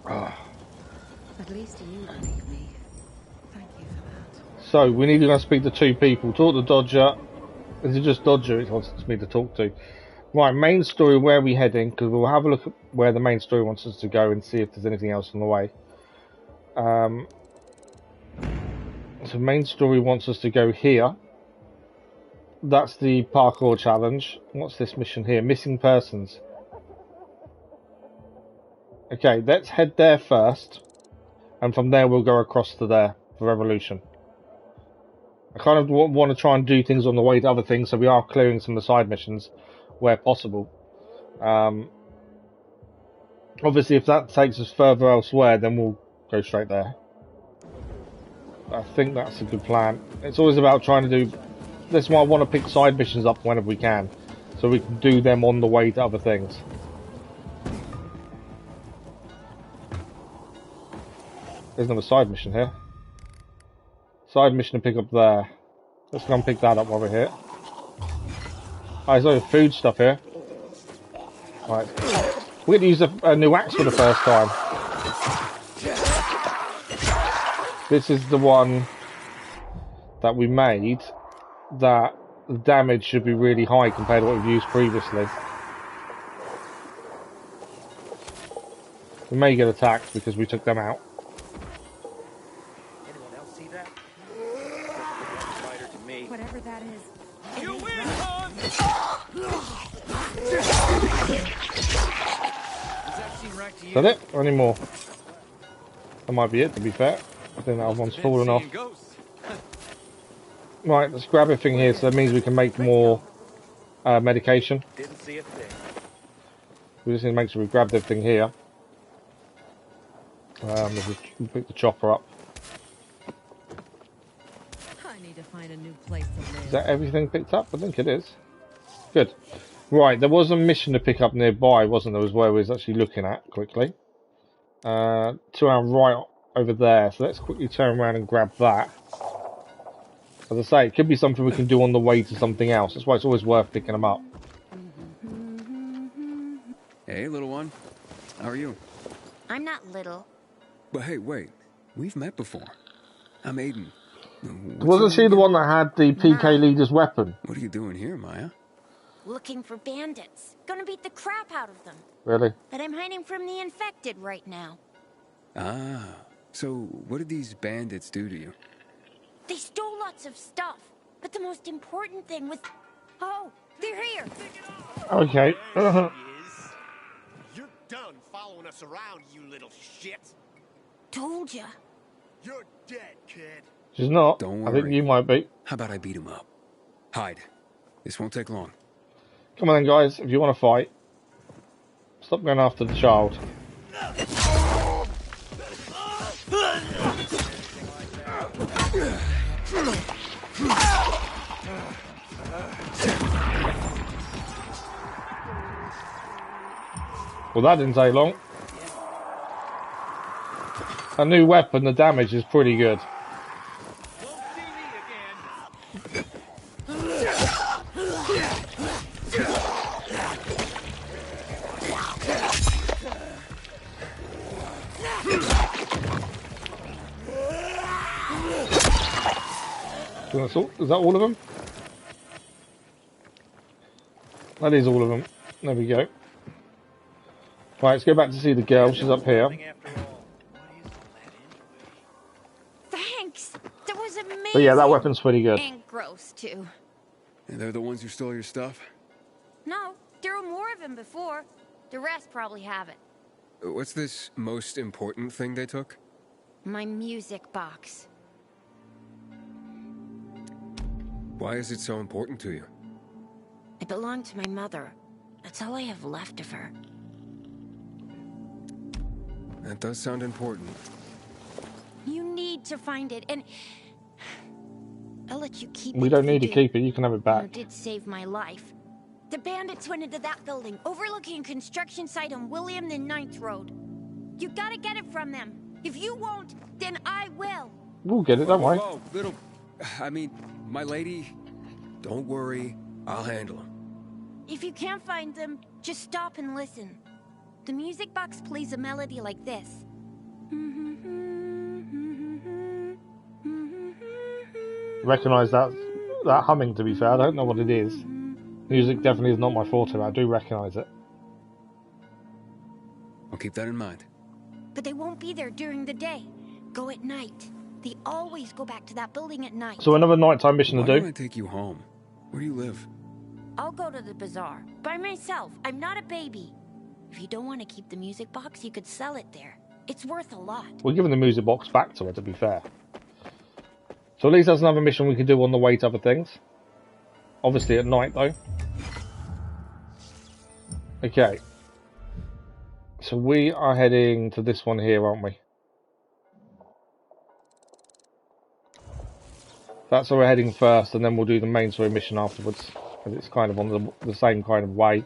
At least you believe me. Thank you for that. So, we need to go speak to two people. Talk to Dodger. Is it just Dodger it wants me to talk to? Right, main story, where are we heading? Because we'll have a look at where the main story wants us to go and see if there's anything else on the way. So main story wants us to go here. That's the parkour challenge. What's this mission here? Missing persons. Okay, let's head there first. And from there we'll go across to there for Revolution. I kind of want to try and do things on the way to other things, so we are clearing some of the side missions where possible. Obviously, if that takes us further elsewhere, then we'll go straight there. I think that's a good plan. It's always about trying to do... That's why I want to pick side missions up whenever we can, so we can do them on the way to other things. There's another side mission here. Side mission to pick up there. Let's go and pick that up while we're here. Oh, there's loads of food stuff here. Right. We're going to use a new axe for the first time. This is the one that we made, that the damage should be really high compared to what we've used previously. We may get attacked because we took them out. Whatever that is, You win, hon! Is that it? Or any more? That might be it, to be fair. I think that other one's fallen off. Right, let's grab everything here, so that means we can make more medication. Didn't see a thing. We just need to make sure we grabbed everything here. Let's just pick the chopper up. I need to find a new place to live. Is that everything picked up? I think it is. Good. Right, there was a mission to pick up nearby, wasn't there, as well, we was actually looking at quickly. To our right over there, so let's quickly turn around and grab that. As I say, it could be something we can do on the way to something else. That's why it's always worth picking them up. Hey, little one. How are you? I'm not little. But hey, wait. We've met before. I'm Aiden. Wasn't she the one that had the PK leader's weapon? What are you doing here, Maya? Looking for bandits. Gonna beat the crap out of them. Really? But I'm hiding from the infected right now. Ah. So, what did these bandits do to you? They stole lots of stuff. But the most important thing was... Oh, they're here! Okay. You're done following us around, you little shit. Told ya. You're dead, kid. She's not. Don't I worry. think you might be. How about I beat him up? Hide. This won't take long. Come on then, guys. If you want to fight, stop going after the child. Well, that didn't take long. A new weapon, the damage is pretty good. Is that all of them? That is all of them. There we go. Right, let's go back to see the girl. She's up here. Thanks. That was amazing. But yeah, that weapon's pretty good. And gross, too. And they're the ones who stole your stuff? No, there were more of them before. The rest probably have it. What's this most important thing they took? My music box. Why is it so important to you? It belonged to my mother. That's all I have left of her. That does sound important. You need to find it, and I'll let you keep it. We don't need to keep it. You can have it back. You did save my life. The bandits went into that building, overlooking a construction site on William the 9th Road. You gotta get it from them. If you won't, then I will. We'll get it, don't worry. Whoa, little... I mean, my lady, don't worry. I'll handle them. If you can't find them, just stop and listen. The music box plays a melody like this. Recognise that humming, to be fair. I don't know what it is. Music definitely is not my forte, but I do recognise it. I'll keep that in mind. But they won't be there during the day. Go at night. They always go back to that building at night. So another nighttime mission Why to do. don't I take you home? Where do you live? I'll go to the bazaar. By myself. I'm not a baby. If you don't want to keep the music box, you could sell it there. It's worth a lot. We're giving the music box back to her, to be fair. So at least that's another mission we can do on the way to other things. Obviously at night, though. Okay. So we are heading to this one here, aren't we? That's where we're heading first, and then we'll do the main story mission afterwards. Because it's kind of on the same kind of way.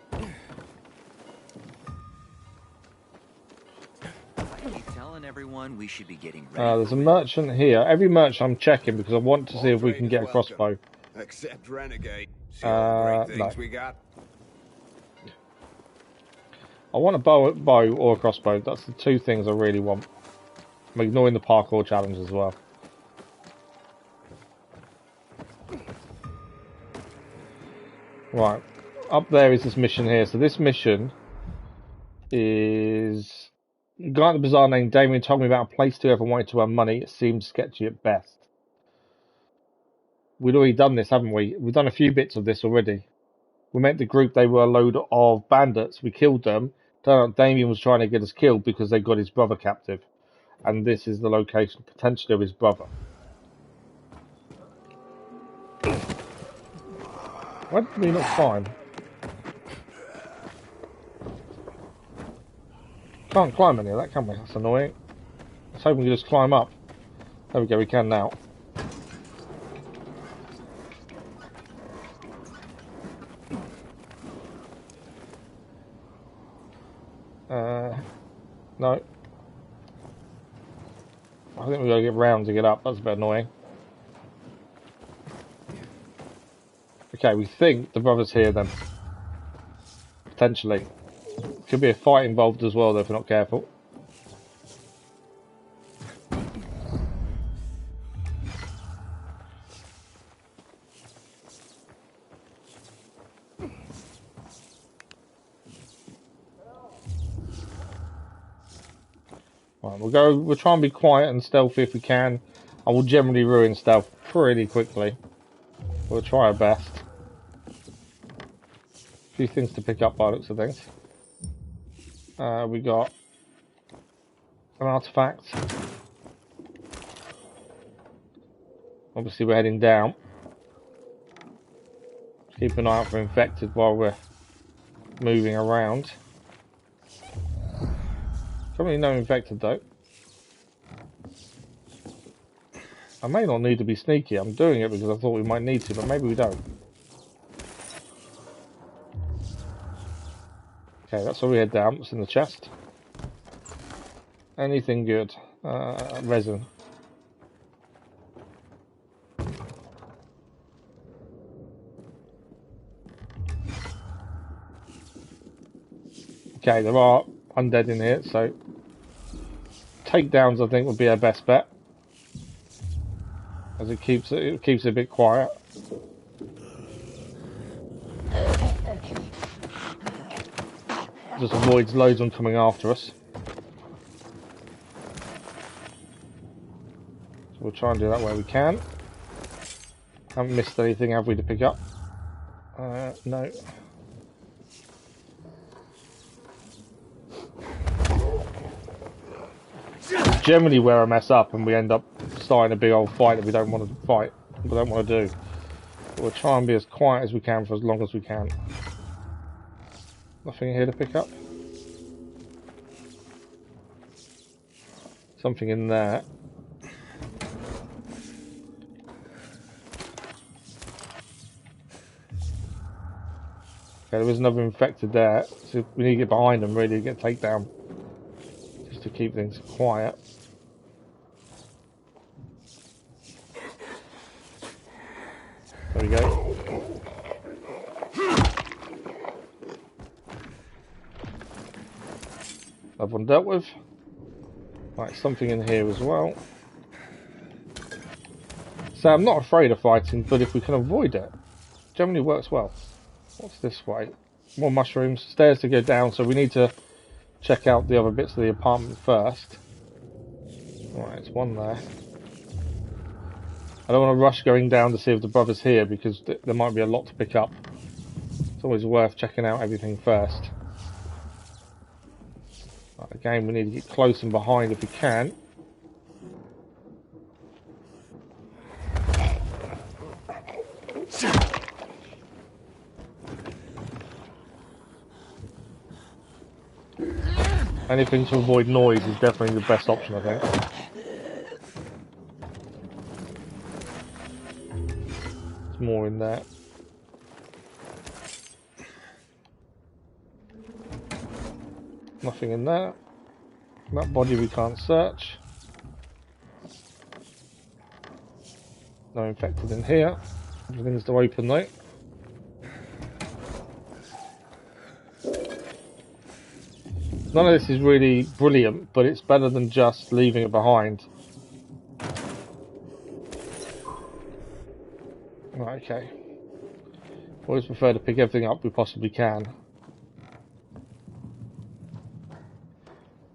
Everyone, we should be getting ready. There's a merchant here. Every merchant I'm checking because I want to see if we can get a crossbow. Except Renegade. See all the great things we got. I want a bow or a crossbow. That's the two things I really want. I'm ignoring the parkour challenge as well. Right. Up there is this mission here. So this mission is... The guy at the bazaar named Damien told me about a place to ever wanted to earn money. It seems sketchy at best. we'd already done this, haven't we? We've done a few bits of this already. We met the group, they were a load of bandits. We killed them. Turned out Damien was trying to get us killed because they got his brother captive. And this is the location, potentially, of his brother. Why did we not climb? Can't climb any of that, can we? That's annoying. I was hoping we could just climb up. There we go, we can now. No. I think we've got to get round to get up. That's a bit annoying. Okay, we think the brother's here then. Potentially. Could be a fight involved as well though if we're not careful. Right, we'll try and be quiet and stealthy if we can. I will generally ruin stealth pretty quickly. We'll try our best. A few things to pick up by the looks of things. We got an artifact. Obviously we're heading down. Keep an eye out for infected while we're moving around. Probably no infected though. I may not need to be sneaky. I'm doing it because I thought we might need to, but maybe we don't. Okay, that's where we head down. What's in the chest? Anything good? Resin. Okay, there are undead in here, so takedowns I think would be our best bet, as it keeps it a bit quiet. Just avoids loads of them coming after us. So we'll try and do that where we can. Haven't missed anything, have we, to pick up? No. Generally where I mess up and we end up starting a big old fight that we don't want to fight, we don't want to do. But we'll try and be as quiet as we can for as long as we can. Nothing here to pick up. Something in there. Okay, there is another infected there, so we need to get behind them really to get takedown. Just to keep things quiet. There we go. Another one dealt with. Right, something in here as well. So I'm not afraid of fighting, but if we can avoid it, generally works well. What's this way? More mushrooms, stairs to go down, so we need to check out the other bits of the apartment first. Right, it's one there. I don't want to rush going down to see if the brother's here because there might be a lot to pick up. It's always worth checking out everything first. Right, again, we need to get close and behind if we can. Anything to avoid noise is definitely the best option, I think. There's more in there. Nothing in there. That body we can't search. No infected in here. Everything's to open though. None of this is really brilliant, but it's better than just leaving it behind. Right, okay. Always prefer to pick everything up we possibly can.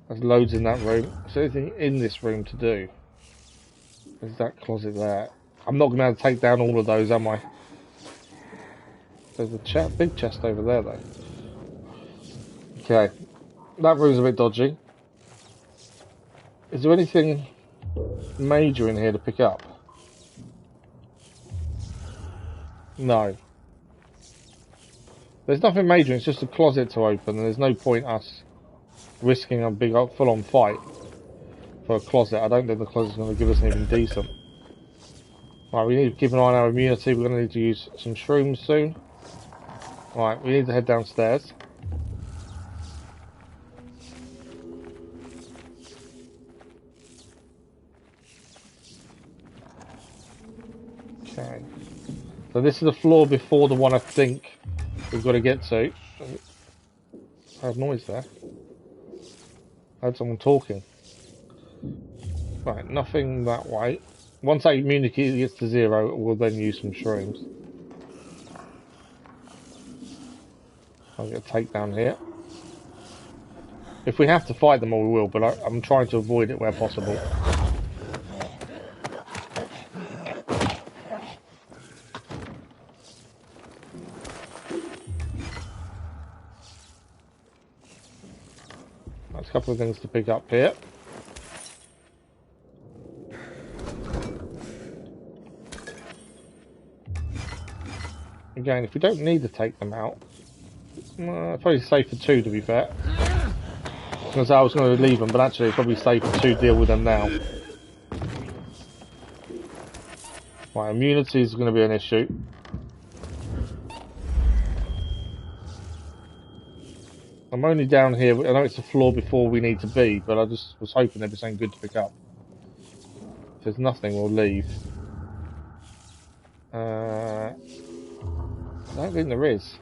There's loads in that room. Is there anything in this room to do? There's that closet there. I'm not going to be able to take down all of those, am I? There's a big chest over there, though. Okay. That room's a bit dodgy. Is there anything major in here to pick up? No. There's nothing major, it's just a closet to open, and there's no point us risking a big full-on fight for a closet. I don't think the closet's going to give us anything decent. Right, we need to keep an eye on our immunity. We're going to need to use some shrooms soon. Right, we need to head downstairs. Okay. So this is the floor before the one I think we've got to get to. I heard noise there. I heard someone talking. Right, nothing that way. Once our immunity gets to 0, we'll then use some shrooms. I'll get a takedown here. If we have to fight them, we will, but I'm trying to avoid it where possible. There's a couple of things to pick up here. Again, if we don't need to take them out, probably safe for 2 to be fair. Because I was going to leave them, but actually it's probably safer to deal with them now. Right, immunity is going to be an issue. I'm only down here. I know it's the floor before we need to be, but I just was hoping there'd be something good to pick up. If there's nothing, we'll leave. I don't think there is.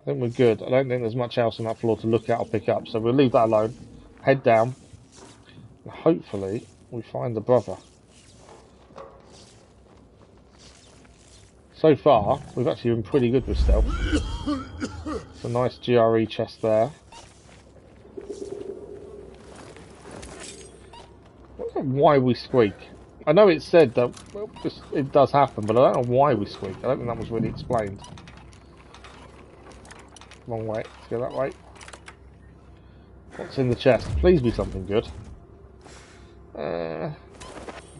I think we're good. I don't think there's much else on that floor to look at or pick up, so we'll leave that alone. Head down. And hopefully, we find the brother. So far, we've actually been pretty good with stealth. It's a nice GRE chest there. I don't know why we squeak. I know it said that it does happen, but I don't know why we squeak. I don't think that was really explained. Wrong way. Let's go that way. What's in the chest? Please be something good.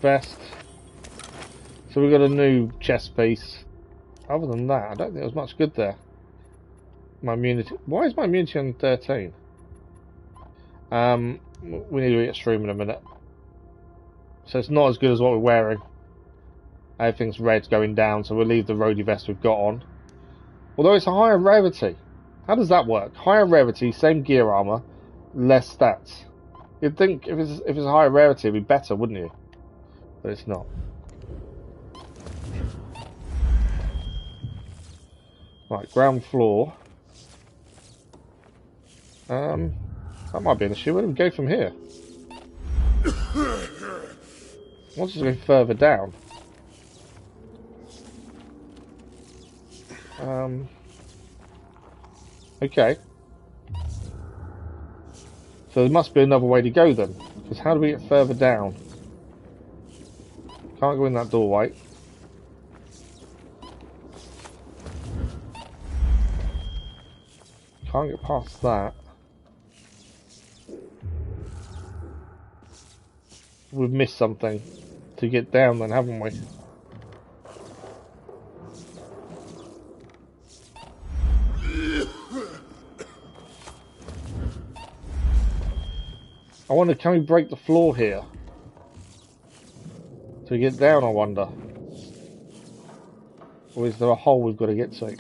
Vest. So we've got a new chest piece. Other than that, I don't think there was much good there. My immunity. Why is my immunity on 13? We need to eat a stream in a minute. So it's not as good as what we're wearing. Everything's red going down, so we'll leave the roadie vest we've got on. Although it's a higher rarity. How does that work? Higher rarity, same gear armor, less stats. You'd think if it's a higher rarity, it'd be better, wouldn't you? But it's not. Right, ground floor. That might be an issue. Where do we go from here? Once we go further down. Okay. So there must be another way to go then. Because how do we get further down? Can't go in that doorway. Can't get past that. We've missed something to get down then, haven't we? I wonder, can we break the floor here? To get down, I wonder. Or is there a hole we've got to get to?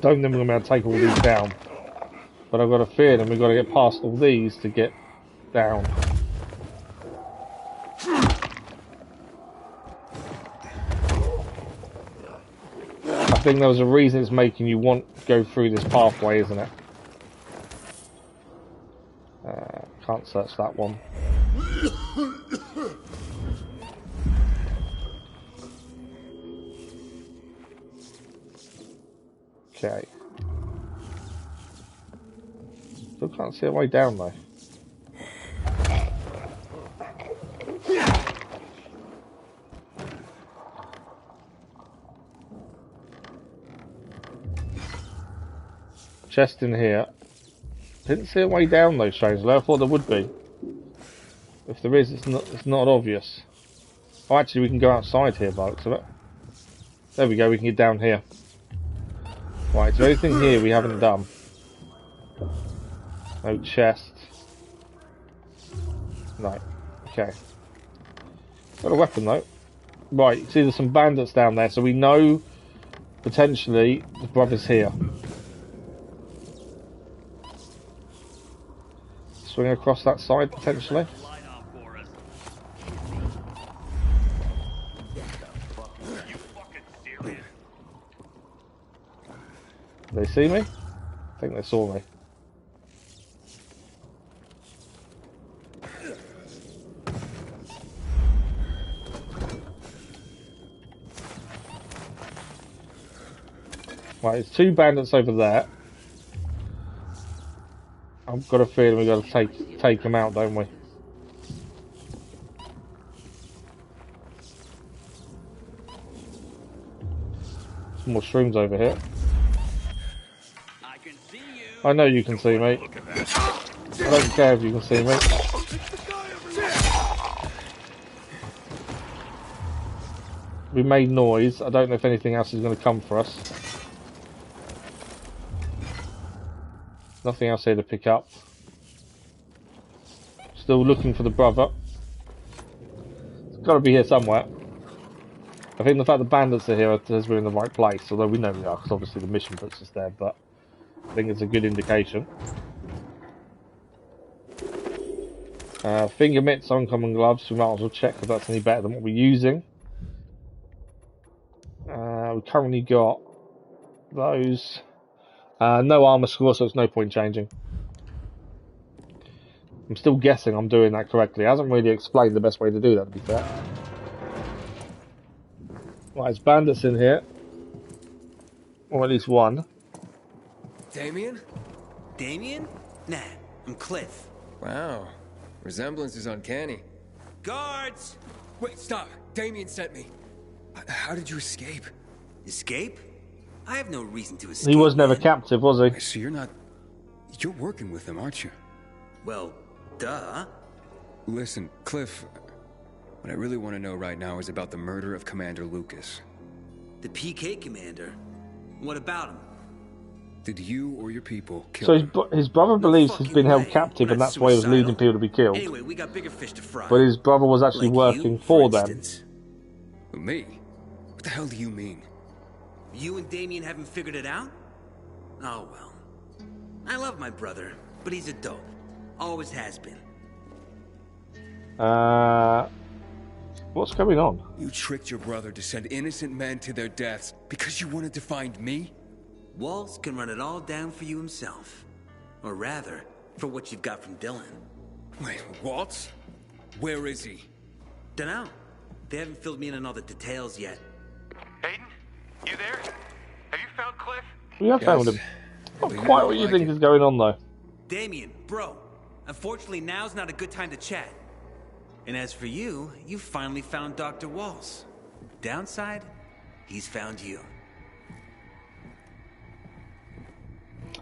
Don't think we're going to take all these down. But I've got a feeling we've got to get past all these to get down. I think there was a reason it's making you want to go through this pathway, isn't it? Can't search that one. Okay. Still can't see a way down though. Chest in here. Didn't see a way down though, strangely. I thought there would be. If there is, it's not obvious. Oh, actually, we can go outside here by the looks of it. There we go, we can get down here. Right, is there anything here we haven't done? No chest. No. Okay. Got a weapon though. Right, see there's some bandits down there, so we know potentially the brother's here. Swing across that side potentially. They see me? I think they saw me. Right, there's two bandits over there. I've got a feeling we've got to take them out, don't we? Some more shrooms over here. I know you can see me. I don't care if you can see me. We made noise. I don't know if anything else is going to come for us. Nothing else here to pick up. Still looking for the brother. It's got to be here somewhere. I think the fact the bandits are here says we're in the right place, although we know we are, because obviously the mission puts us there, but I think it's a good indication. Finger mitts, uncommon gloves, we might as well check if that's any better than what we're using. We've currently got those. No armor score, so it's no point changing. I'm still guessing I'm doing that correctly. It hasn't really explained the best way to do that, to be fair. Right, there's bandits in here. Or at least one. Damien? Damien? Nah, I'm Cliff. Wow. Resemblance is uncanny. Guards! Wait, stop. Damien sent me. How did you escape? Escape? I have no reason to escape. He was never captive, was he? So you're working with him, aren't you? Well, duh. Listen, Cliff, what I really want to know right now is about the murder of Commander Lucas. The PK commander? What about him? Did you or your people kill so him? his brother believes he's been held captive, and that's why he was leading people to be killed. Anyway, we got bigger fish to fry. But his brother was actually working for them. Me? What the hell do you mean? You and Damien haven't figured it out? Oh well. I love my brother, but he's a dope. Always has been. What's going on? You tricked your brother to send innocent men to their deaths because you wanted to find me? Waltz can run it all down for you himself. Or rather, for what you've got from Dylan. Wait, Waltz? Where is he? Dunno. They haven't filled me in on all the details yet. Aiden? You there? Have you found Cliff? We have found him. Not quite what you think is going on, though. Damien, bro. Unfortunately, now's not a good time to chat. And as for you, you finally found Dr. Waltz. Downside, he's found you.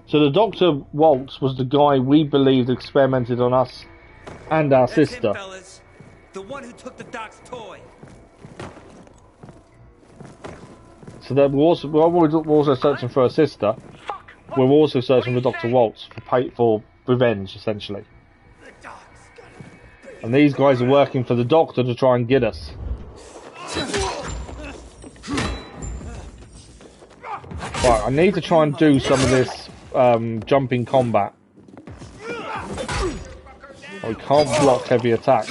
So the Dr. Waltz was the guy we believed experimented on us and our sister. Him, fellas. The one who took the doc's toy. So that we're also searching for her sister. We're also searching for Dr. Waltz for revenge, essentially. And these guys are working for the Doctor to try and get us. Right, I need to try and do some of this jumping combat. We can't block heavy attacks.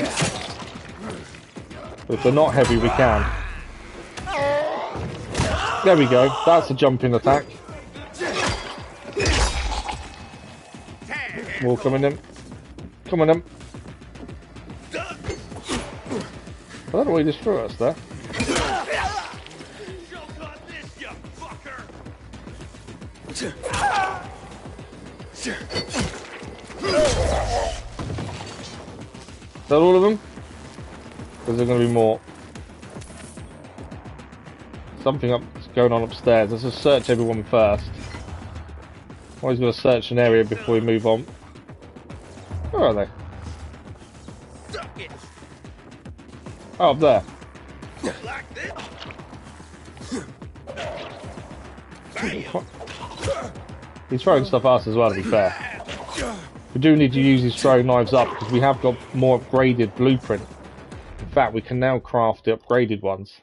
But if they're not heavy, we can. There we go. That's a jumping attack. More coming in. Come on in. I don't know why he just threw us there. Is that all of them? Or is there going to be more? Something going on upstairs. Let's just search everyone first. Always got to search an area before we move on. Where are they? Oh, up there. He's throwing stuff at us as well, to be fair. We do need to use these throwing knives up because we have got more upgraded blueprint. In fact, we can now craft the upgraded ones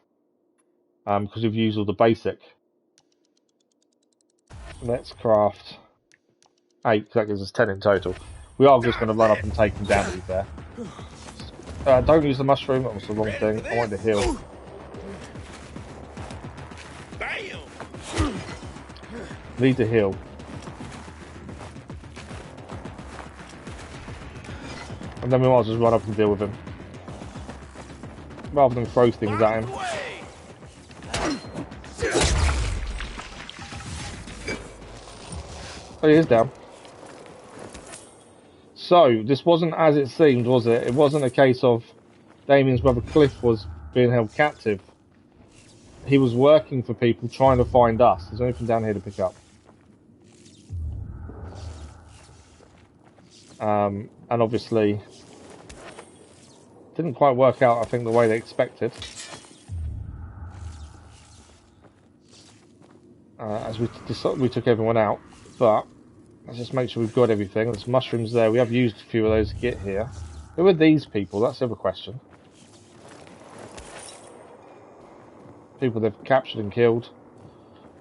because we've used all the basic. Let's craft 8, because that gives us 10 in total. We are just going to run up and take them down, to be fair. Don't use the mushroom, that was the wrong thing. I wanted to heal. Need to heal. And then we might as well run up and deal with him. Rather than throw things at him. Oh, he is down. So, this wasn't as it seemed, was it? It wasn't a case of Damien's brother Cliff was being held captive. He was working for people trying to find us. There's anything down here to pick up. And obviously, didn't quite work out, I think, the way they expected. As we took everyone out, but let's just make sure we've got everything. There's mushrooms there. We have used a few of those to get here. Who are these people? That's the other question. People they've captured and killed.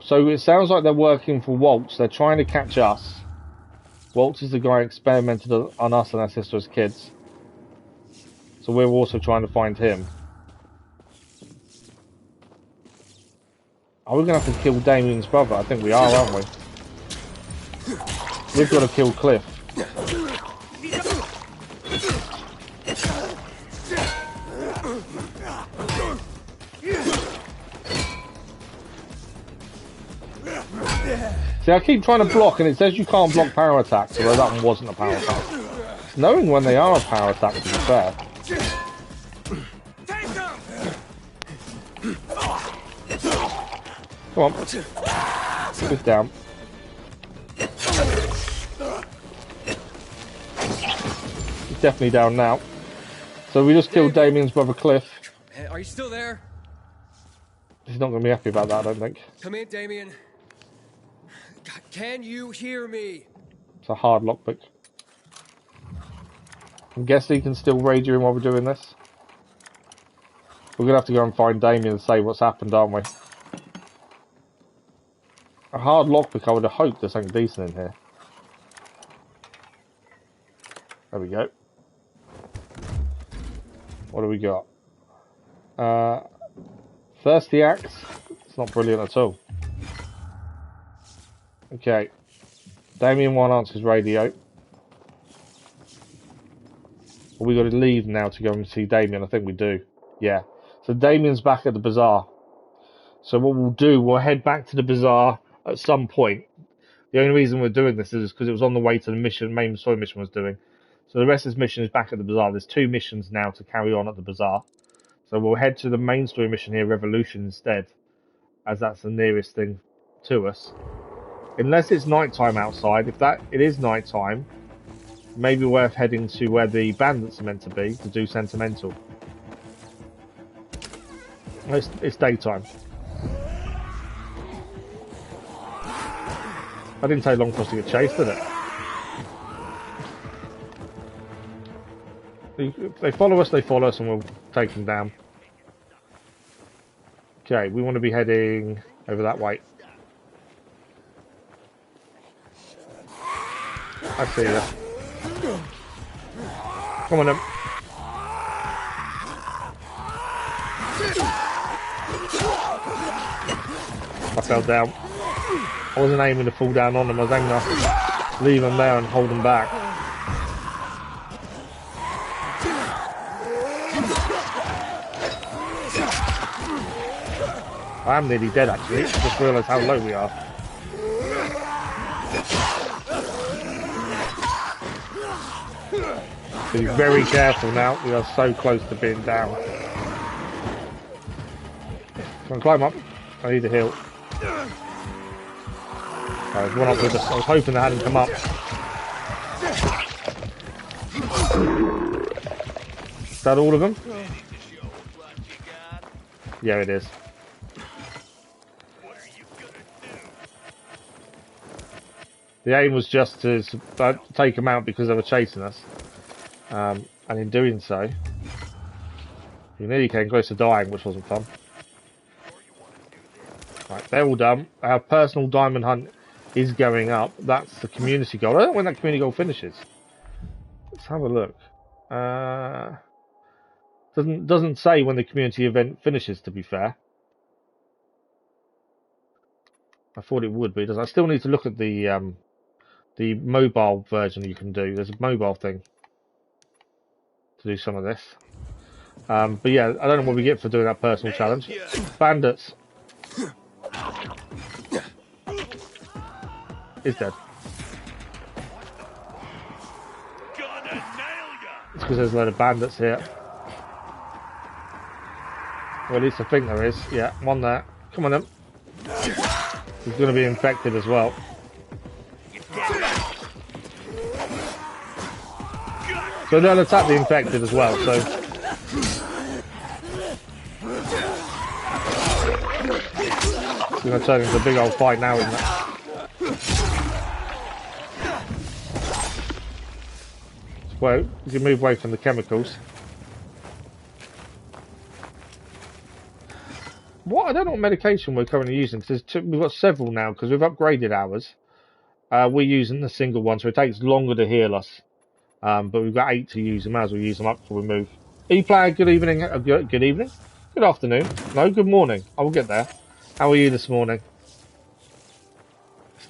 So it sounds like they're working for Waltz. They're trying to catch us. Waltz is the guy who experimented on us and our sister as kids. So we're also trying to find him. Are we going to have to kill Damien's brother? I think we are, aren't we? We've got to kill Cliff. See, I keep trying to block and it says you can't block power attacks, although that one wasn't a power attack. It's knowing when they are a power attack, to be fair. Come on. He's down. He's definitely down now. So we just killed Damien's brother Cliff. Are you still there? He's not going to be happy about that, I don't think. Come in, Damien. God, can you hear me? It's a hard lockpick. I'm guessing he can still radio in while we're doing this. We're going to have to go and find Damien and say what's happened, aren't we? A hard lockpick, I would have hoped there's something decent in here. There we go. What do we got? Thirsty axe. It's not brilliant at all. Okay. Damien won't answer his radio. Well, we got to leave now to go and see Damien. I think we do. Yeah. So Damien's back at the bazaar. So what we'll do, we'll head back to the bazaar at some point. The only reason we're doing this is because it was on the way to the mission, main story mission was doing. So the rest of this mission is back at the bazaar. There's 2 missions now to carry on at the bazaar. So we'll head to the main story mission here, Revolution, instead, as that's the nearest thing to us. Unless it's nighttime outside. If it is nighttime, maybe worth heading to where the bandits are meant to be to do Sentimental. It's daytime. I didn't take long for us to get chased, did it? If they follow us, and we'll take them down. Okay, we want to be heading over that way. I see you. Come on then. I fell down. I wasn't aiming to fall down on them, I was aiming to leave them there and hold them back. I am nearly dead actually, I just realised how low we are. Be very careful now, we are so close to being down. Come on, climb up. I need a heal. There's one up with us. I was hoping they hadn't come up. Is that all of them? Yeah, it is. The aim was just to take them out because they were chasing us. And in doing so, we nearly came close to dying, which wasn't fun. Right, they're all done. Our personal diamond hunt is going up. That's the community goal. I don't know when that community goal finishes. Let's have a look. Doesn't say when the community event finishes, to be fair. I thought it would be. I still need to look at the mobile version you can do. There's a mobile thing to do some of this. But yeah, I don't know what we get for doing that personal challenge. Bandits. He's dead. It's because there's a load of bandits here. Well, at least I think there is. Yeah, one there. Come on then. He's going to be infected as well. So they'll attack the infected as well, so... It's going to turn into a big old fight now, isn't it? Well, you can move away from the chemicals. What? I don't know what medication we're currently using, because we've got several now, because we've upgraded ours. We're using the single one, so it takes longer to heal us. But we've got 8 to use, and might as well use them up before we move. E-player, good evening. Good evening? Good afternoon. No, good morning. I will get there. How are you this morning?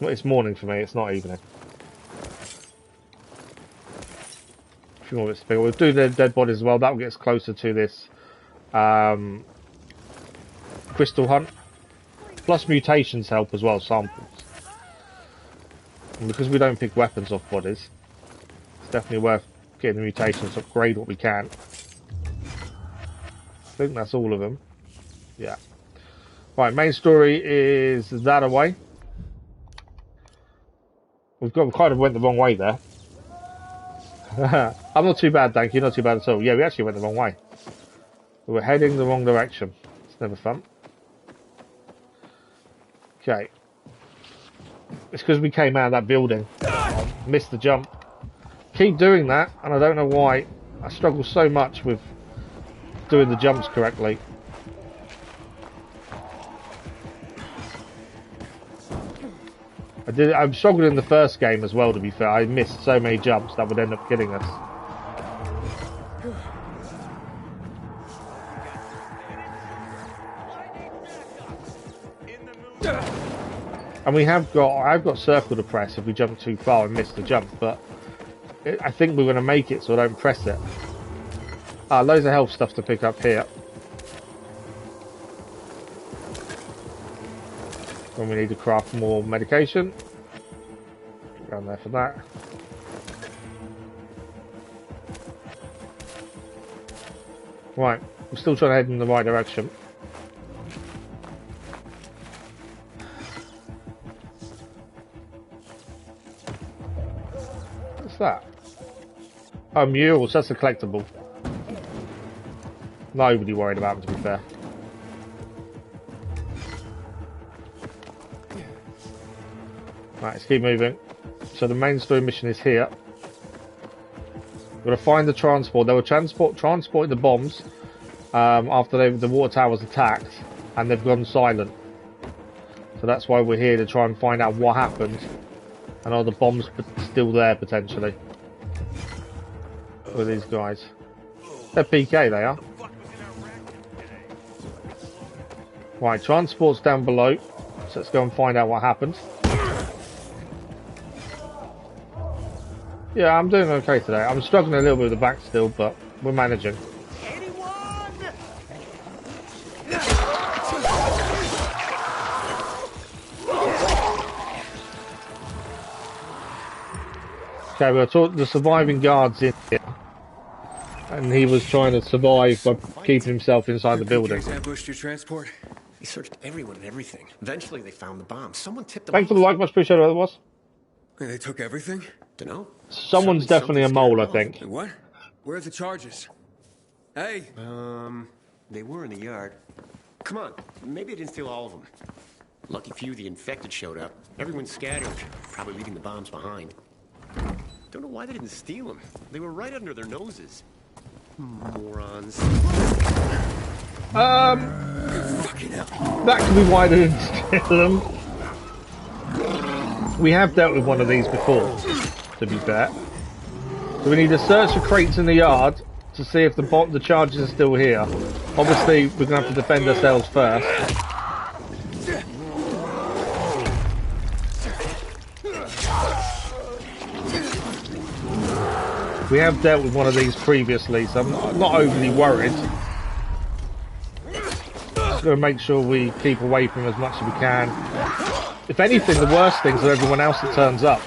It's morning for me, it's not evening. A few more bits to pick. We'll do the dead bodies as well. That will get us closer to this crystal hunt. Plus mutations help as well, samples. And because we don't pick weapons off bodies, it's definitely worth getting the mutations to upgrade what we can. I think that's all of them. Yeah. Right, main story is that away. We kind of went the wrong way there. I'm not too bad, thank you. Not too bad at all. Yeah, we actually went the wrong way. We were heading the wrong direction. It's never fun. Okay. It's because we came out of that building. I missed the jump. Keep doing that, and I don't know why. I struggle so much with doing the jumps correctly. I struggled in the first game as well, to be fair. I missed so many jumps that would end up killing us. And I've got circle to press if we jump too far and miss the jump, but I think we're going to make it, so I don't press it. Loads of health stuff to pick up here. When we need to craft more medication. Down there for that. Right, we're still trying to head in the right direction. What's that? Oh, murals, that's a collectible. Nobody worried about them, to be fair. Right, let's keep moving. So the main story mission is here. We're going to find the transport. They were transporting the bombs after the water tower was attacked, and they've gone silent. So that's why we're here, to try and find out what happened, and are the bombs still there potentially with these guys. They're PK, they are. Right, transport's down below, so let's go and find out what happened. Yeah, I'm doing okay today. I'm struggling a little bit with the back still, but we're managing. Okay, we'll talk the surviving guards in here. And he was trying to survive by keeping himself inside the building. Ambushed your transport? They searched everyone and everything. Eventually, they found the bomb. Someone tipped them Thanks for the off. like, much appreciated. Whoever it was. They took everything? Dunno. Someone's definitely a mole, I think. What? Where are the charges? Hey! They were in the yard. Come on, maybe they didn't steal all of them. Lucky few of the infected showed up. Everyone's scattered, probably leaving the bombs behind. Don't know why they didn't steal them. They were right under their noses. Morons. That could be why they didn't steal them. We have dealt with one of these before, to be fair. So we need to search for crates in the yard to see if the charges are still here. Obviously, we're going to have to defend ourselves first. We have dealt with one of these previously, so I'm not overly worried. Just going to make sure we keep away from as much as we can. If anything, the worst things are everyone else that turns up.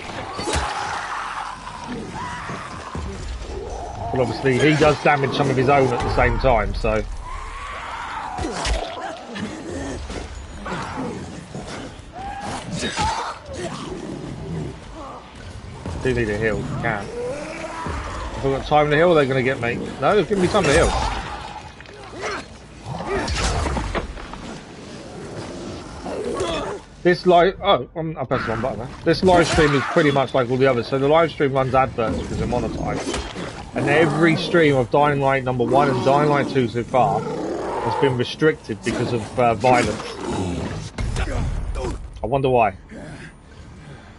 But obviously, he does damage some of his own at the same time, so... Do need a heal, can. If I've got time to heal, they're going to get me. No, they've given me time to heal. This live... Oh, I pressed the wrong button there. This live stream is pretty much like all the others. So the live stream runs adverts because they're monetized. And every stream of Dying Light number 1 and Dying Light 2 so far has been restricted because of violence. I wonder why.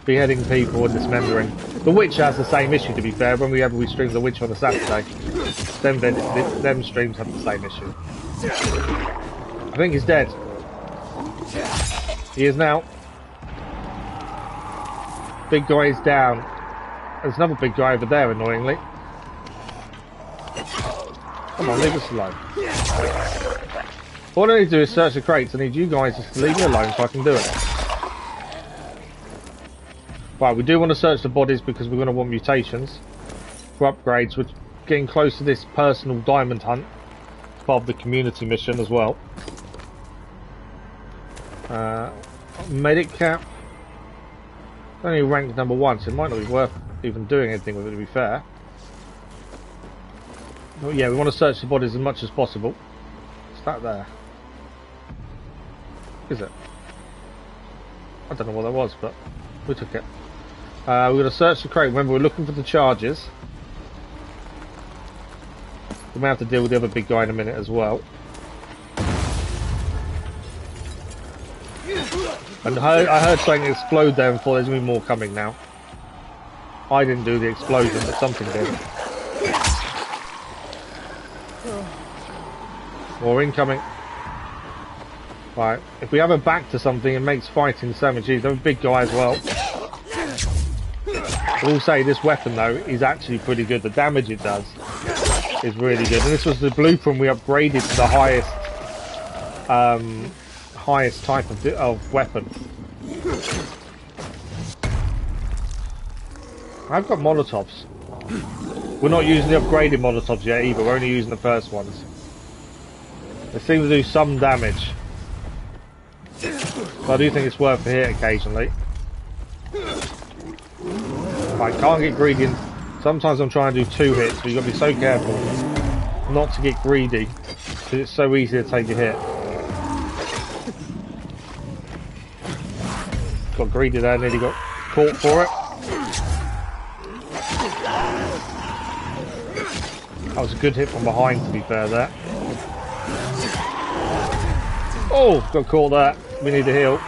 Beheading people and dismembering. The Witch has the same issue, to be fair. Whenever we stream The Witch on a Saturday, them streams have the same issue. I think he's dead. He is now. Big guy is down. There's another big guy over there, annoyingly. Come on, leave us alone. All I need to do is search the crates. I need you guys just to leave me alone so I can do it. Right, we do want to search the bodies because we're going to want mutations for upgrades. We're getting close to this personal diamond hunt. It's part of the community mission as well. Medic cap. Only ranked number 1, so it might not be worth even doing anything with it, to be fair. But yeah, we want to search the bodies as much as possible. What's that there? Is it? I don't know what that was, but we took it. We're going to search the crate. Remember, we're looking for the charges. We may have to deal with the other big guy in a minute as well. And I heard something explode there and thought there's going to be more coming now. I didn't do the explosion, but something did. More incoming. Right, if we have a back to something, it makes fighting so much easier. There's a big guy as well. I will say this weapon though is actually pretty good. The damage it does is really good. And this was the blueprint we upgraded to the highest type of weapon. I've got Molotovs. We're not using the upgraded Molotovs yet either. We're only using the first ones. They seem to do some damage. So I do think it's worth a hit occasionally. I can't get greedy. Sometimes I'm trying to do 2 hits, but you've got to be so careful not to get greedy because it's so easy to take a hit. Got greedy there, nearly got caught for it. That was a good hit from behind, to be fair there. Oh, got caught there. We need a heal.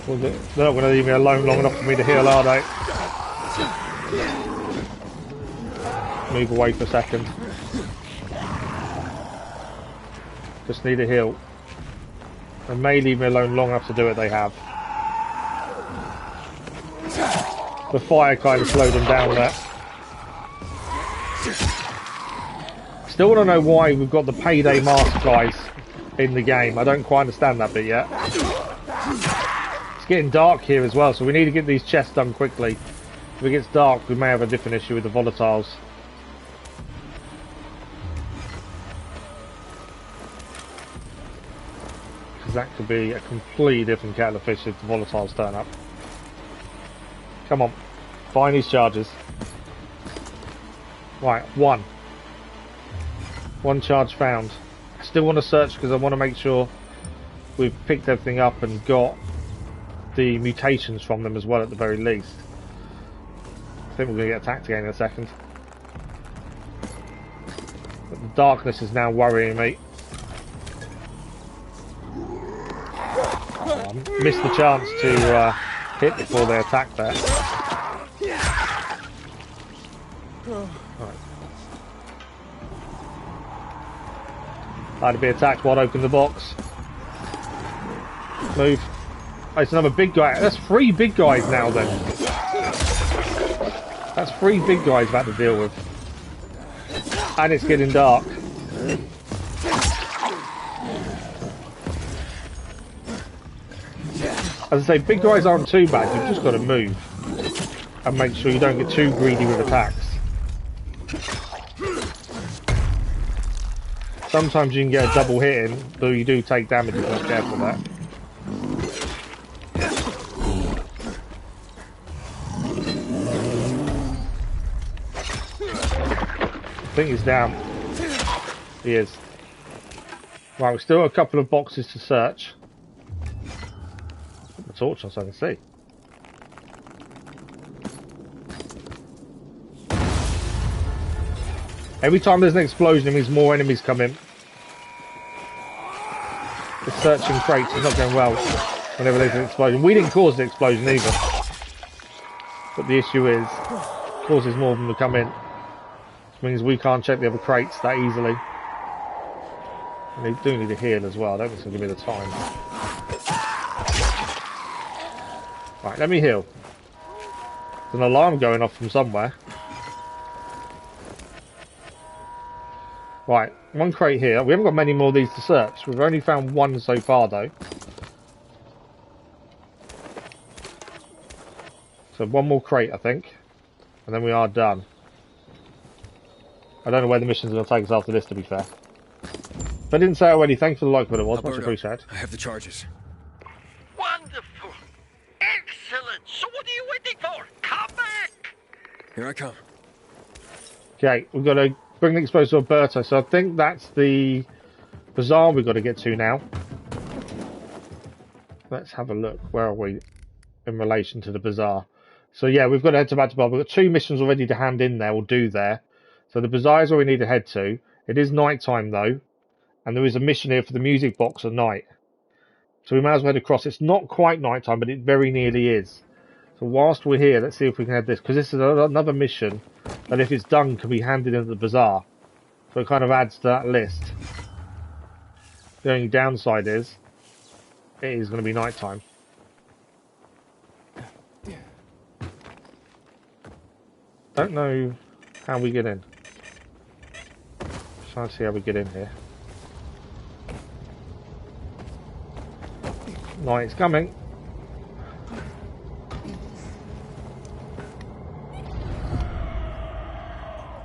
Well, they're not going to leave me alone long enough for me to heal, are they? Move away for a second. Just need a heal. They may leave me alone long enough to do it, they have. The fire kind of slowed them down there. Still want to know why we've got the payday mask guys in the game. I don't quite understand that bit yet. It's getting dark here as well, so we need to get these chests done quickly. If it gets dark, we may have a different issue with the volatiles. because that could be a completely different kettle of fish if the volatiles turn up. Come on, find these charges. Right, one charge found. I still want to search because I want to make sure we've picked everything up and got the mutations from them as well at the very least. I think we're going to get attacked again in a second. But the darkness is now worrying me. Oh, I missed the chance to hit before they attack there. Right. I had to be attacked while I opened the box. Move. Oh, it's another big guy. That's 3 big guys now then. That's 3 big guys I've had to deal with. And it's getting dark. As I say, big guys aren't too bad, you've just got to move. And make sure you don't get too greedy with attacks. Sometimes you can get a double hit in, though you do take damage if you're not careful with that. I think he's down. He is. Right, we've still got a couple of boxes to search. Put the torch on so I can see. Every time there's an explosion, it means more enemies come in. The searching crates is not going well whenever there's an explosion. We didn't cause the explosion either. But the issue is, it causes more of them to come in. Which means we can't check the other crates that easily. And they do need a heal as well. I don't think it's going to give me the time. Right, let me heal. There's an alarm going off from somewhere. Right, 1 crate here. We haven't got many more of these to search. We've only found 1 so far though. So 1 more crate I think. And then we are done. I don't know where the mission's going to take us after this, to be fair. If I didn't say already, thanks for the like, but it was much appreciated. I have the charges. Wonderful. Excellent. So what are you waiting for? Come back. Here I come. Okay, we've got to bring the explosive to Alberto. So I think that's the bazaar we've got to get to now. Let's have a look. Where are we in relation to the bazaar? So yeah, we've got to head to Battlebar. We've got 2 missions already to hand in there, or do there. So the bazaar is where we need to head to. It is night time though. And there is a mission here for the music box at night. So we might as well head across. It's not quite night time, but it very nearly is. So whilst we're here, let's see if we can head this. Because this is another mission that if it's done can be handed into the bazaar. So it kind of adds to that list. The only downside is, it is going to be night time. Don't know how we get in. Just trying to see how we get in here. Night's coming.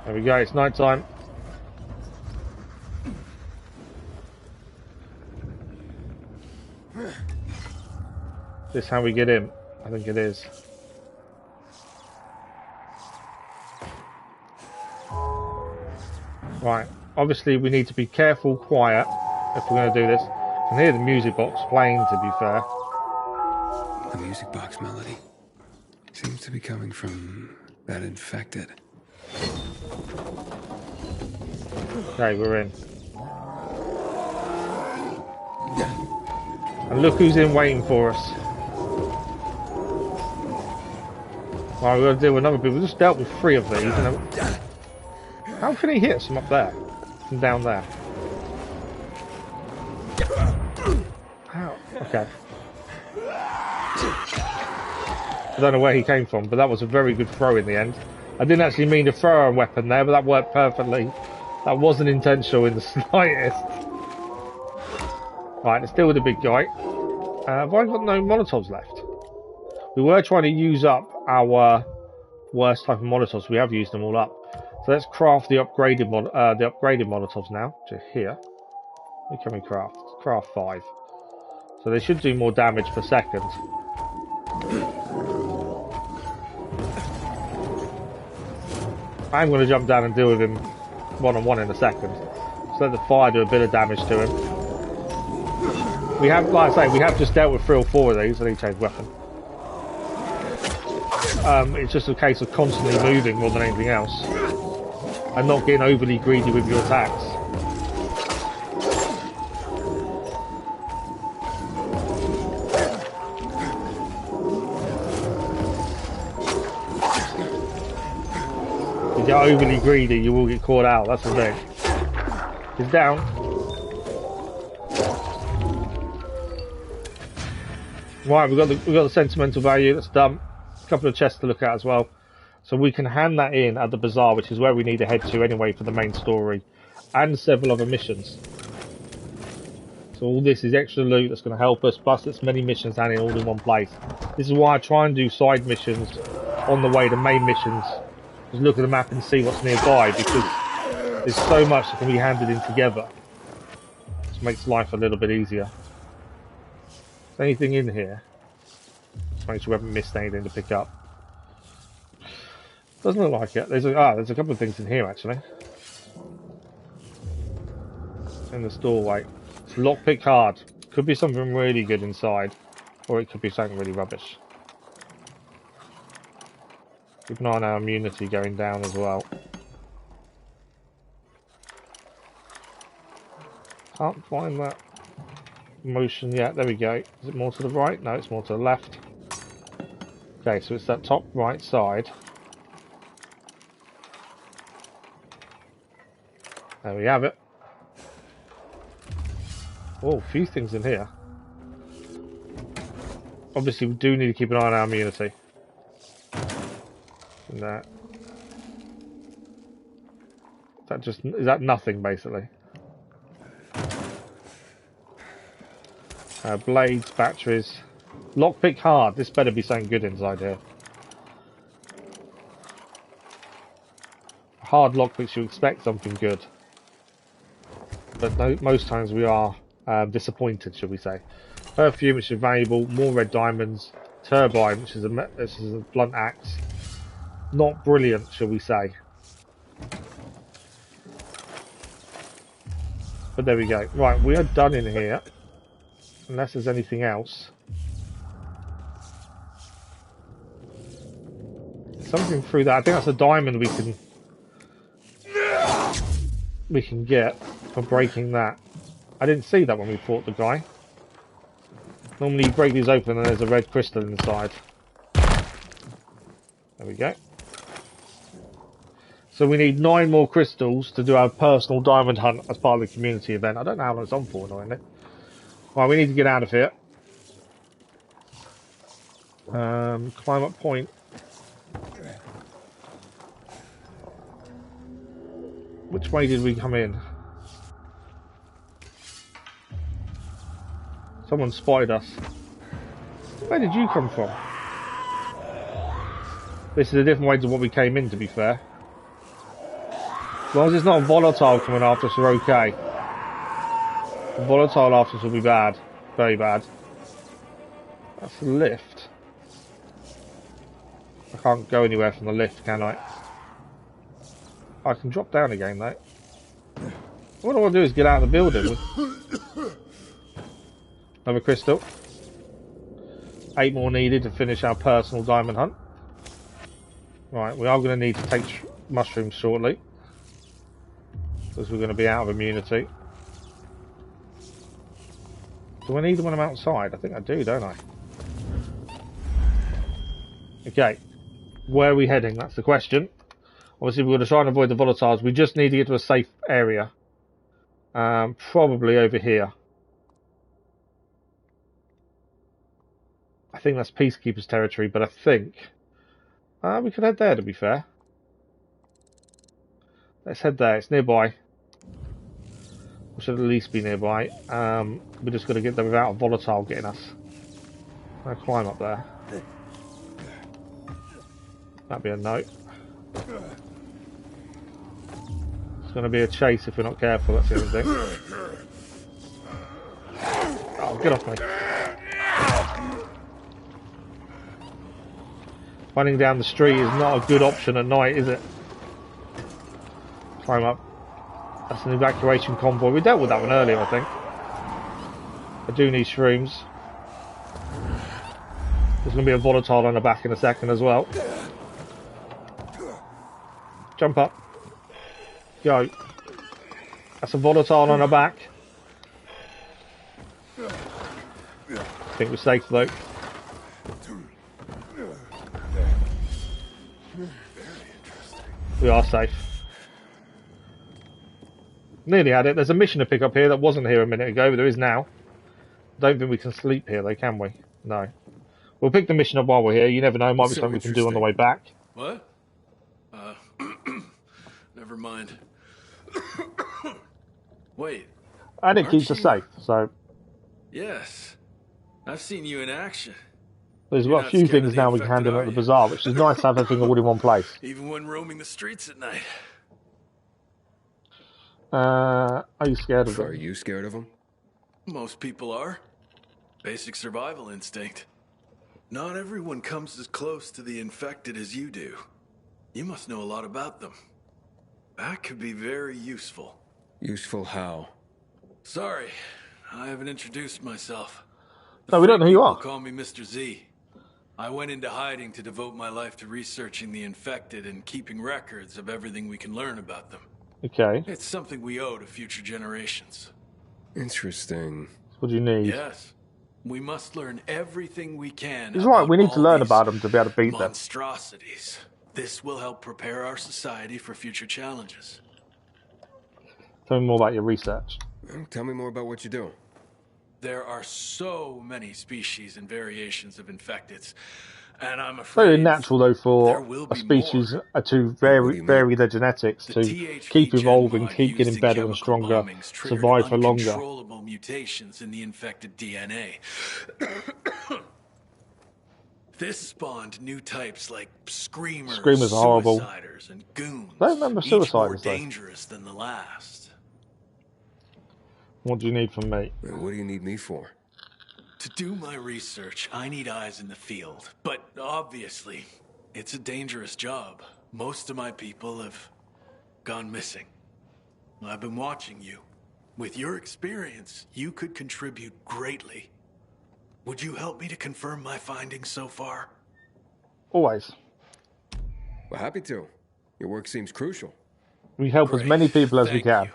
There we go, it's night time. Is this how we get in? I think it is. Right, obviously we need to be careful, quiet, if we're going to do this. I can hear the music box playing, to be fair. The music box melody seems to be coming from that infected. Okay, we're in. And look who's in waiting for us. Right, we've got to deal with another people. We just dealt with 3 of these. How can he hit us from up there? From down there? How? Okay. I don't know where he came from, but that was a very good throw in the end. I didn't actually mean to throw a weapon there, but that worked perfectly. That wasn't intentional in the slightest. Right, let's deal with the big guy. Have I got no Molotovs left? We were trying to use up our worst type of Molotovs. We have used them all up. So let's craft the upgraded Molotovs now, which are here. What can we craft? Let's craft 5. So they should do more damage per second. I'm going to jump down and deal with him one-on-one in a second. So let the fire do a bit of damage to him. We have, like I say, we have just dealt with 3 or 4 of these. I need to change weapon. It's just a case of constantly moving more than anything else. And not getting overly greedy with your attacks. If you get overly greedy, you will get caught out, that's the thing. He's down. Right, we've got the sentimental value, that's done. A couple of chests to look at as well. So we can hand that in at the bazaar, which is where we need to head to anyway for the main story. And several other missions. So all this is extra loot that's going to help us, plus it's many missions handing all in one place. This is why I try and do side missions on the way to main missions. Just look at the map and see what's nearby, because there's so much that can be handed in together. Which makes life a little bit easier. Is there anything in here? Just make sure we haven't missed anything to pick up. Doesn't look like it. There's a couple of things in here actually. In the doorway. It's lockpick hard. Could be something really good inside, or it could be something really rubbish. Keep an eye on our immunity going down as well. Can't find that motion yet. There we go. Is it more to the right? No, it's more to the left. Okay, so it's that top right side. There we have it. Oh, a few things in here. Obviously, we do need to keep an eye on our immunity. And that. Is that nothing, basically? Blades, batteries. Lockpick hard. This better be something good inside here. Hard lockpicks, you expect something good. But no, most times we are disappointed, shall we say. Perfume, which is valuable. More red diamonds. Turbine, which is a blunt axe. Not brilliant, shall we say. But there we go. Right, we are done in here. Unless there's anything else. Something through that. I think that's a diamond we can get for breaking that. I didn't see that when we fought the guy. Normally you break these open and there's a red crystal inside. There we go. So we need 9 more crystals to do our personal diamond hunt as part of the community event. I don't know how long it's on for, annoyingly. Right, we need to get out of here. Climb up point. Which way did we come in? Someone spotted us. Where did you come from? This is a different way to what we came in, to be fair. As long as it's not a volatile coming after us, we're okay. The volatile after us will be bad. Very bad. That's the lift. I can't go anywhere from the lift, can I? I can drop down again, though. What I want to do is get out of the building. Another crystal. 8 more needed to finish our personal diamond hunt. Right, we are going to need to take mushrooms shortly. Because we're going to be out of immunity. Do I need them when I'm outside? I think I do, don't I? Okay. Where are we heading? That's the question. Obviously, we're going to try and avoid the volatiles. We just need to get to a safe area. Probably over here. I think that's Peacekeeper's territory, but I think we could head there, to be fair. Let's head there. It's nearby. We should at least be nearby. We're just going to get there without a volatile getting us. I'll climb up there. That'd be a note. It's going to be a chase if we're not careful, that's the only thing. Oh, get off me. Running down the street is not a good option at night, is it? Climb up. That's an evacuation convoy. We dealt with that one earlier, I think. I do need shrooms. There's going to be a volatile on the back in a second as well. Jump up. Go. That's a volatile on the back. I think we're safe though. We are safe. Nearly had it. There's a mission to pick up here that wasn't here a minute ago, but there is now. Don't think we can sleep here though, can we? No. We'll pick the mission up while we're here. You never know. Might be something we can do on the way back. What? Never mind. Wait. And it keeps us safe, so... Yes. I've seen you in action. There's a few things now we can handle at the bazaar, which is nice to have everything all in one place. Even when roaming the streets at night. Are you scared of them? Are you scared of them? Most people are. Basic survival instinct. Not everyone comes as close to the infected as you do. You must know a lot about them. That could be very useful. Useful how? Sorry, I haven't introduced myself. No, we don't know who you are. Call me Mr. Z. I went into hiding to devote my life to researching the infected and keeping records of everything we can learn about them. Okay. It's something we owe to future generations. Interesting. What do you need? Yes. We must learn everything we can. He's right, we need to learn about them to be able to beat them. Monstrosities. This will help prepare our society for future challenges. Tell me more about your research. Tell me more about what you do. There are so many species and variations of infecteds, and I'm afraid Very natural though for a species to vary their genetics, to keep evolving, keep getting better and stronger, survive for longer. Uncontrollable mutations in the infected DNA. This spawned new types like screamers, Screamers are horrible. suiciders, and goons. I don't remember each more suiciders though. dangerous than the last. What do you need from me? What do you need me for? To do my research, I need eyes in the field. But obviously, it's a dangerous job. Most of my people have gone missing. I've been watching you. With your experience, you could contribute greatly. Would you help me to confirm my findings so far? Always. Well, happy to. Your work seems crucial. We help as many people as we can.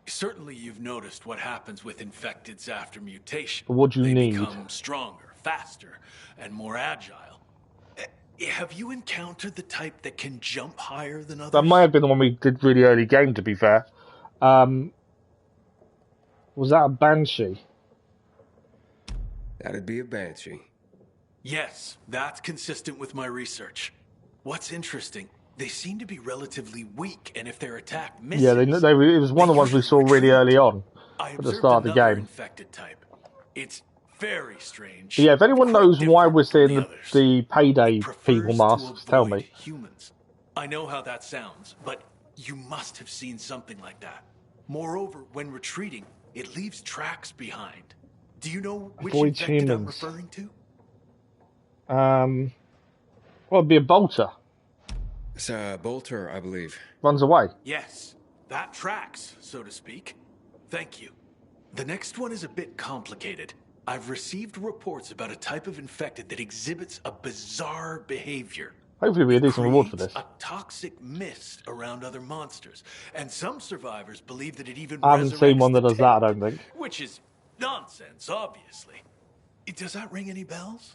Certainly you've noticed what happens with infecteds after mutation. But what do you need? They become stronger, faster, and more agile. Have you encountered the type that can jump higher than others? That might have been the one we did really early game, to be fair. Was that a Banshee? That'd be a Banshee. Yes, that's consistent with my research. What's interesting, they seem to be relatively weak, and if they're attacked, Yeah, it was one of the ones we saw really early on at the start of the game. Infected type. It's very strange. But yeah, if anyone knows why we're seeing the payday people masks, tell me. Humans. I know how that sounds, but you must have seen something like that. Moreover, when retreating, it leaves tracks behind. Do you know which Avoid infected I'm humans. referring to? Well, it'd be a bolter. It's a bolter, I believe. Runs away. Yes, that tracks, so to speak. Thank you. The next one is a bit complicated. I've received reports about a type of infected that exhibits a bizarre behavior. Hopefully we get a decent reward for this. A toxic mist around other monsters, and some survivors believe that it even I haven't seen one that does that, I don't think. Which is nonsense, obviously. Does that ring any bells?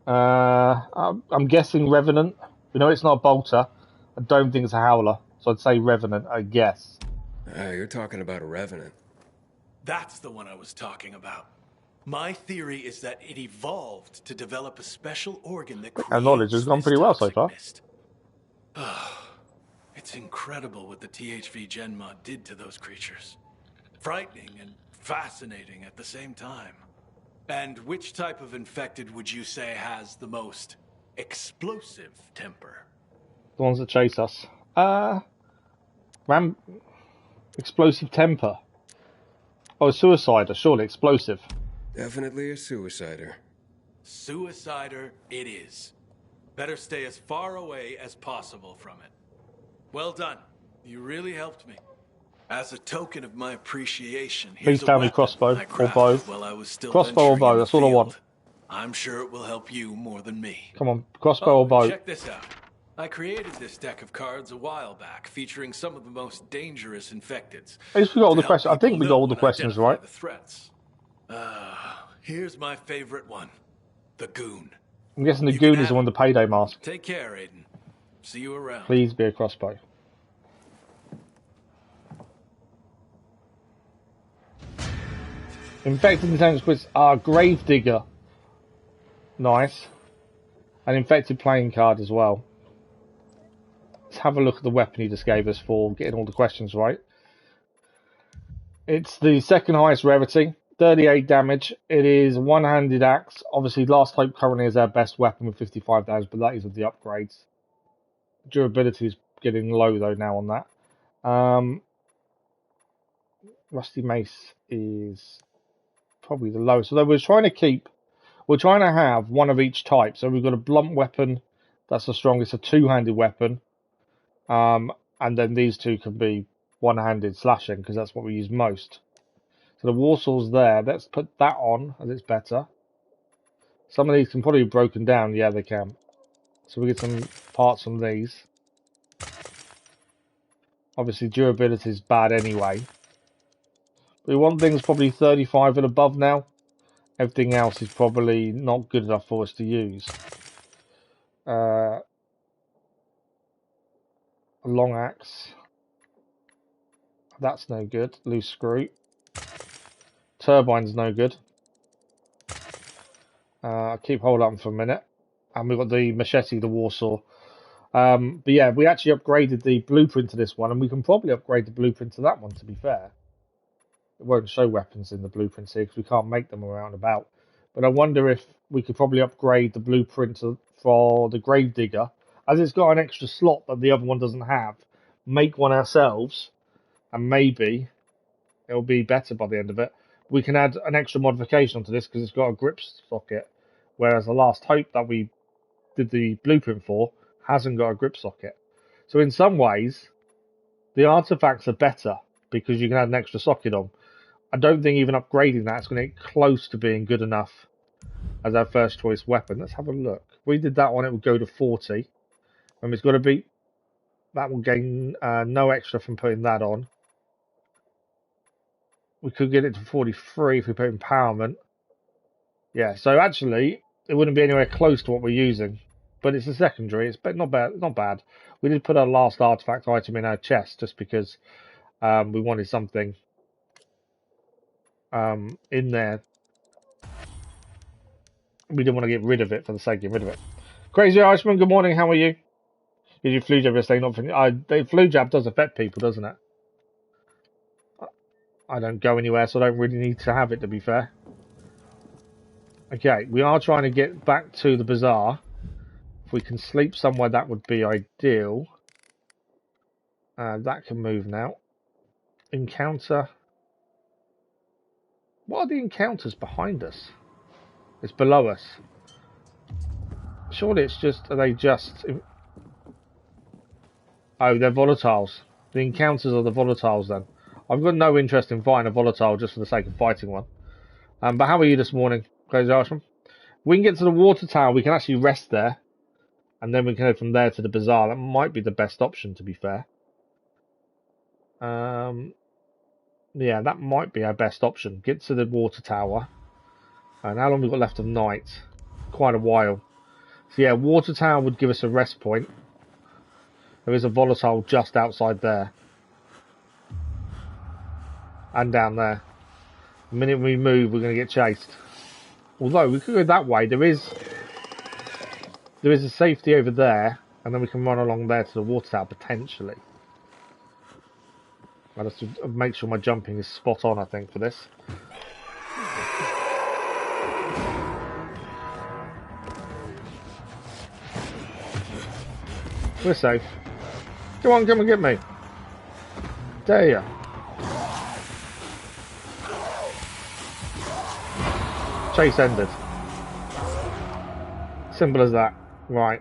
I'm guessing Revenant. We know it's not a bolter. I don't think it's a howler, so I'd say Revenant, I guess. You're talking about a Revenant. That's the one I was talking about. My theory is that it evolved to develop a special organ that creates Our knowledge has gone pretty well so far. It's incredible what the THV Gen mod did to those creatures. Frightening and fascinating at the same time. And which type of infected would you say has the most explosive temper? The ones that chase us. Explosive temper. Oh, a suicider, surely explosive. Definitely a suicider. Suicider it is. Better stay as far away as possible from it. Well done. You really helped me. As a token of my appreciation, Please tell me crossbow or bow. While I was still Crossbow or bow, that's all I want. I'm sure it will help you more than me. Come on, crossbow or bow. Check this out. I created this deck of cards a while back, featuring some of the most dangerous infecteds. I just forgot all the questions. I think we got all the questions right. The threats. Here's my favorite one. The Goon. I'm guessing the Goon is the one with the payday mask. Take care, Aiden. See you around. Please be a crossbow. Infected intelligence quiz are Gravedigger. Nice. An infected playing card as well. Let's have a look at the weapon he just gave us for getting all the questions right. It's the second highest rarity, 38 damage. It is one-handed axe. Obviously, Last Hope currently is our best weapon with 55 damage, but that is with the upgrades. Durability is getting low though now on that. Rusty Mace is probably the lowest. Although we're trying to have one of each type. So we've got a blunt weapon, that's the strongest, a two-handed weapon. And then these two can be one-handed slashing, because that's what we use most. So the Warsaw's there. Let's put that on, as it's better. Some of these can probably be broken down. Yeah, they can. So we get some parts from these. Obviously, durability is bad anyway. We want things probably 35 and above now. Everything else is probably not good enough for us to use. A long axe. That's no good. Loose screw. Turbine's no good. I'll keep hold on for a minute. And we've got the machete, the Warsaw. But yeah, we actually upgraded the blueprint to this one, and we can probably upgrade the blueprint to that one, to be fair. It won't show weapons in the blueprints here because we can't make them around about. But I wonder if we could probably upgrade the blueprint for the Gravedigger, as it's got an extra slot that the other one doesn't have. Make one ourselves, and maybe it'll be better by the end of it. We can add an extra modification onto this because it's got a grip socket, whereas the Last Hope that we did the blueprint for hasn't got a grip socket. So in some ways, the artifacts are better because you can add an extra socket on. I don't think even upgrading that is going to get close to being good enough as our first choice weapon. Let's have a look. If we did that one, it would go to 40. And it's got to be... That will gain no extra from putting that on. We could get it to 43 if we put empowerment. Yeah, so actually, it wouldn't be anywhere close to what we're using. But it's a secondary. It's not bad. Not bad. We did put our last artifact item in our chest just because we wanted something in there. We didn't want to get rid of it for the sake of getting rid of it. Crazy Irishman, good morning. How are you? Did you flu jab yesterday? Not the flu jab does affect people, doesn't it? I don't go anywhere, so I don't really need to have it, to be fair. Okay, we are trying to get back to the bazaar. If we can sleep somewhere, that would be ideal. That can move now. Encounter. What are the encounters behind us? It's below us. Surely it's just... Are they just... Oh, they're volatiles. The encounters are the volatiles then. I've got no interest in fighting a volatile just for the sake of fighting one. But how are you this morning, Crazy Irishman? We can get to the water tower. We can actually rest there. And then we can head from there to the bazaar. That might be the best option, to be fair. Yeah, that might be our best option. Get to the water tower. And how long have we got left of night? Quite a while. So yeah, water tower would give us a rest point. There is a volatile just outside there. And down there. The minute we move, we're going to get chased. Although, we could go that way. There is a safety over there. And then we can run along there to the water tower, potentially. I'll have to make sure my jumping is spot on, I think, for this. We're safe. Come on, come and get me. Dare ya. Chase ended. Simple as that. Right.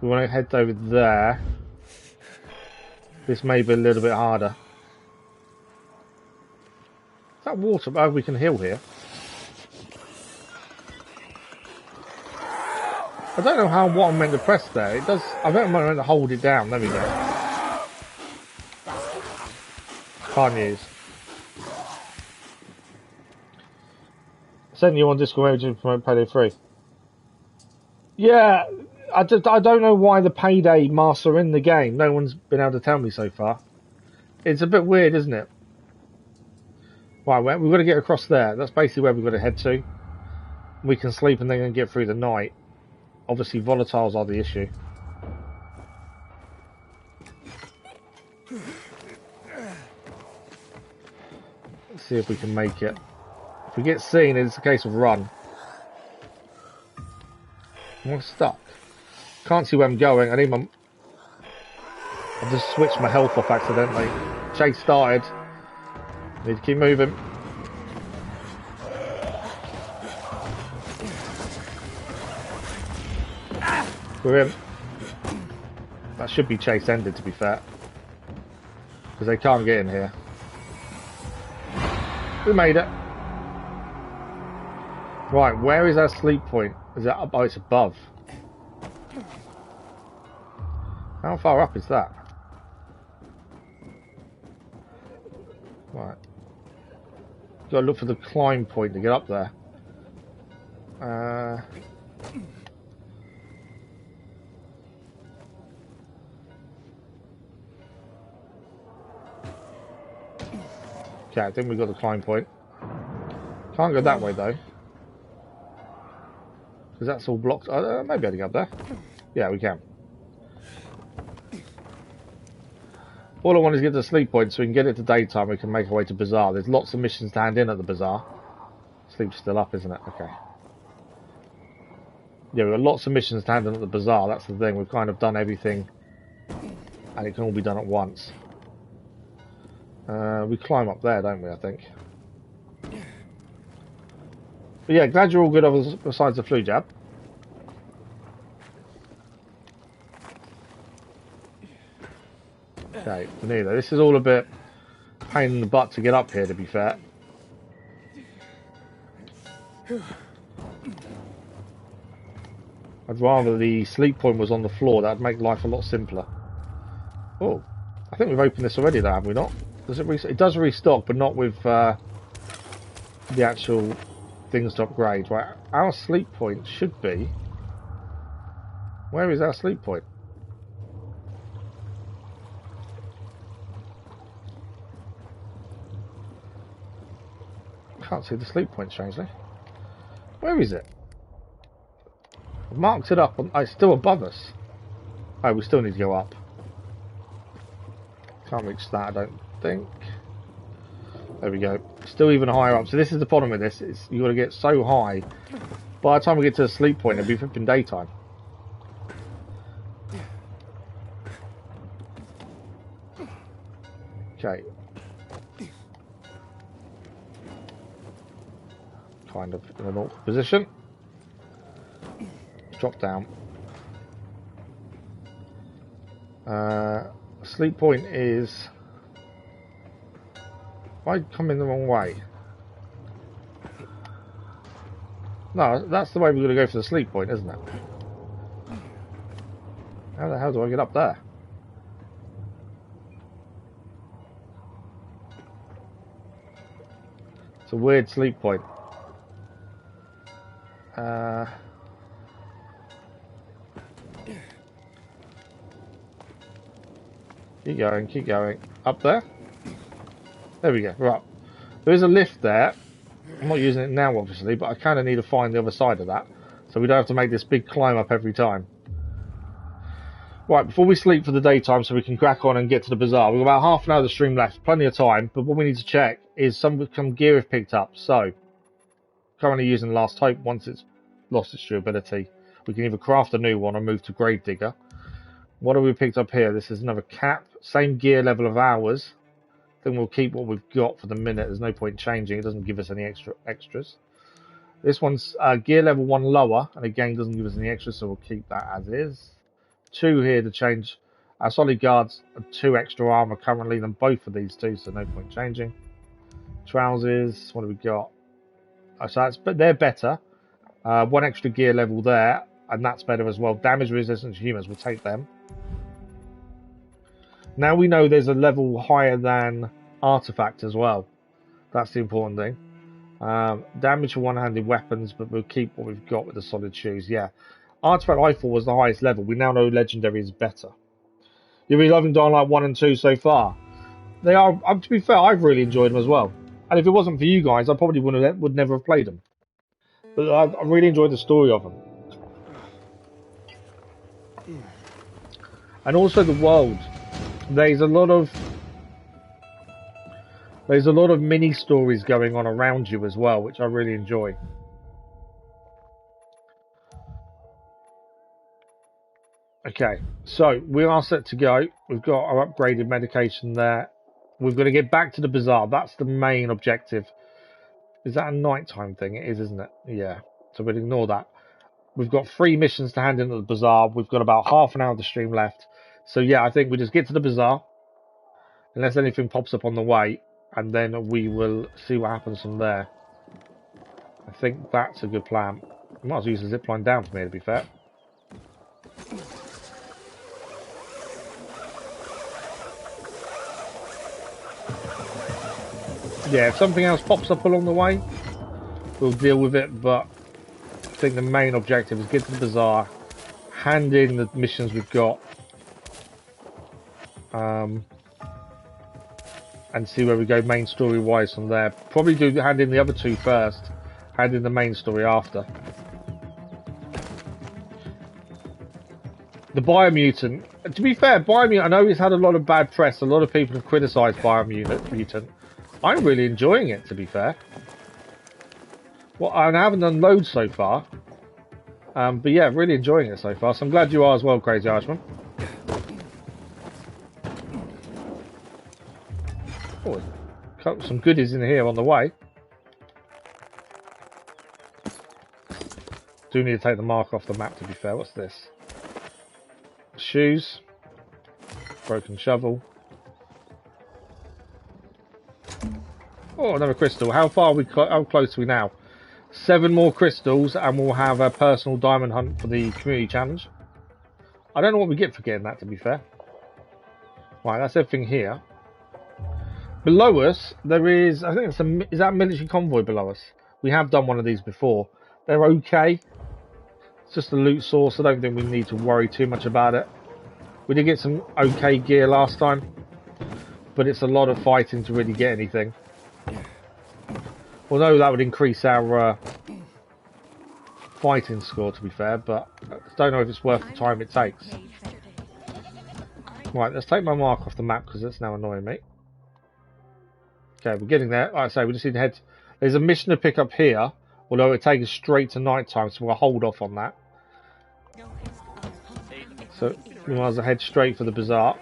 We want to head over there. This may be a little bit harder. Is that water? Oh, we can heal here. I don't know what I'm meant to press there. It does. I think I'm meant to hold it down. There we go. Can't use. Send you on Discord to promote Payday 3. Yeah, I don't know why the Payday masks are in the game. No one's been able to tell me so far. It's a bit weird, isn't it? Right, we've got to get across there. That's basically where we've got to head to. We can sleep and then get through the night. Obviously, volatiles are the issue. Let's see if we can make it. If we get seen, it's a case of run. I'm stuck. Can't see where I'm going. I need my... I've just switched my health off accidentally. Chase started. Need to keep moving. We're in. That should be chase ended, to be fair. Because they can't get in here. We made it. Right, where is our sleep point? Is it up? Oh, it's above. How far up is that? Right. Gotta look for the climb point to get up there. Okay, I think we've got the climb point. Can't go that way though. Because that's all blocked. Maybe I can get up there. Yeah, we can. All I want is to get to the sleep point so we can get it to daytime. We can make our way to Bazaar. There's lots of missions to hand in at the Bazaar. Sleep's still up, isn't it? Okay. Yeah, we've got lots of missions to hand in at the Bazaar. That's the thing. We've kind of done everything. And it can all be done at once. We climb up there, don't we, I think. But yeah, glad you're all good besides the flu jab. Okay, neither. This is all a bit pain in the butt to get up here, to be fair. I'd rather the sleep point was on the floor. That'd make life a lot simpler. Oh, I think we've opened this already, though, have we not? Does it it does restock, but not with the actual things to upgrade. Right, our sleep point should be... Where is our sleep point? Can't see the sleep point, strangely. Where is it? I've marked it up. It's still above us. Oh, we still need to go up. Can't reach that, I don't think. There we go. Still even higher up. So this is the problem with this. You've got to get so high. By the time we get to the sleep point, it'll be flipping daytime. Okay. Kind of in an awkward position. Drop down. Sleep point is... I come in the wrong way. No, that's the way we're going to go for the sleep point, isn't it? How the hell do I get up there? It's a weird sleep point. Keep going, keep going. Up there? There we go, right. There is a lift there. I'm not using it now, obviously, but I kind of need to find the other side of that. So we don't have to make this big climb up every time. Right, before we sleep for the daytime so we can crack on and get to the Bazaar, we've got about half an hour of the stream left, plenty of time, but what we need to check is some gear have picked up. So, currently using Last Hope. Once it's lost its durability, we can either craft a new one or move to Gravedigger. What have we picked up here? This is another cap, same gear level of hours. Then we'll keep what we've got for the minute. There's no point changing. It doesn't give us any extras. This one's gear level 1 lower, and again doesn't give us any extras, so we'll keep that as is. 2 here to change. Our solid guards are 2 extra armor currently than both of these 2, so no point changing. Trousers, what do we got? Oh, so that's, but they're better. 1 extra gear level there, and that's better as well. Damage resistance to humans, we'll take them. Now we know there's a level higher than artifact as well. That's the important thing. Damage for one-handed weapons, but we'll keep what we've got with the solid shoes. Yeah, artifact I thought was the highest level. We now know legendary is better. You're really loving Dying Light 1 and 2 so far. They are. To be fair, I've really enjoyed them as well. And if it wasn't for you guys, I probably would never have played them. But I really enjoyed the story of them. And also the world. There's a lot of mini stories going on around you as well, which I really enjoy. Okay, so we are set to go. We've got our upgraded medication there. We've got to get back to the bazaar. That's the main objective. Is that a nighttime thing? It is, isn't it? Yeah. So we'll ignore that. We've got 3 missions to hand in at the bazaar. We've got about half an hour of the stream left. So yeah, I think we just get to the bazaar. Unless anything pops up on the way. And then we will see what happens from there. I think that's a good plan. We might as well use the zipline down from here, to be fair. Yeah, if something else pops up along the way, we'll deal with it, but I think the main objective is get to the bazaar, hand in the missions we've got, and see where we go main story wise from there. Probably do hand in the other 2 first, hand in the main story after. The Biomutant, to be fair, Biomutant, I know it's had a lot of bad press, a lot of people have criticised Biomutant. I'm really enjoying it, to be fair. Well, I haven't done loads so far. But yeah, really enjoying it so far. So I'm glad you are as well, Crazy Irishman. Oh, got some goodies in here on the way. Do need to take the mark off the map, to be fair. What's this? Shoes. Broken shovel. Oh, another crystal. How far are we? How close are we now? 7 more crystals, and we'll have a personal diamond hunt for the community challenge. I don't know what we get for getting that, to be fair. Right, that's everything here. Below us, there is. I think it's a. Is that a military convoy below us? We have done one of these before. They're okay. It's just a loot source. I don't think we need to worry too much about it. We did get some okay gear last time, but it's a lot of fighting to really get anything. Although that would increase our fighting score, to be fair, but I don't know if it's worth the time it takes. Right, let's take my mark off the map because it's now annoying me. Okay, we're getting there. Like I say, we just need to head. There's a mission to pick up here, although it takes us straight to night time, so we'll hold off on that. So we might as well head straight for the bazaar.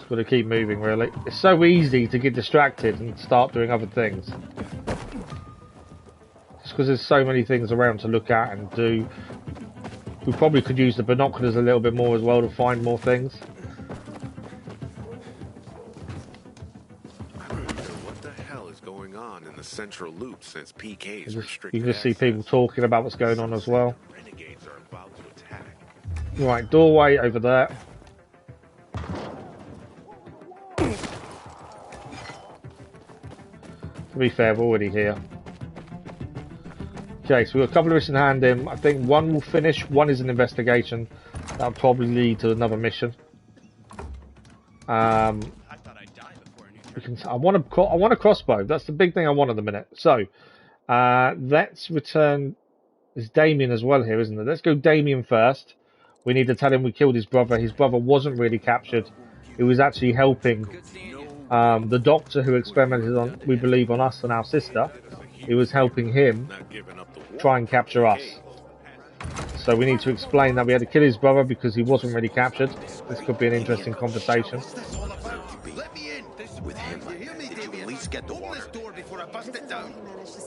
Got to keep moving, really. It's so easy to get distracted and start doing other things. Just because there's so many things around to look at and do. We probably could use the binoculars a little bit more as well to find more things. I don't know what the hell is going on in the central loop since PK's restricted. You can just see people talking about what's going on as well. Right, doorway over there. To be fair, we're already here. Okay, so we've got a couple of missions in hand in. I think 1 will finish, 1 is an investigation. That'll probably lead to another mission. I want a crossbow. That's the big thing I want at the minute. So, let's return. There's Damien as well here, isn't there? Let's go Damien first. We need to tell him we killed his brother. His brother wasn't really captured. He was actually helping the doctor who experimented on, we believe, on us and our sister. He was helping him try and capture us. So we need to explain that we had to kill his brother because he wasn't really captured. This could be an interesting conversation.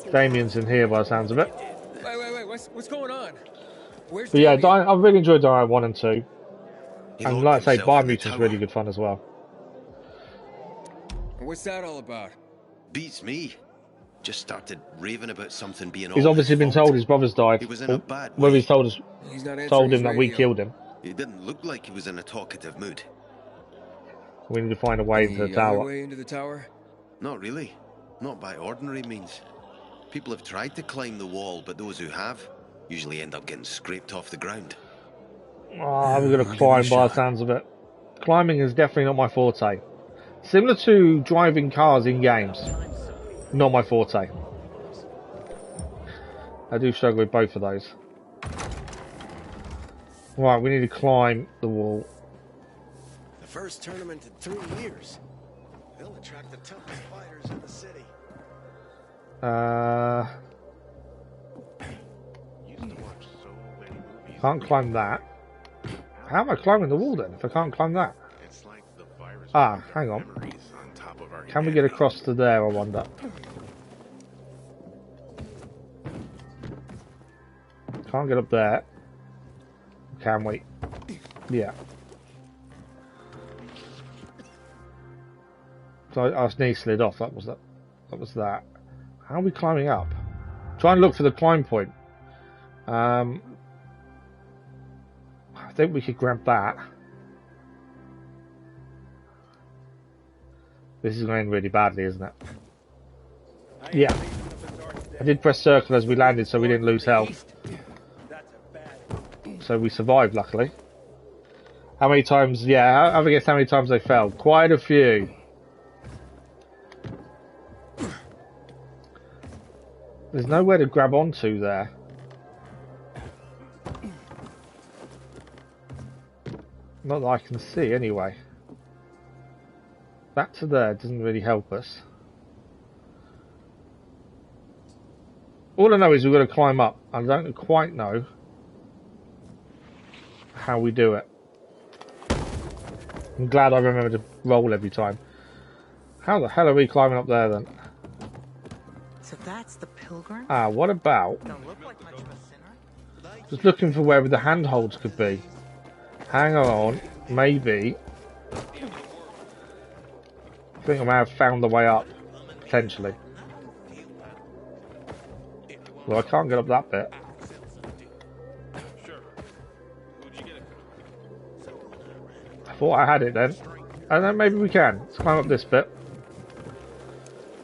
Damien's in here by the sounds of it. Wait. Hey, what's going on? Where's But yeah, Damien? I've really enjoyed Dying Light 1 and 2. He And locked like I say, himself in the Biomutant's tower. really good fun as well. What's that all about? Beats me. Just started raving about something being all He's obviously his been fault. told his brother's died. He was in a bad Well, way. he's told us, He's not answering told his him that we radio. killed him. It didn't look like he was in a talkative mood. We need to find a way into the Any other tower. way into the tower? Not really. Not by ordinary means. People have tried to climb the wall, but those who have usually end up getting scraped off the ground. Oh, we're going to climb by the sounds of it. Climbing is definitely not my forte. Similar to driving cars in games. Not my forte. I do struggle with both of those. Right, we need to climb the wall. The first tournament in 3 years. They'll attract the toughest fighters in the city. Can't climb that. How am I climbing the wall then, if I can't climb that? Ah, hang on. Can we get across to there, I wonder? Can't get up there. Can we? Yeah. So I nearly slid off, that was that. How are we climbing up? Try and look for the climb point. I think we could grab that. This is going really badly, isn't it? Yeah. I did press circle as we landed so we didn't lose health. So we survived, luckily. How many times? Yeah, have a guess how many times they fell? Quite a few. There's nowhere to grab onto there. Not that I can see, anyway. That to there doesn't really help us. All I know is we've got to climb up. I don't quite know how we do it. I'm glad I remember to roll every time. How the hell are we climbing up there then? So that's the pilgrim? Ah, what about... Don't look like much of a sinner. Just looking for where the handholds could be. Hang on, maybe. I think I may have found the way up, potentially. Well, I can't get up that bit. I thought I had it then. And then maybe we can. Let's climb up this bit.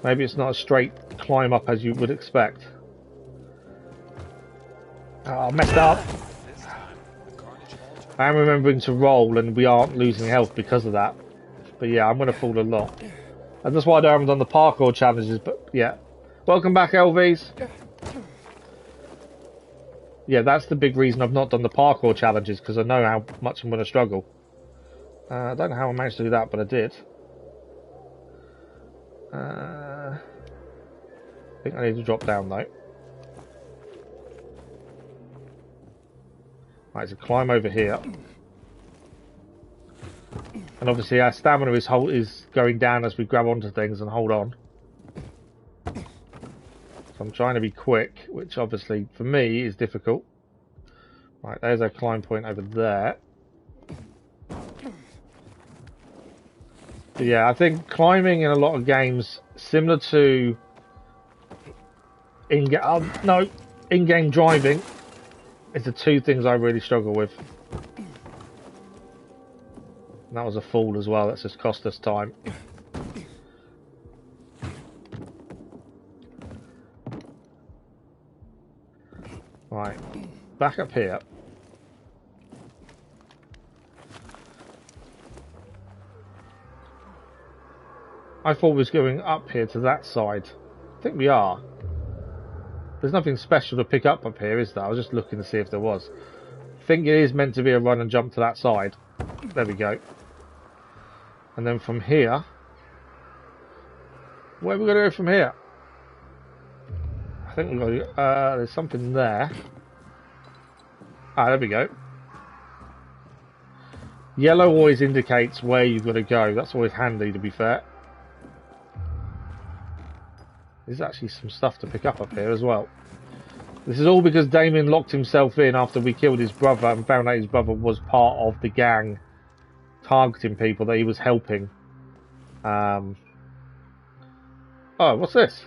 Maybe it's not a straight climb up as you would expect. Oh, I messed up. I am remembering to roll and we aren't losing health because of that. But yeah, I'm going to fall a lot. And that's why I haven't done the parkour challenges, but yeah. Welcome back, LVs. Yeah, that's the big reason I've not done the parkour challenges, because I know how much I'm going to struggle. I don't know how I managed to do that, but I did. I think I need to drop down though. Right, so climb over here. And obviously our stamina is going down as we grab onto things and hold on. So I'm trying to be quick, which obviously for me is difficult. Right, there's our climb point over there. But yeah, I think climbing in a lot of games, similar to in-game driving, is the two things I really struggle with. And that was a fall as well, that's just cost us time. Right, back up here. I thought we was going up here to that side. I think we are. There's nothing special to pick up here, is there? I was just looking to see if there was. I think it is meant to be a run and jump to that side. There we go. And then from here... where are we going to go from here? I think we've got to, there's something there. Ah, there we go. Yellow always indicates where you've got to go. That's always handy, to be fair. There's actually some stuff to pick up here as well. This is all because Damien locked himself in after we killed his brother and found out his brother was part of the gang targeting people that he was helping. Oh, what's this?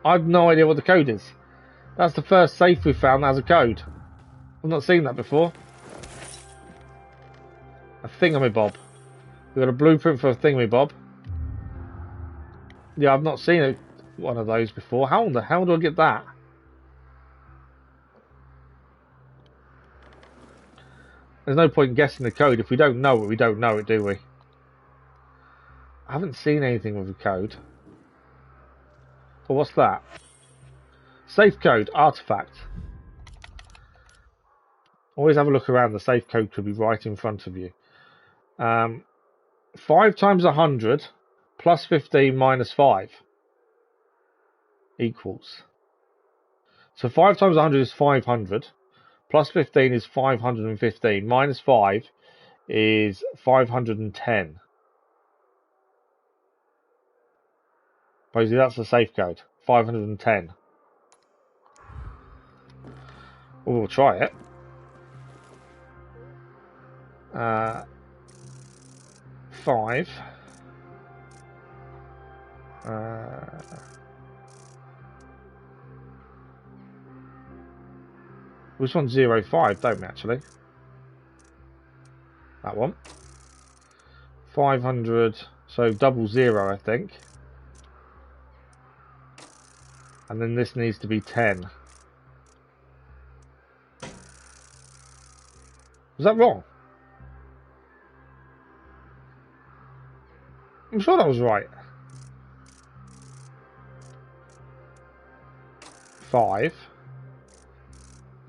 I have no idea what the code is. That's the first safe we found that has a code. I've not seen that before. A thingamabob. We've got a blueprint for a thingamabob. Yeah, I've not seen one of those before. How the hell do I get that? There's no point in guessing the code. If we don't know it, we don't know it, do we? I haven't seen anything with a code. Well, what's that? Safe code, artifact. Always have a look around. The safe code could be right in front of you. 5 times 100 plus 15 minus 5 equals. So 5 times 100 is 500. Plus 15 is 515. Minus 5 is 510. Basically, that's the safe code. 510. Well, we'll try it. 5. Which one's 05, don't we, actually? That one. 500, so 00, I think. And then this needs to be 10. Was that wrong? I'm sure that was right. 5.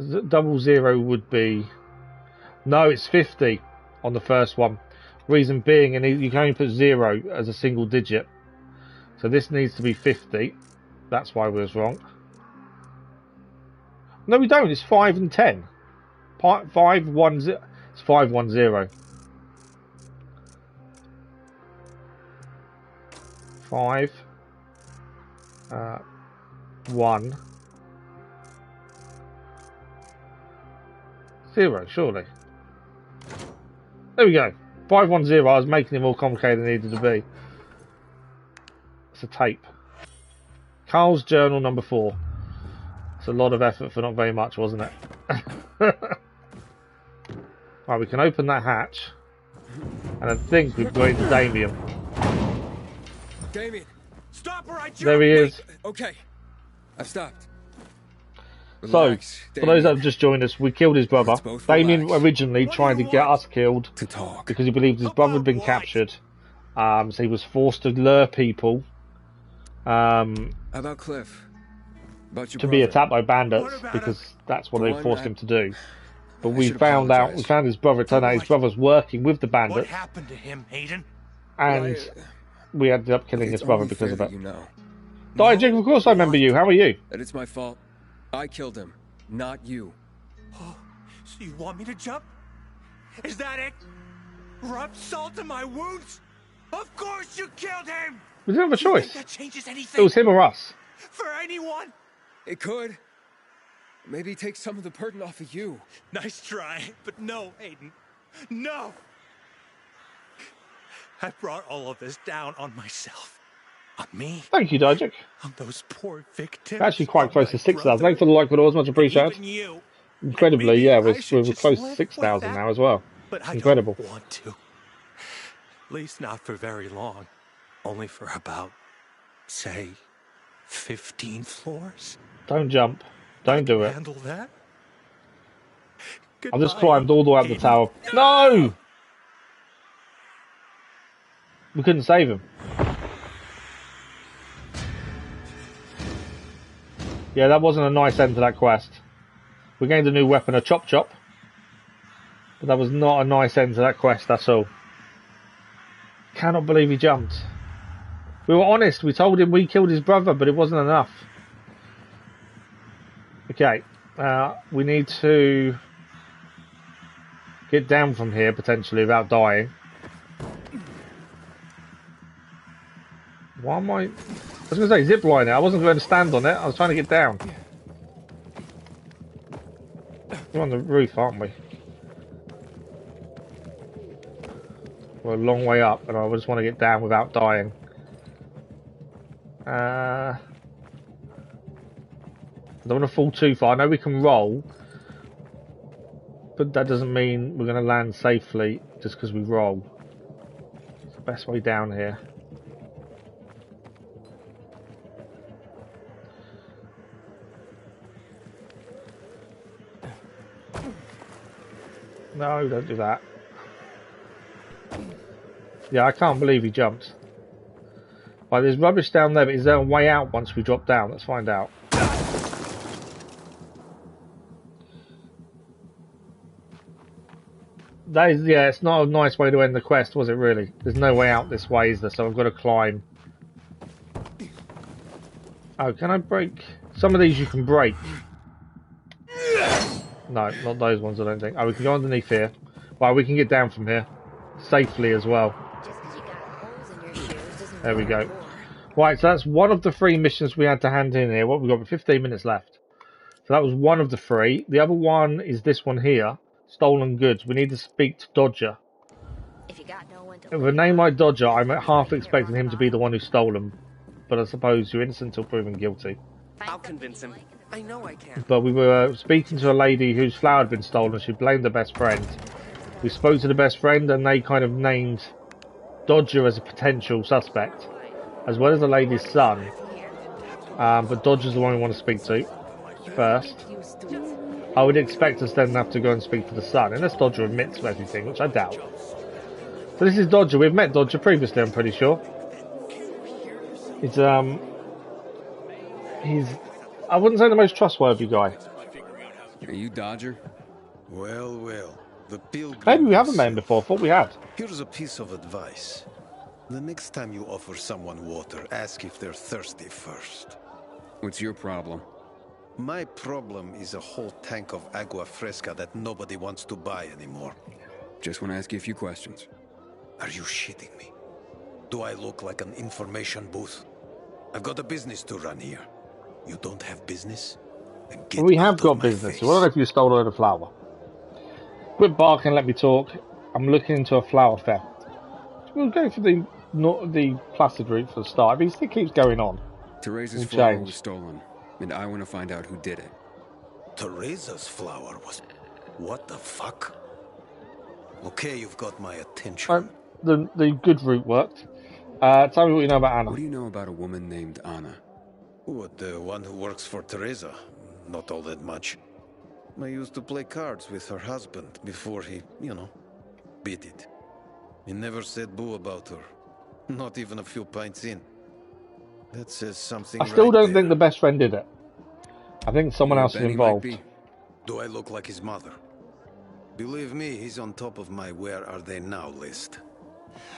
00 would be... No, it's 50 on the first one. Reason being, and you can only put 0 as a single digit. So this needs to be 50. That's why we was wrong. No, we don't. It's 5 and 10. 5, 1, 0. It's 5, 1, 0. 5, 1, 0, surely. There we go. 5, 1, 0. I was making it more complicated than it needed to be. It's a tape. Carl's journal number 4. It's a lot of effort for not very much, wasn't it? Right, we can open that hatch. And I think we've got into Damien. Damien, stop or I jump. There he is. Wait. Okay, I've stopped. Relax, so, for those that have just joined us, we killed his brother. Damien originally tried to get us killed because he believed his brother had been captured. So he was forced to lure people about Cliff? About your to brother? be attacked by bandits because that's what they forced him to do. But we found his brother. It turned out his brother's working with the bandits. What happened to him, Hayden? And we ended up killing his brother because of it. You know. Diajig, of course I remember you. How are you? That it's my fault. I killed him, not you. Oh, so you want me to jump? Is that it? Rub salt in my wounds? Of course you killed him! We didn't have a choice. That changes anything? It was him or us. For anyone? It could. Maybe take some of the burden off of you. Nice try, but no, Hayden. No! I brought all of this down on myself. On me. Thank you, Diajik. On those poor victims. Actually quite close to 6,000. Thanks for the like, but always much appreciated. Incredibly, yeah, we're close to 6,000 now as well. But incredible. I don't want to. At least not for very long. Only for about, say, 15 floors. Don't jump. Don't do it. Handle that? I've just climbed all the way up the tower. No! We couldn't save him. Yeah, that wasn't a nice end to that quest. We gained a new weapon, a chop chop. But that was not a nice end to that quest, that's all. Cannot believe he jumped. We were honest, we told him we killed his brother, but it wasn't enough. Okay, we need to get down from here, potentially, without dying. Why am I was going to say zip line it. I wasn't going to stand on it. I was trying to get down. We're on the roof, aren't we? We're a long way up, and I just want to get down without dying. I don't want to fall too far. I know we can roll, but that doesn't mean we're going to land safely just because we roll. It's the best way down here. No, don't do that. Yeah, I can't believe he jumped. Right, there's rubbish down there, but is there a way out once we drop down? Let's find out. That is, yeah, it's not a nice way to end the quest, was it really? There's no way out this way, is there? So I've got to climb. Oh, can I break? Some of these you can break. No, not those ones, I don't think. Oh, we can go underneath here. Well, we can get down from here. Safely as well. There we go. Right, so that's one of the 3 missions we had to hand in here. What, we've got 15 minutes left. So that was one of the 3. The other one is this one here. Stolen goods. We need to speak to Dodger. With a name like Dodger, I'm half expecting him to be the one who stole them. But I suppose you're innocent until proven guilty. I'll convince him. I know I can. But we were speaking to a lady whose flower had been stolen. She blamed her best friend. We spoke to the best friend and they kind of named Dodger as a potential suspect, as well as the lady's son. But Dodger's the one we want to speak to first. I would expect us then have to go and speak to the son, unless Dodger admits to everything, which I doubt. So this is Dodger. We've met Dodger previously, I'm pretty sure. He's I wouldn't say the most trustworthy guy. Are you Dodger? Well, well. The pilgrim. Maybe we haven't met him before. Thought we had. Here's a piece of advice. The next time you offer someone water, ask if they're thirsty first. What's your problem? My problem is a whole tank of agua fresca that nobody wants to buy anymore. Just want to ask you a few questions. Are you shitting me? Do I look like an information booth? I've got a business to run here. You don't have business? We have got business. What if you stole a load of flour? Quit barking, let me talk. I'm looking into a flower theft. We'll go for the placid route for the start. If he still keeps going on, Teresa's flower was stolen, and I want to find out who did it. Teresa's flower was... What the fuck? Okay, you've got my attention. The good route worked. Tell me what you know about Anna. What do you know about a woman named Anna? What, the one who works for Teresa? Not all that much. I used to play cards with her husband before he, beat it. He never said boo about her. Not even a few pints in. That says something. I still don't think the best friend did it. I think someone else is involved. Do I look like his mother? Believe me, he's on top of my where are they now list.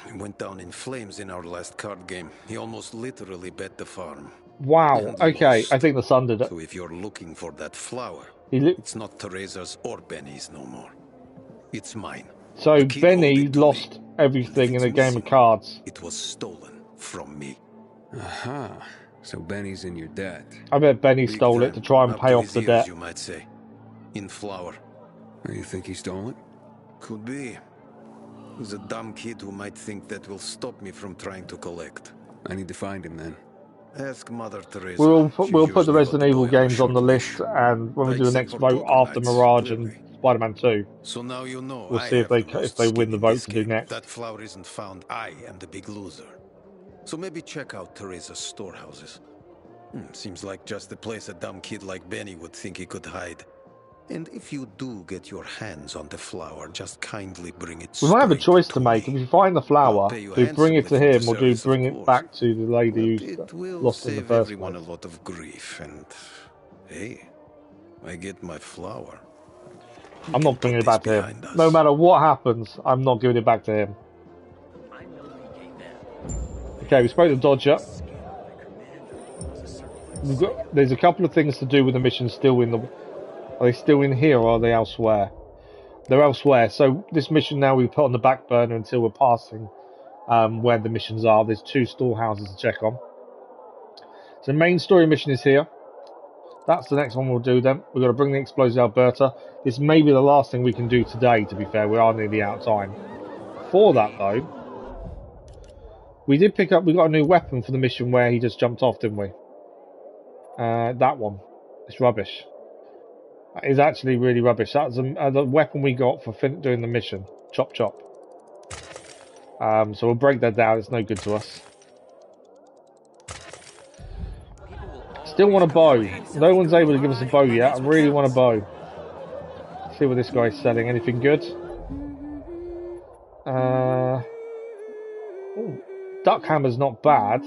He went down in flames in our last card game. He almost literally bet the farm. Wow, okay, I think the son did it. So if you're looking for that flower, it's not Teresa's or Benny's no more. It's mine. So Benny lost everything in a game of cards. It was stolen from me. Aha, so Benny's in your debt. I bet Benny stole it to try and pay off the debt. You might say. In flour. You think he stole it? Could be. He's a dumb kid who might think that will stop me from trying to collect. I need to find him then. Ask Mother Teresa. We'll put the Resident Evil games on the list, and when we do the next vote after Mirage and Spider-Man 2, so now you know we'll see if they win the vote to do next. That flower isn't found, I am the big loser. So maybe check out Teresa's storehouses. Seems like just a place a dumb kid like Benny would think he could hide. And if you do get your hands on the flower, just kindly bring it. We might have a choice to make. If you find the flower, do bring it to him, or do bring it back to the lady who's lost in the first everyone a lot of grief, and hey, I get my flower. I'm not bringing it back to him. No matter what happens, I'm not giving it back to him. Okay, we spoke to Dodger. There's a couple of things to do with the mission still in the... Are they still in here or are they elsewhere? They're elsewhere. So this mission now we put on the back burner until we're passing where the missions are. There's 2 storehouses to check on. So the main story mission is here. That's the next one we'll do then. We've got to bring the explosives to Alberta. This may be the last thing we can do today, to be fair. We are nearly out of time. For that, though, we got a new weapon for the mission where he just jumped off, didn't we? That one. It's rubbish. That is actually really rubbish. That's the weapon we got for doing the mission. Chop chop. So we'll break that down. It's no good to us. Still want a bow. No one's able to give us a bow yet. I really want a bow. See what this guy's selling. Anything good? Duck hammer's not bad.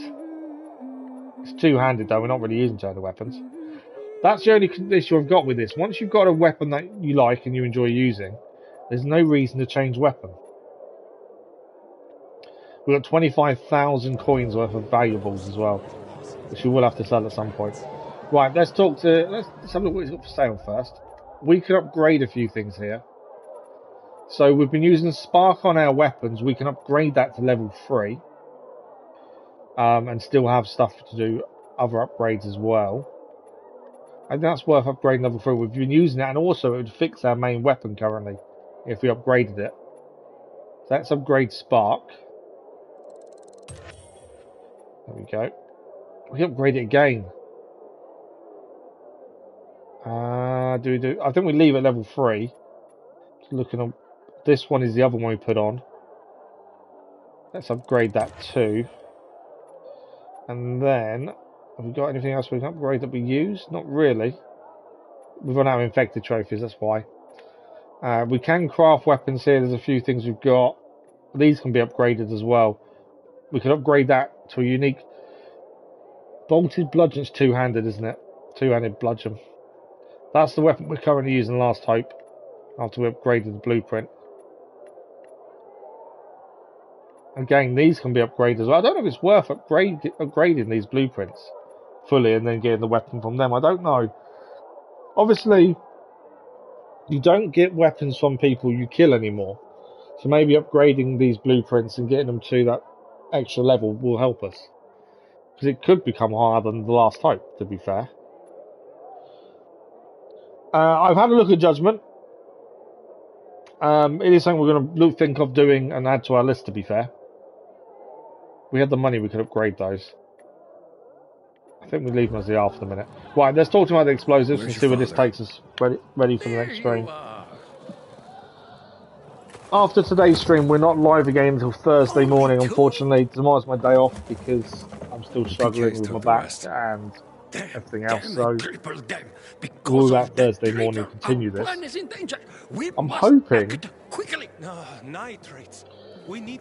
It's two-handed though. We're not really using two-handed weapons. That's the only issue I've got with this. Once you've got a weapon that you like and you enjoy using, there's no reason to change weapon. We've got 25,000 coins worth of valuables as well, which we will have to sell at some point. Right, let's have a look what he's got for sale first. We can upgrade a few things here. So we've been using Spark on our weapons. We can upgrade that to level 3. And still have stuff to do, other upgrades as well. I think that's worth upgrading level 3. We've been using that, and also it would fix our main weapon currently if we upgraded it. So let's upgrade Spark. There we go. We can upgrade it again. I think we leave it level 3. Just looking on. This one is the other one we put on. Let's upgrade that too. And then, have we got anything else we can upgrade that we use? Not really. We've run out of infected trophies, that's why. We can craft weapons here. There's a few things we've got. These can be upgraded as well. We can upgrade that to a unique bolted bludgeon's two-handed, isn't it? Two-handed bludgeon. That's the weapon we're currently using, Last Hope, after we upgraded the blueprint. Again, these can be upgraded as well. I don't know if it's worth upgrading these blueprints fully and then getting the weapon from them. I don't know. Obviously, you don't get weapons from people you kill anymore. So maybe upgrading these blueprints and getting them to that extra level will help us. Because it could become higher than the Last Hope, to be fair. I've had a look at Judgment. It is something we're going to think of doing and add to our list, to be fair. We had the money, we could upgrade those. I think we leave them as they are for the minute. Right, let's talk about the explosives and see where this takes us. Ready for the next stream. After today's stream, we're not live again until Thursday morning, unfortunately. Tomorrow's my day off because I'm still struggling with my back and everything else. So we'll that Thursday morning continue this. I'm hoping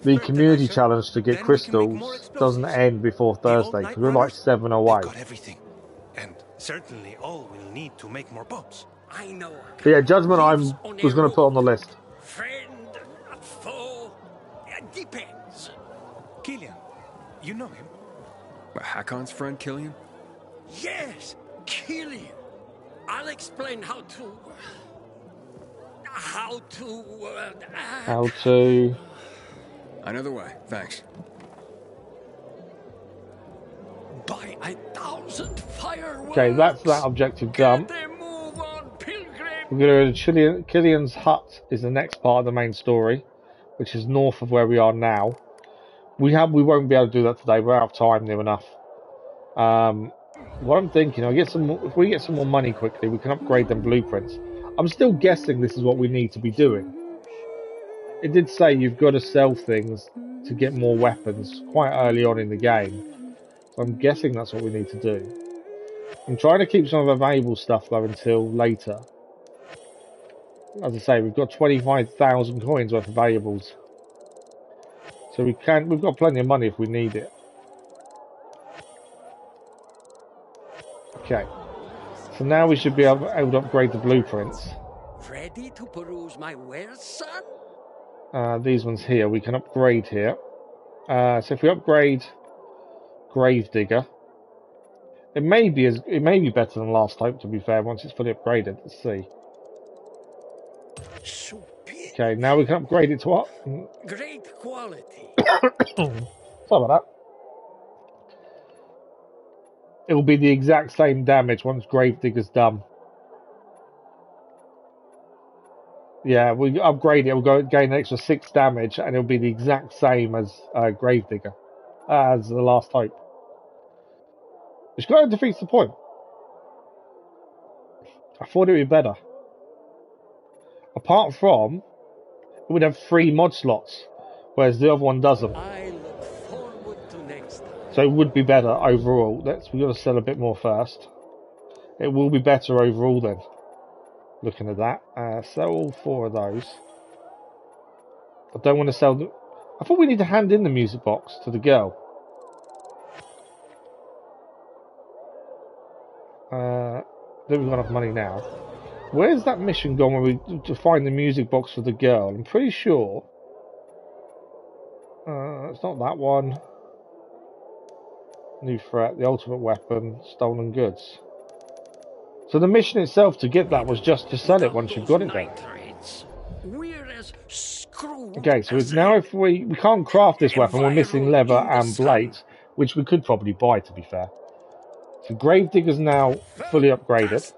the community challenge to get crystals doesn't end before Thursday because we're like 7 away. And certainly all we'll need to make more boats. I know. But yeah, Judgment I was going to put on the list. Friend, foe, it depends. Killian, you know him? Hakon's friend, Killian? Yes, Killian. I'll explain how to. Another way, thanks. By 1,000 fireworks. Okay, that's that objective done. We're going to go to Killian's hut is the next part of the main story, which is north of where we are now. We won't be able to do that today. We're out of time near enough. What I'm thinking, if we get some more money quickly, we can upgrade them blueprints. I'm still guessing this is what we need to be doing. It did say you've got to sell things to get more weapons quite early on in the game. So I'm guessing that's what we need to do. I'm trying to keep some of our valuable stuff though until later. As I say, we've got 25,000 coins worth of valuables. So we've got plenty of money if we need it. Okay. So now we should be able to upgrade the blueprints. Ready to peruse my wares, son? These ones here, we can upgrade here. So if we upgrade Gravedigger, it may be better than Last Hope, to be fair, once it's fully upgraded. Let's see. Okay, now we can upgrade it to what? Great quality. Sorry about that. it will be the exact same damage once Gravedigger's done. Yeah, we upgrade it. We'll gain an extra 6 damage, and it'll be the exact same as Gravedigger, as the Last Hope. Which kind of defeats the point. I thought it would be better. Apart from, it would have 3 mod slots, whereas the other one doesn't. So it would be better overall. We've got to sell a bit more first. It will be better overall then. Looking at that. Sell all 4 of those. I don't want to sell them. I thought we need to hand in the music box to the girl. Then we've got enough money now. Where's that mission gone where we to find the music box for the girl? I'm pretty sure. It's not that one. New threat, the ultimate weapon, stolen goods. So the mission itself to get that was just to sell it once you've got it then. Okay, so now if we can't craft this weapon, we're missing leather and blades, which we could probably buy, to be fair. So Gravedigger's now fully upgraded.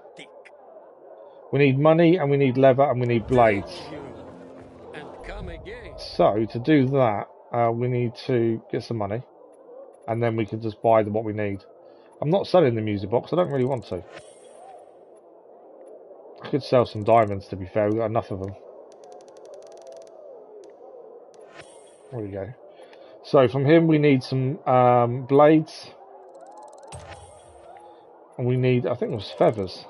We need money, and we need leather, and we need blades. So to do that, we need to get some money, and then we can just buy what we need. I'm not selling the music box. I don't really want to. I could sell some diamonds, to be fair. We've got enough of them. There we go. So from him we need some blades. And we need, I think it was feathers.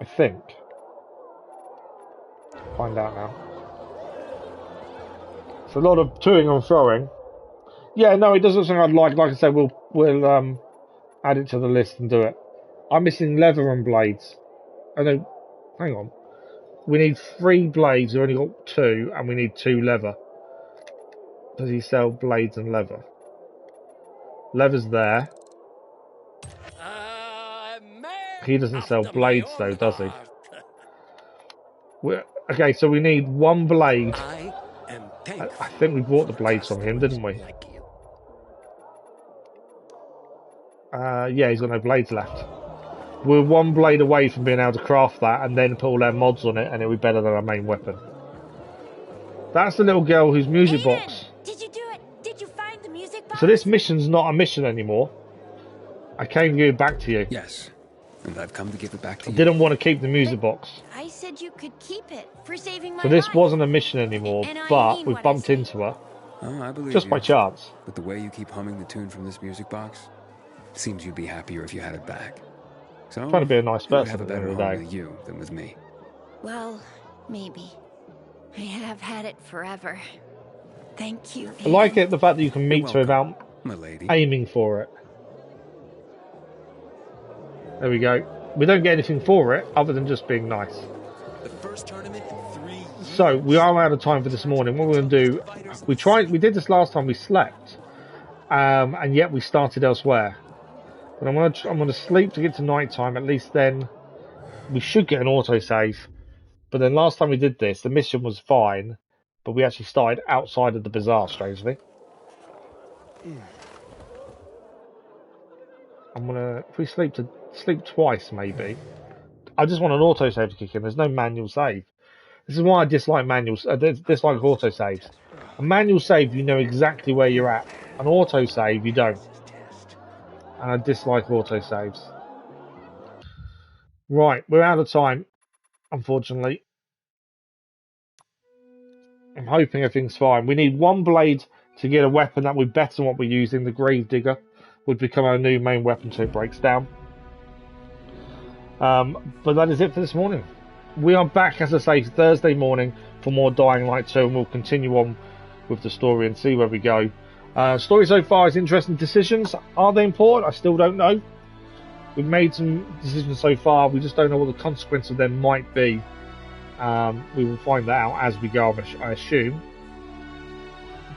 I think. Find out now. It's a lot of toing and throwing. Yeah, no, it does look something I'd like. Like I said, we'll add it to the list and do it. I'm missing leather and blades. Oh no, hang on. We need 3 blades. We've only got 2, and we need 2 leather. Does he sell blades and leather? Leather's there. He doesn't sell blades though, does he? Okay, so we need 1 blade. I think we bought the blades from him, didn't we? Yeah, he's got no blades left. We're 1 blade away from being able to craft that and then put all our mods on it, and it'll be better than our main weapon. That's the little girl whose music box. Did you do it? Did you find the music box? So this mission's not a mission anymore. I came to give it back to you. Yes, and I've come to give it back to you. I didn't want to keep the music box. I said you could keep it for saving my So this life. wasn't a mission anymore, but we bumped into her. Oh, I believe just you. by chance. But the way you keep humming the tune from this music box, seems you'd be happier if you had it back. So Trying to be a nice person have a at the end better of the home day. with you than with me. Well, maybe. I have had it forever. Thank you. I like it, the fact that you can meet her without my lady. aiming for it. There we go. We don't get anything for it other than just being nice. The first tournament in 3 years. So we are out of time for this morning. What we're going to do, we did this last time, we slept, and yet we started elsewhere. But I'm going to sleep to get to night time. At least then we should get an autosave. But then last time we did this, the mission was fine, but we actually started outside of the bazaar, strangely. I'm gonna, if we sleep twice maybe. I just want an autosave to kick in. There's no manual save. This is why I dislike dislike autosaves. A manual save, you know exactly where you're at. An autosave, you don't. And I dislike autosaves. Right, we're out of time, unfortunately. I'm hoping everything's fine. We need 1 blade to get a weapon that would be better than what we're using. The Gravedigger would become our new main weapon so it breaks down. But that is it for this morning. We are back, as I say, Thursday morning for more Dying Light 2, and we'll continue on with the story and see where we go. Story so far is interesting. Decisions, are they important? I still don't know. We've made some decisions so far. We just don't know what the consequence of them might be. We will find that out as we go, I assume.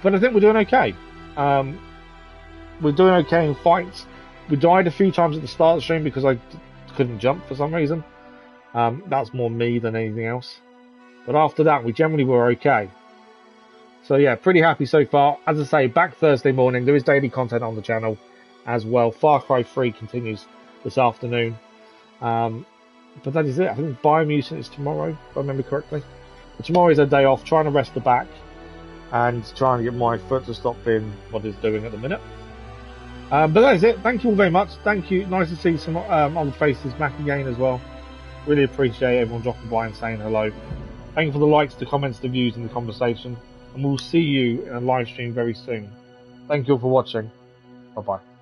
But I think we're doing okay. We're doing okay in fights. We died a few times at the start of the stream because I couldn't jump for some reason. That's more me than anything else. But after that, we generally were okay. So yeah, pretty happy so far. As I say, back Thursday morning. There is daily content on the channel. as well. Far Cry 3 continues this afternoon. But that is it. I think Biomutant is tomorrow, if I remember correctly. But tomorrow is a day off, trying to rest the back and trying to get my foot to stop being what it's doing at the minute. But that is it. Thank you all very much. Thank you. Nice to see some old faces back again as well. Really appreciate everyone dropping by and saying hello. Thank you for the likes, the comments, the views, and the conversation. And we'll see you in a live stream very soon. Thank you all for watching. Bye-bye.